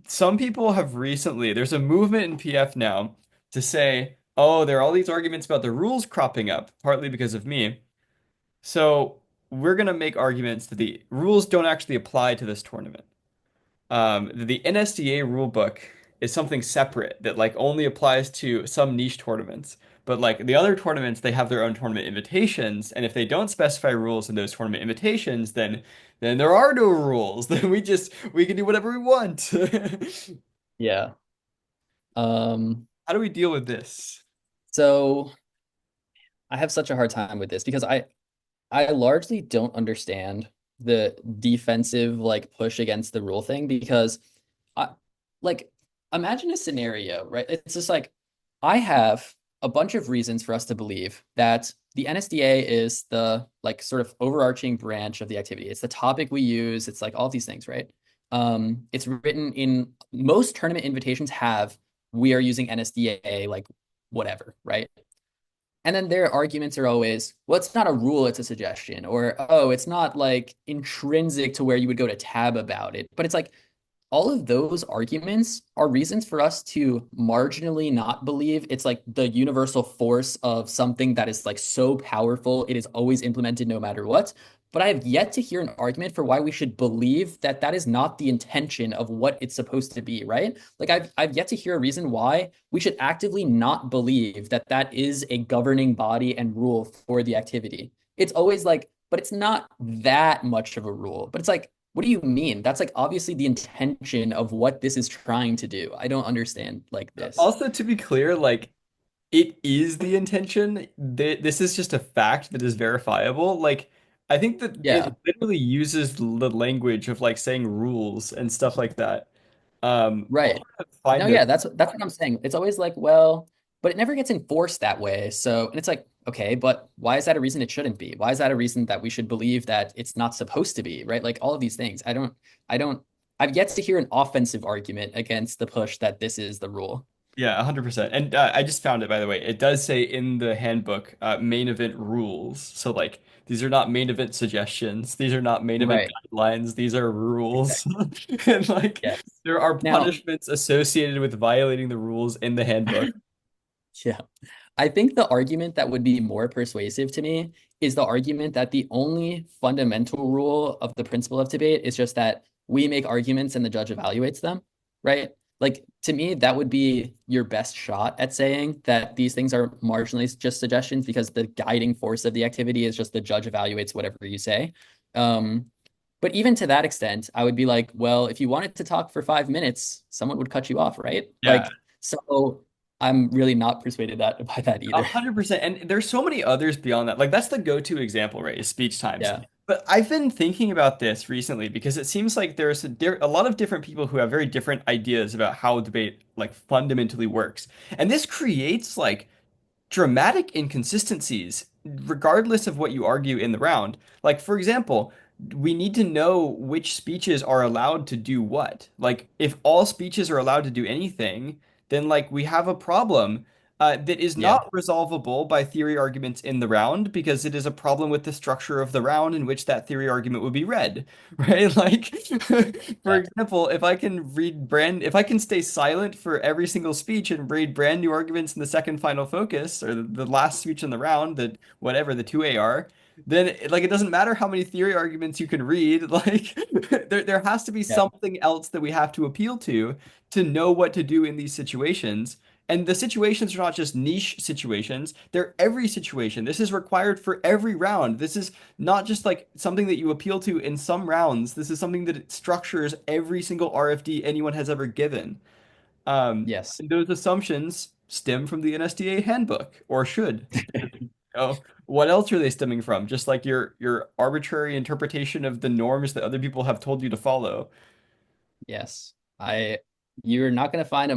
Some people have recently, there's a movement in PF now to say, oh, there are all these arguments about the rules cropping up, partly because of me. So we're gonna make arguments that the rules don't actually apply to this tournament. The NSDA rule book is something separate that like only applies to some niche tournaments. But like the other tournaments, they have their own tournament invitations, and if they don't specify rules in those tournament invitations, then there are no rules. Then we can do whatever we want. Yeah. Um, How do we deal with this? so I have such a hard time with this because I largely don't understand the defensive like push against the rule thing because I like imagine a scenario, right? It's just like I have a bunch of reasons for us to believe that the NSDA is the like sort of overarching branch of the activity. It's the topic we use. It's like all these things, right? It's written in most tournament invitations have we are using NSDA like whatever, right? And then their arguments are always, well, it's not a rule, it's a suggestion, or oh, it's not like intrinsic to where you would go to tab about it. But it's like all of those arguments are reasons for us to marginally not believe it's like the universal force of something that is like so powerful, it is always implemented no matter what. But I have yet to hear an argument for why we should believe that that is not the intention of what it's supposed to be, right? Like I've yet to hear a reason why we should actively not believe that that is a governing body and rule for the activity. It's always like, but it's not that much of a rule. But it's like, what do you mean? That's like obviously the intention of what this is trying to do. I don't understand like this. Also, to be clear, like it is the intention. This is just a fact that is verifiable. Like, I think that it Yeah, literally uses the language of like saying rules and stuff like that. I'll right. try to find No, the yeah, that's what I'm saying. It's always like, well, but it never gets enforced that way. So, and it's like, okay, but why is that a reason it shouldn't be? Why is that a reason that we should believe that it's not supposed to be, right? Like all of these things. I don't, I've yet to hear an offensive argument against the push that this is the rule. Yeah, 100%. And I just found it, by the way. It does say in the handbook, main event rules. So, like, these are not main event suggestions. These are not main event Right. guidelines. These are rules. Exactly. And, like, Yes. there are Now, punishments associated with violating the rules in the handbook. yeah. I think the argument that would be more persuasive to me is the argument that the only fundamental rule of the principle of debate is just that we make arguments and the judge evaluates them, right? Like to me, that would be your best shot at saying that these things are marginally just suggestions because the guiding force of the activity is just the judge evaluates whatever you say. Um, but even to that extent, I would be like, well, if you wanted to talk for 5 minutes, someone would cut you off, right? Yeah, Like, so I'm really not persuaded that by that a either. 100%. And there's so many others beyond that. Like, that's the go-to example, right? Is speech times. Yeah. But I've been thinking about this recently because it seems like there's a lot of different people who have very different ideas about how debate like fundamentally works. And this creates like dramatic inconsistencies, regardless of what you argue in the round. Like, for example, we need to know which speeches are allowed to do what. Like, if all speeches are allowed to do anything, then like we have a problem. That is Yeah. not resolvable by theory arguments in the round because it is a problem with the structure of the round in which that theory argument would be read, right? Like, for Yeah. example, if I can stay silent for every single speech and read brand new arguments in the second final focus or the last speech in the round, that whatever the 2A are, then like it doesn't matter how many theory arguments you can read, like there has to be Yeah. something else that we have to appeal to know what to do in these situations. And the situations are not just niche situations, they're every situation. This is required for every round. This is not just like something that you appeal to in some rounds. This is something that structures every single RFD anyone has ever given. Yes. And those assumptions stem from the NSDA handbook, or should. Oh, what else are they stemming from? Just like your arbitrary interpretation of the norms that other people have told you to follow. Yes. You're not going to find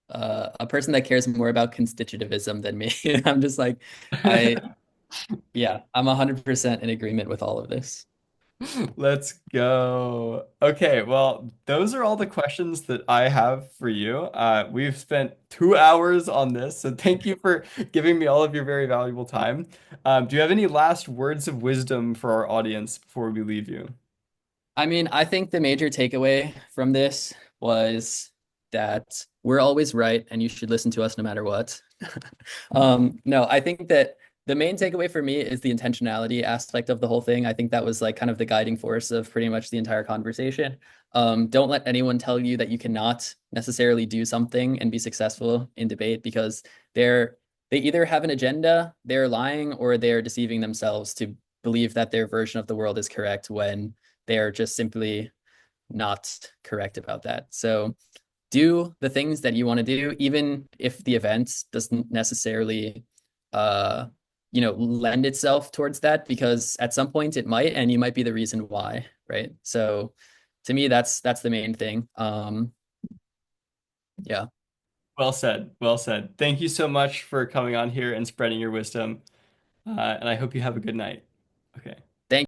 a person that cares more about constitutivism than me. I'm just like, I, yeah, I'm 100% in agreement with all of this. Let's go. Okay, well, those are all the questions that I have for you. We've spent 2 hours on this, so thank you for giving me all of your very valuable time. Do you have any last words of wisdom for our audience before we leave you? I mean, I think the major takeaway from this was that we're always right and you should listen to us no matter what. No, I think that the main takeaway for me is the intentionality aspect of the whole thing. I think that was like kind of the guiding force of pretty much the entire conversation. Don't let anyone tell you that you cannot necessarily do something and be successful in debate because they're they either have an agenda, they're lying, or they're deceiving themselves to believe that their version of the world is correct when they're just simply not correct about that. So do the things that you want to do, even if the event doesn't necessarily uh lend itself towards that, because at some point it might, and you might be the reason why, right? So to me, that's the main thing. Yeah. Well said. Well said. Thank you so much for coming on here and spreading your wisdom. And I hope you have a good night. Okay.